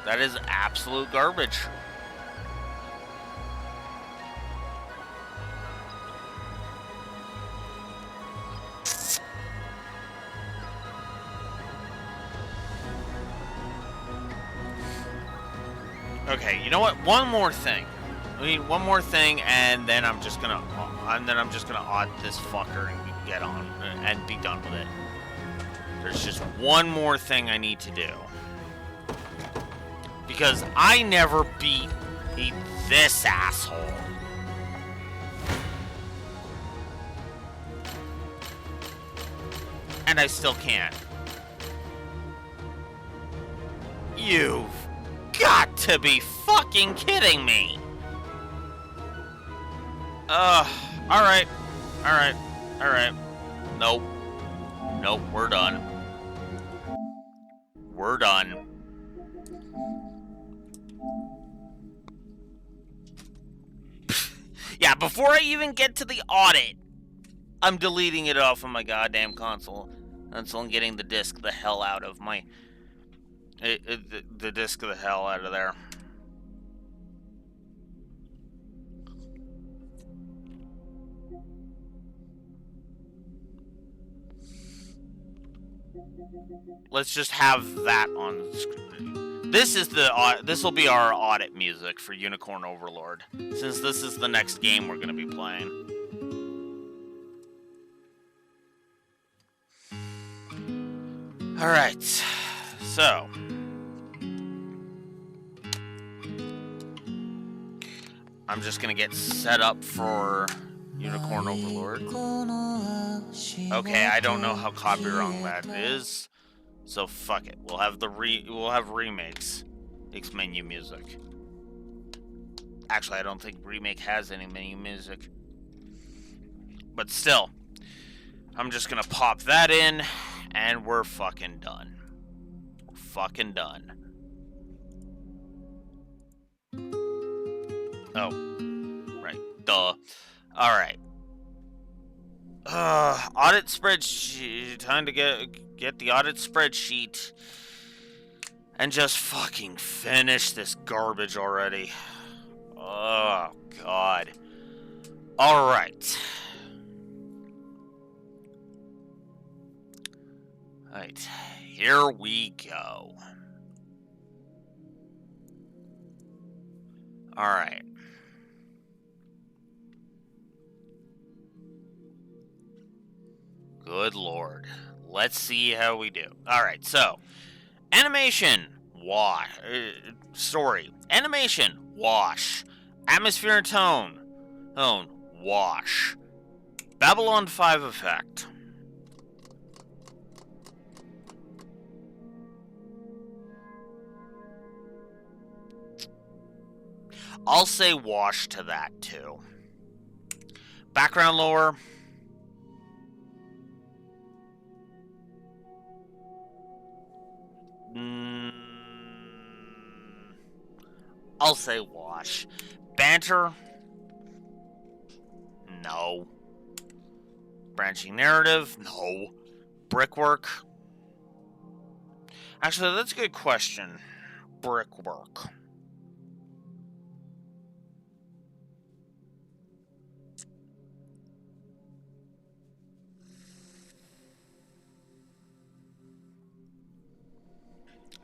That is absolute garbage. Okay, you know what? One more thing. I mean, one more thing, and then I'm just gonna odd this fucker and get on and be done with it. There's just one more thing I need to do, because I never beat this asshole. And I still can't. You've got to be fucking kidding me! Alright. Nope. Nope, we're done. We're done. Yeah, before I even get to the audit, I'm deleting it off of my goddamn console until I'm getting the disc the hell out of my... the disc the hell out of there. Let's just have that on the screen. This will be our audit music for Unicorn Overlord, since this is the next game we're going to be playing. All right, so I'm just going to get set up for Unicorn Overlord. Okay, I don't know how copyright that is, so fuck it. We'll have remakes. X menu music. Actually, I don't think remake has any menu music, but still, I'm just gonna pop that in, and we're fucking done. We're fucking done. Oh, right. Duh. All right. Audit spreadsheet. Time to get the audit spreadsheet and just fucking finish this garbage already. Oh God. All right. All right. Here we go. All right. Good Lord. Let's see how we do. Alright, so. Animation. Wash. Story. Animation. Wash. Atmosphere and tone. Tone. Wash. Babylon 5 effect. I'll say wash to that, too. Background lower. I'll say wash. Banter? No. Branching narrative? No. Brickwork? Actually, that's a good question. Brickwork.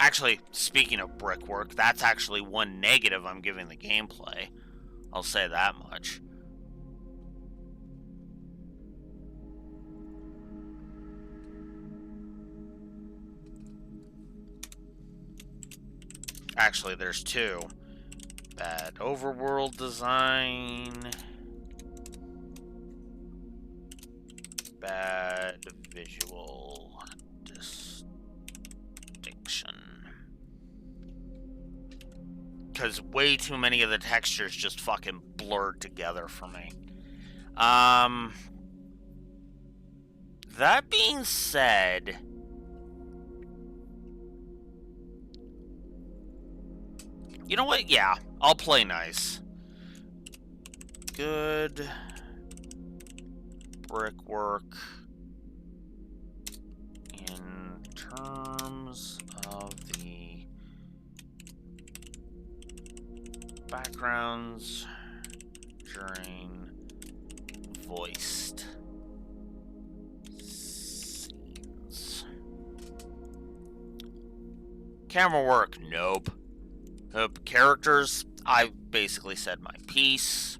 Actually, speaking of brickwork, that's actually one negative I'm giving the gameplay. I'll say that much. Actually, there's two. Bad overworld design. Bad visual distinction. Because way too many of the textures just fucking blurred together for me. That being said, you know what? Yeah, I'll play nice. Good brickwork in terms of the backgrounds during voiced scenes. Camera work, nope. Characters, I've basically said my piece.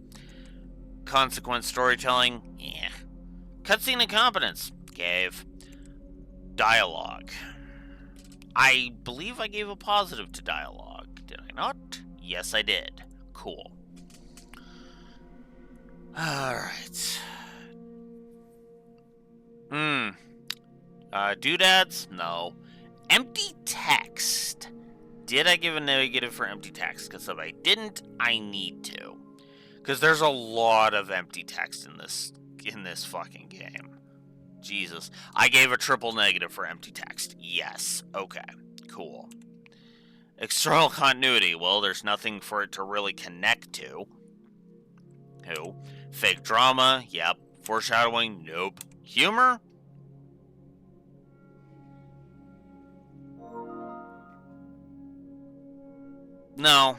Consequence storytelling, yeah. Cutscene incompetence, gave. Dialogue. I believe I gave a positive to dialogue. Did I not? Yes, I did. Cool. Alright. Doodads? No. Empty text. did I give a negative for empty text? Because if I didn't, I need to. Because there's a lot of empty text in this fucking game. Jesus. I gave a triple negative for empty text. Yes. Okay. Cool. External continuity. Well, there's nothing for it to really connect to. Who? Fake drama. Yep. Foreshadowing. Nope. Humor? No.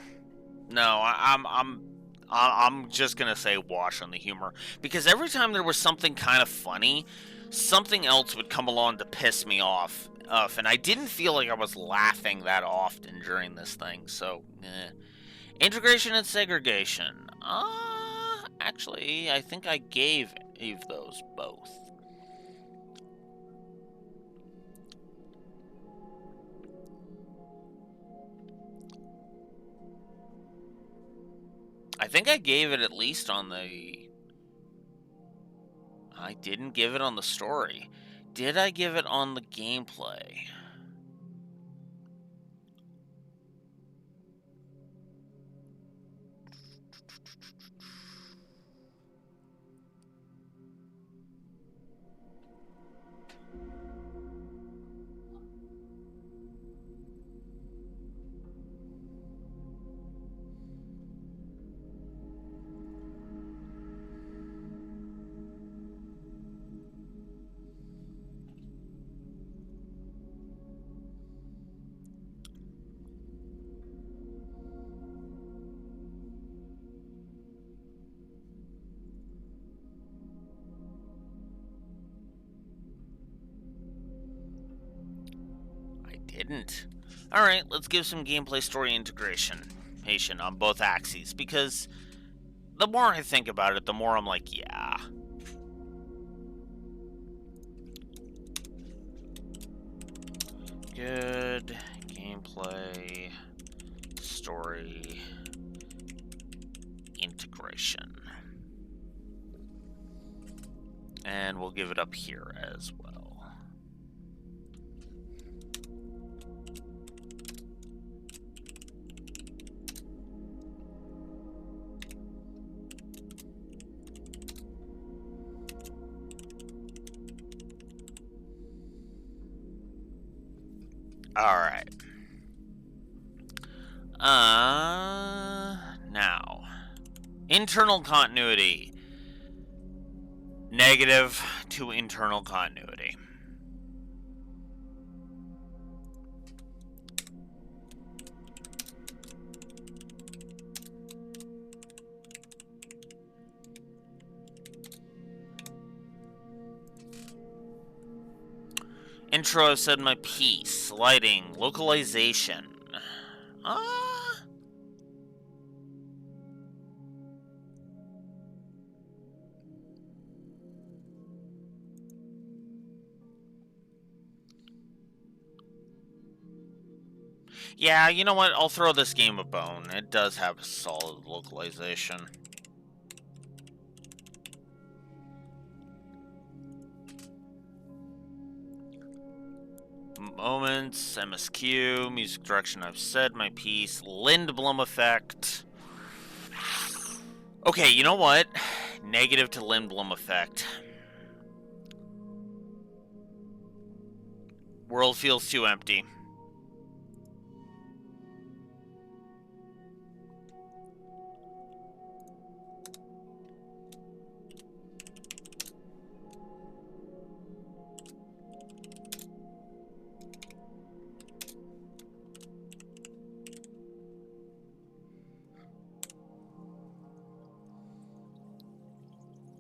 I'm just gonna say wash on the humor, because every time there was something kind of funny, something else would come along to piss me off, and I didn't feel like I was laughing that often during this thing. So, integration and segregation. Actually, I think I gave those both. I think I gave it at least on the... I didn't give it on the story. Did I give it on the gameplay? Didn't. Alright, let's give some gameplay story integration on both axes, because the more I think about it, the more I'm like, yeah. Good gameplay story integration. And we'll give it up here as well. Alright. Now. Internal continuity. Negative to internal continuity. Intro, I've said my piece. Lighting, localization. Yeah, you know what? I'll throw this game a bone. It does have a solid localization. Moments, MSQ, music direction, I've said my piece. Lindblom effect. Okay, you know what? Negative to Lindblom effect. World feels too empty.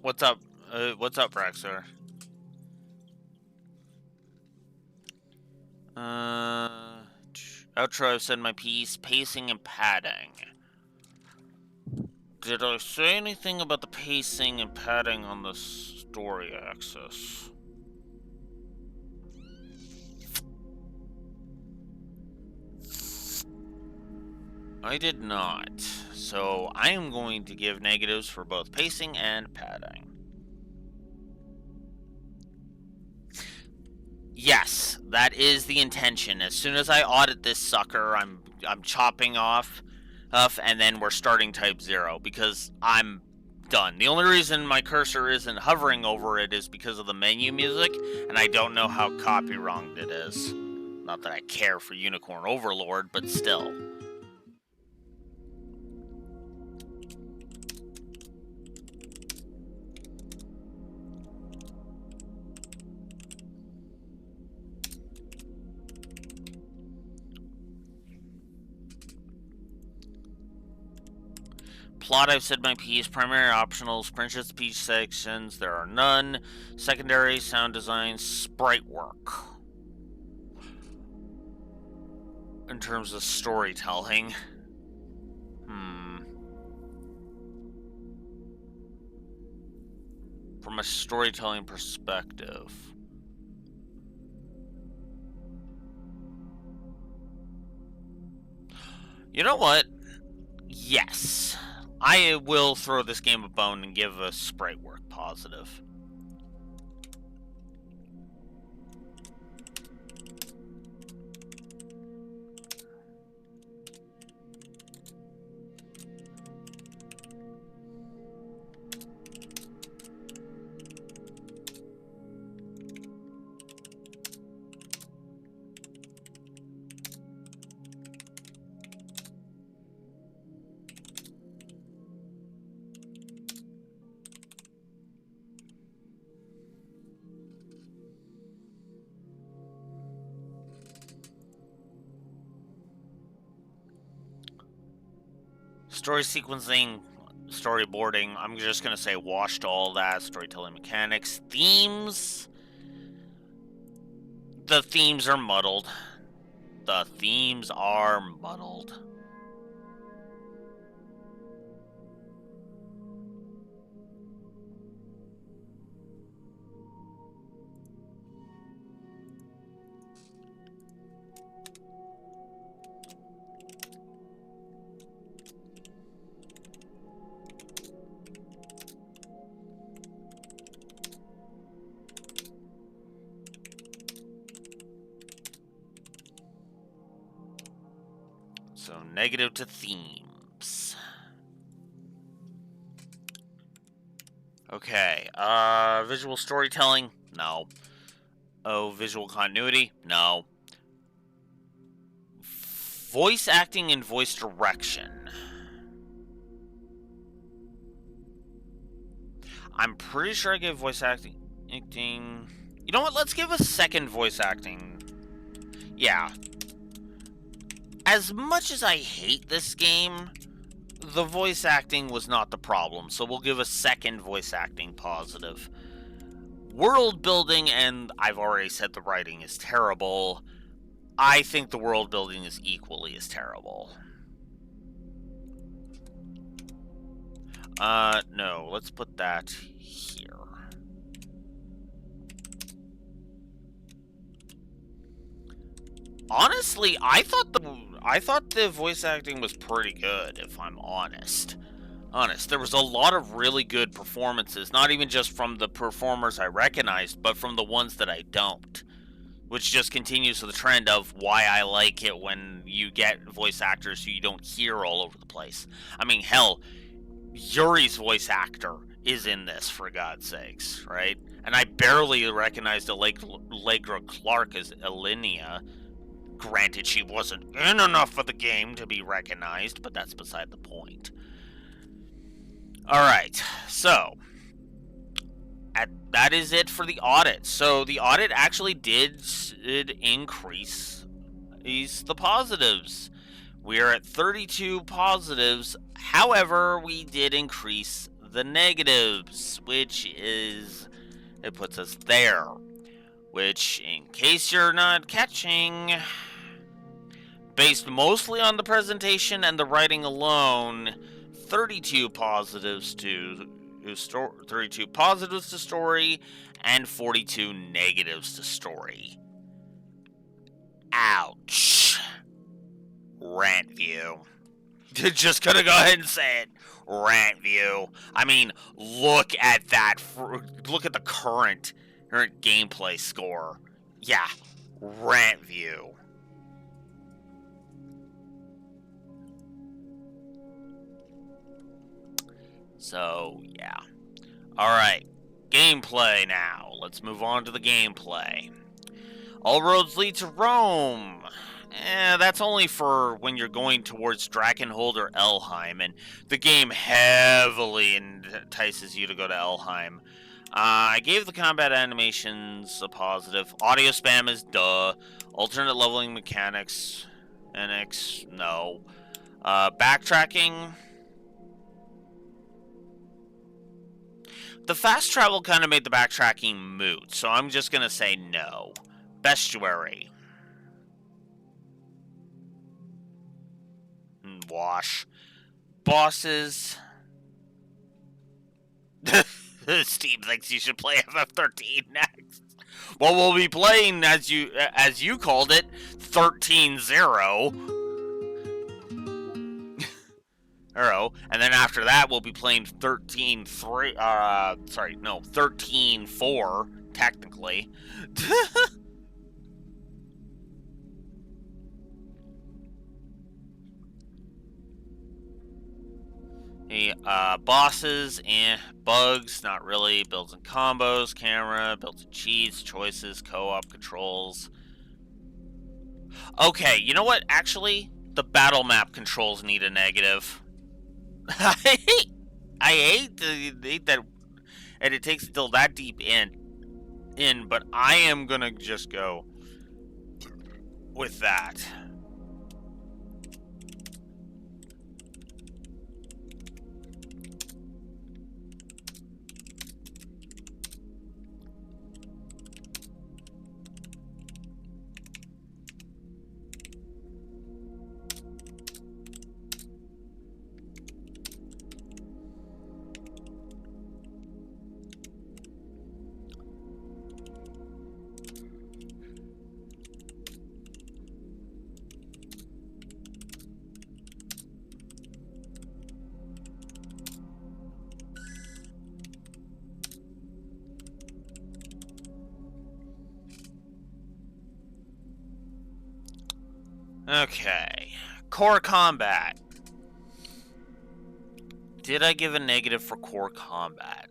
What's up? What's up, Braxor? Outro, I've said my piece. Pacing and padding. Did I say anything about the pacing and padding on the story axis? I did not. So I am going to give negatives for both pacing and padding. Yes, That is the intention. As soon as I audit this sucker, I'm chopping off, and then we're starting type 0 because I'm done. The only reason my cursor isn't hovering over it is because of the menu music, and I don't know how copy-wronged it is. Not that I care for Unicorn Overlord, but still. Plot, I've said my piece. Primary optionals, Princess Peach sections, there are none. Secondary, sound design, sprite work. In terms of storytelling. From a storytelling perspective. You know what? Yes. I will throw this game a bone and give a sprite work positive. Story sequencing, storyboarding, I'm just going to say washed all that. Storytelling mechanics. Themes. The themes are muddled. The themes are muddled. So negative to themes. Okay, visual storytelling? No. Oh, visual continuity? No. Voice acting and voice direction. I'm pretty sure I gave voice acting... You know what? Let's give a second voice acting. Yeah. As much as I hate this game, the voice acting was not the problem, so we'll give a second voice acting positive. World building, and I've already said the writing is terrible. I think the world building is equally as terrible. No, let's put that here. Honestly, I thought the voice acting was pretty good, if I'm honest. There was a lot of really good performances, not even just from the performers I recognized, but from the ones that I don't. Which just continues the trend of why I like it when you get voice actors who you don't hear all over the place. I mean, hell, Yuri's voice actor is in this, for God's sakes, right? And I barely recognized Allegra Clark as Elinia. Granted, she wasn't in enough of the game to be recognized, but that's beside the point. Alright, so that is it for the audit. So the audit actually did increase the positives. We're at 32 positives. However, we did increase the negatives, which is, it puts us there. Which, in case you're not catching, based mostly on the presentation and the writing alone, 32 positives to story and 42 negatives to story. Ouch. Rant view. Just gonna go ahead and say it. Rant view. I mean, look at that. Look at the current gameplay score. Yeah, rant view. So, yeah. Alright, gameplay now. Let's move on to the gameplay. All roads lead to Rome. That's only for when you're going towards Drakenhold or Elheim, and the game heavily entices you to go to Elheim. I gave the combat animations a positive. Audio spam is duh. Alternate leveling mechanics, NX, no. Backtracking. The fast travel kind of made the backtracking moot, so I'm just gonna say no. Bestiary. Wash. Bosses. Steam thinks you should play FF13 next. Well, we'll be playing, as you called it, 13-0. And then after that, we'll be playing 13-3. Sorry, no, 13-4, technically. Bosses, bugs, not really. Builds and combos, camera, builds and cheats, choices, co-op controls. Okay, you know what? Actually, the battle map controls need a negative. I hate that, and it takes until that deep in, but I am gonna just go with that. Okay, core combat. Did I give a negative for core combat?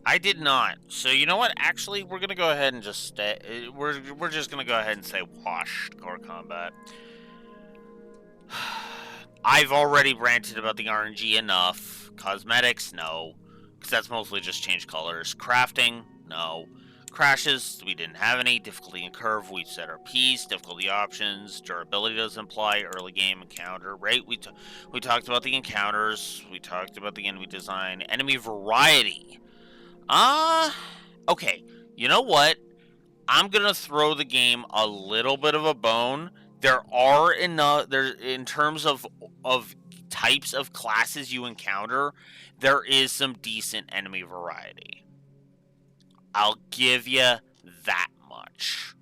I did not. So you know what? Actually, we're gonna go ahead and just stay. We're just gonna go ahead and say wash core combat. I've already ranted about the RNG enough. Cosmetics, no, because that's mostly just change colors. Crafting, no. Crashes, we didn't have any. Difficulty and curve, we set our piece. Difficulty options, durability doesn't apply. Early game encounter, right? We talked about the encounters. We talked about the enemy design. Enemy variety. Okay, you know what? I'm gonna throw the game a little bit of a bone. There are enough, in terms of types of classes you encounter, there is some decent enemy variety. I'll give you that much.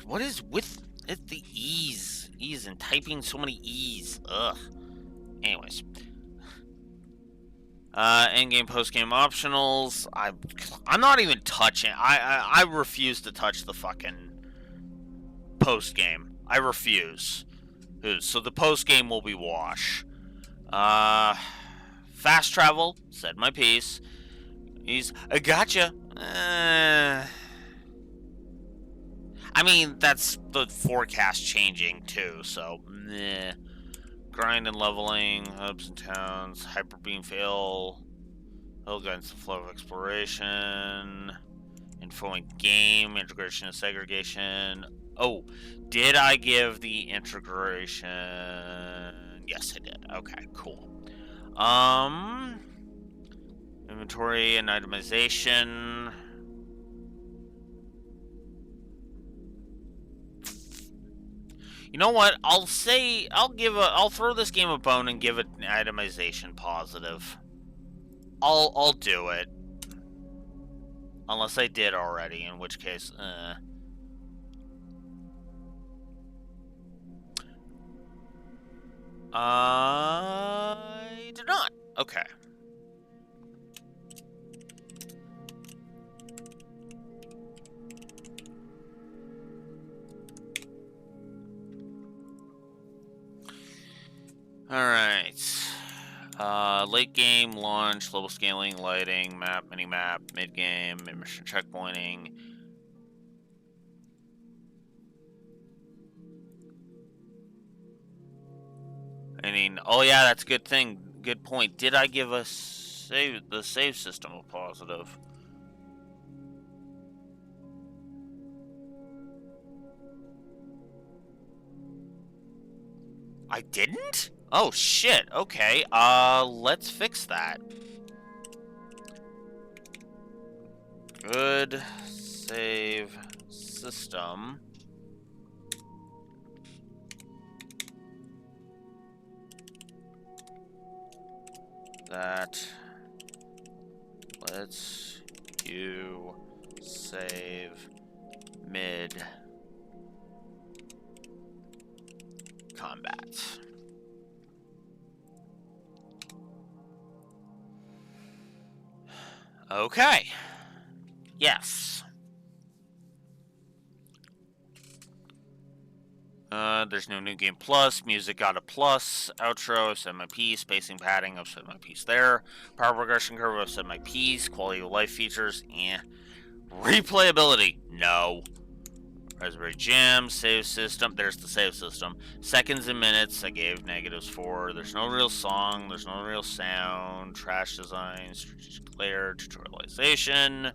What is with it, the E's and typing so many E's? Ugh. Anyways. Endgame, postgame optionals. I'm not even touching. I refuse to touch the fucking postgame. I refuse. So the postgame will be wash. Fast travel. Said my piece. I gotcha. I mean, that's the forecast changing too, so meh. Grind and leveling, hubs and towns, hyper beam fail, hill guidance the flow of exploration, info and game, integration and segregation. Oh, did I give the integration? Yes, I did. Okay, cool. Inventory and itemization. You know what? I'll throw this game a bone and give it an itemization positive. I'll do it. Unless I did already, in which case, I did not. Okay. Alright. Late game, launch, level scaling, lighting, map, mini-map, mid-game, mid-mission checkpointing. I mean, oh yeah, that's a good thing. Good point. Did I give us the save system a positive? I didn't? Oh shit. Okay. Let's fix that. Good save system. That lets you save mid combat. Okay. Yes. There's no new game plus. Music got a plus. Outro, I've set my piece. Spacing padding, I've set my piece there. Power progression curve, I've set my piece. Quality of life features, eh. Replayability, no. Raspberry Jam, save system, there's the save system. Seconds and minutes, I gave negatives for. There's no real song, there's no real sound. Trash design, strategic layer, tutorialization.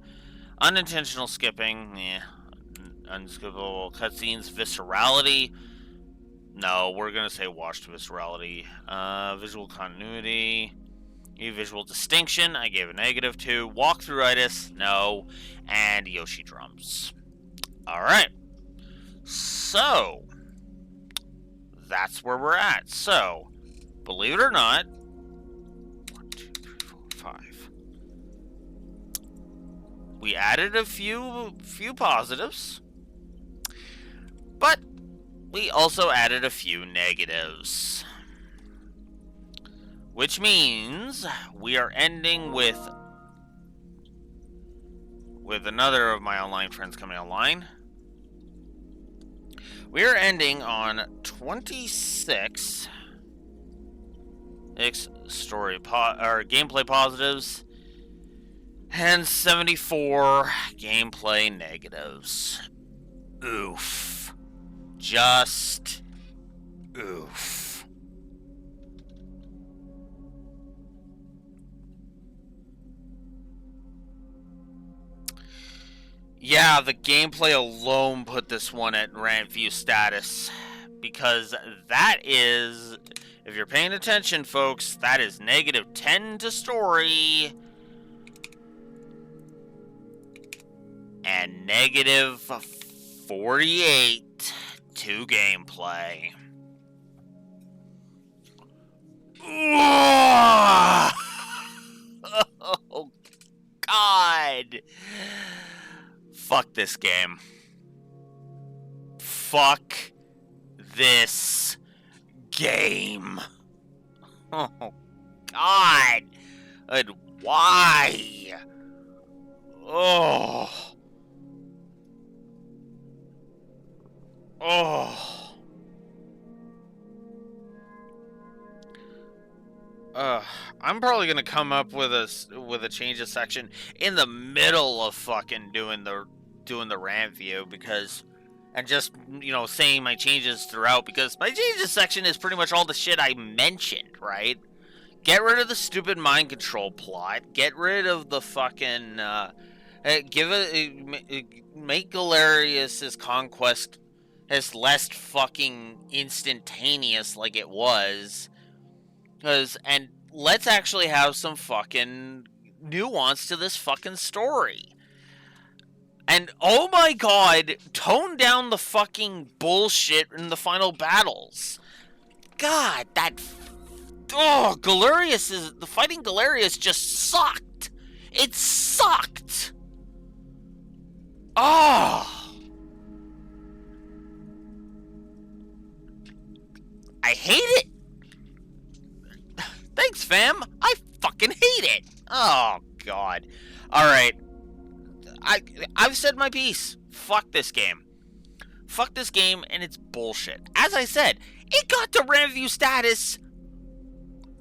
Unintentional skipping, eh. Unskippable cutscenes, viscerality. No, we're gonna say washed viscerality. Visual continuity. Visual distinction, I gave a negative to. Walkthroughitis, no. And Yoshi drums. Alright. So, that's where we're at. So, believe it or not, 1, 2, 3, 4, 5. We added a few positives, but we also added a few negatives. Which means we are ending with another of my online friends coming online. We are ending on 26 story or gameplay positives and 74 gameplay negatives. Oof. Just oof. Yeah, the gameplay alone put this one at rant view status, because that is, if you're paying attention, folks, that is -10 to story and -48 to gameplay. Oh, God. Fuck this game. Fuck this game. Oh, God. And why? Oh. Oh. I'm probably gonna come up with a changes section in the middle of fucking doing the rant view, because and just, you know, saying my changes throughout, because my changes section is pretty much all the shit I mentioned, right? Get rid of the stupid mind control plot. Get rid of the fucking, make Galerius's conquest as less fucking instantaneous like it was. And let's actually have some fucking nuance to this fucking story. And, oh my god, tone down the fucking bullshit in the final battles. God, the fighting Galerius just sucked. It sucked. Oh. I hate it. Thanks, fam. I fucking hate it. Oh, God. Alright. I've said my piece. Fuck this game. Fuck this game and it's bullshit. As I said, it got to review status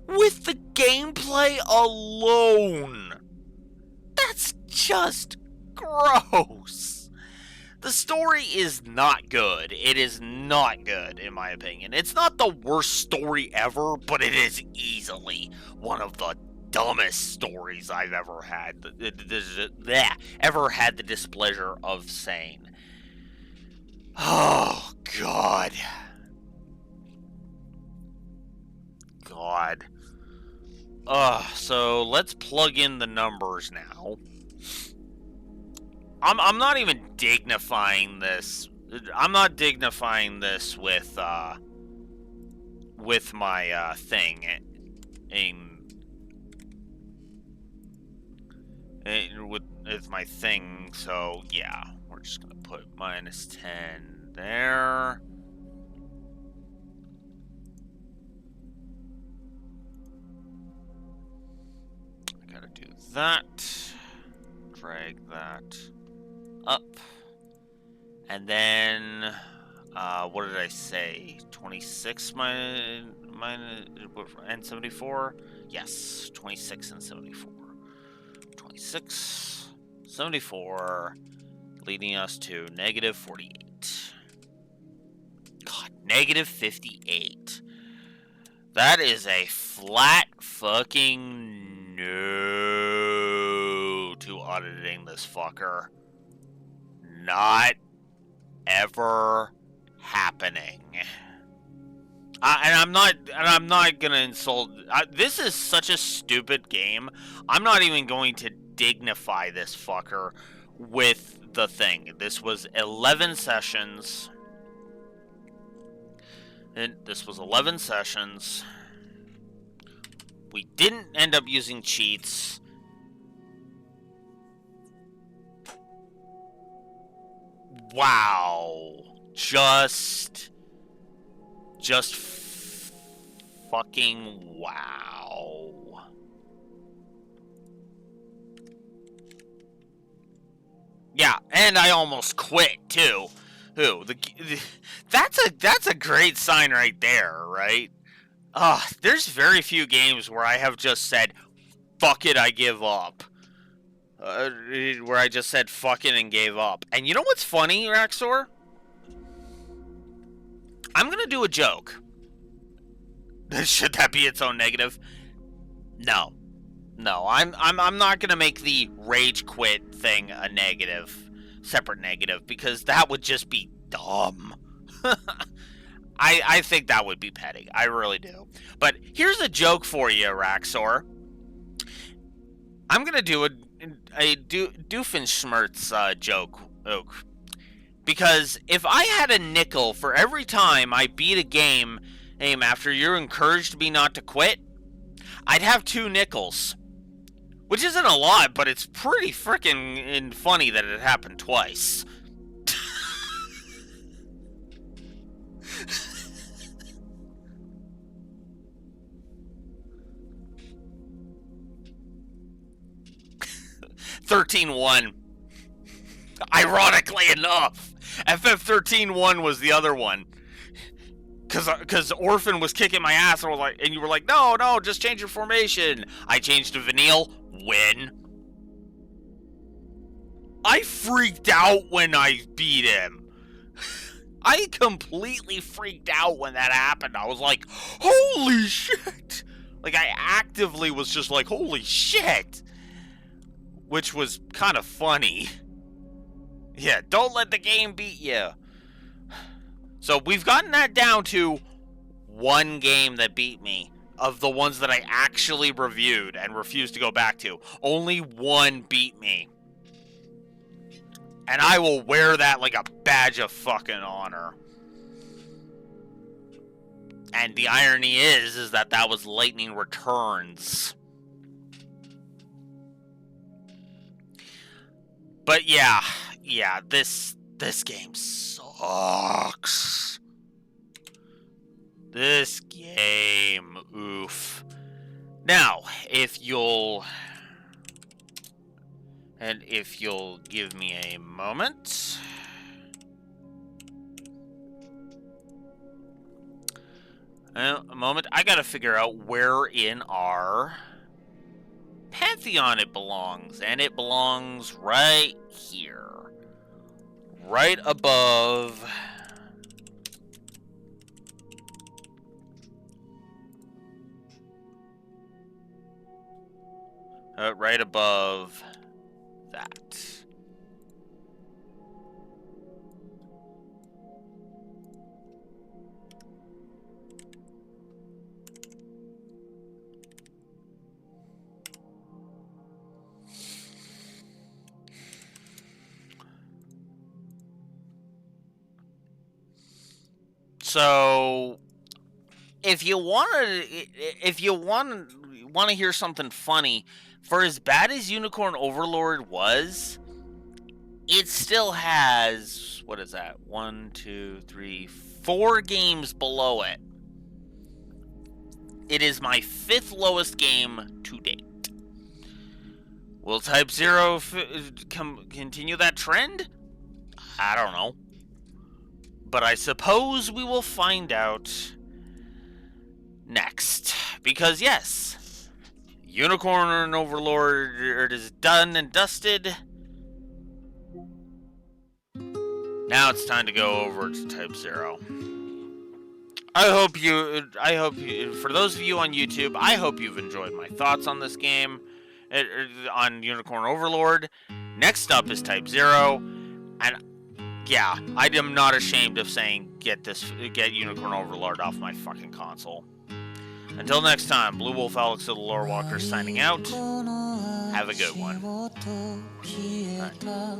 with the gameplay alone. That's just gross. The story is not good. It is not good, in my opinion. It's not the worst story ever, but it is easily one of the dumbest stories I've ever had. Ever had the displeasure of saying. Oh, God. God. So let's plug in the numbers now. I'm not even dignifying this. I'm not dignifying this with my thing. With my thing. So yeah, we're just gonna put -10 there. I gotta do that. Drag that up. And then, what did I say? 26 minus and 74? Yes, 26 and 74. 26, 74, leading us to -48. God, -58. That is a flat fucking no to auditing this fucker. Not ever happening. And I'm not gonna insult. This is such a stupid game. I'm not even going to dignify this fucker with the thing. This was 11 sessions. And this was 11 sessions. We didn't end up using cheats. Wow. Just fucking wow. Yeah, and I almost quit too. That's a great sign right there, right? There's very few games where I have just said, fuck it, I give up. Where I just said fuck it and gave up. And you know what's funny, Raxor? I'm gonna do a joke. Should that be its own negative? No. No, I'm not gonna make the rage quit thing a negative, separate negative, because that would just be dumb. I think that would be petty. I really do. But here's a joke for you, Raxor. I'm gonna do a Doofenshmirtz joke. Because if I had a nickel for every time I beat a game after you encouraged me not to quit, I'd have 2 nickels. Which isn't a lot, but it's pretty freaking funny that it happened twice. $13-1. Ironically enough, FF13-1 was the other one. Cause Orphan was kicking my ass, and you were like, no, just change your formation. I changed to Vanille. Win. I freaked out when I beat him. I completely freaked out when that happened. I was like, holy shit! Like, I actively was just like, holy shit! Which was kind of funny. Yeah, don't let the game beat you. So we've gotten that down to one game that beat me. Of the ones that I actually reviewed and refused to go back to. Only one beat me. And I will wear that like a badge of fucking honor. And the irony is that was Lightning Returns. But yeah, this game sucks. This game, oof. Now, if you'll give me a moment. I gotta figure out where in our Pantheon it belongs. And it belongs right here. Right above... right above that. So, if you want to hear something funny, for as bad as Unicorn Overlord was, it still has, what is that? 1, 2, 3, 4 games below it. It is my 5th lowest game to date. Will Type 0 continue that trend? I don't know. But I suppose we will find out next. Because yes, Unicorn Overlord is done and dusted. Now it's time to go over to Type 0. I hope you, for those of you on YouTube, I hope you've enjoyed my thoughts on this game, on Unicorn Overlord. Next up is Type 0, and yeah, I am not ashamed of saying get Unicorn Overlord off my fucking console. Until next time, Blue Wolf Alex of the Lore Walker signing out. Have a good one. Bye.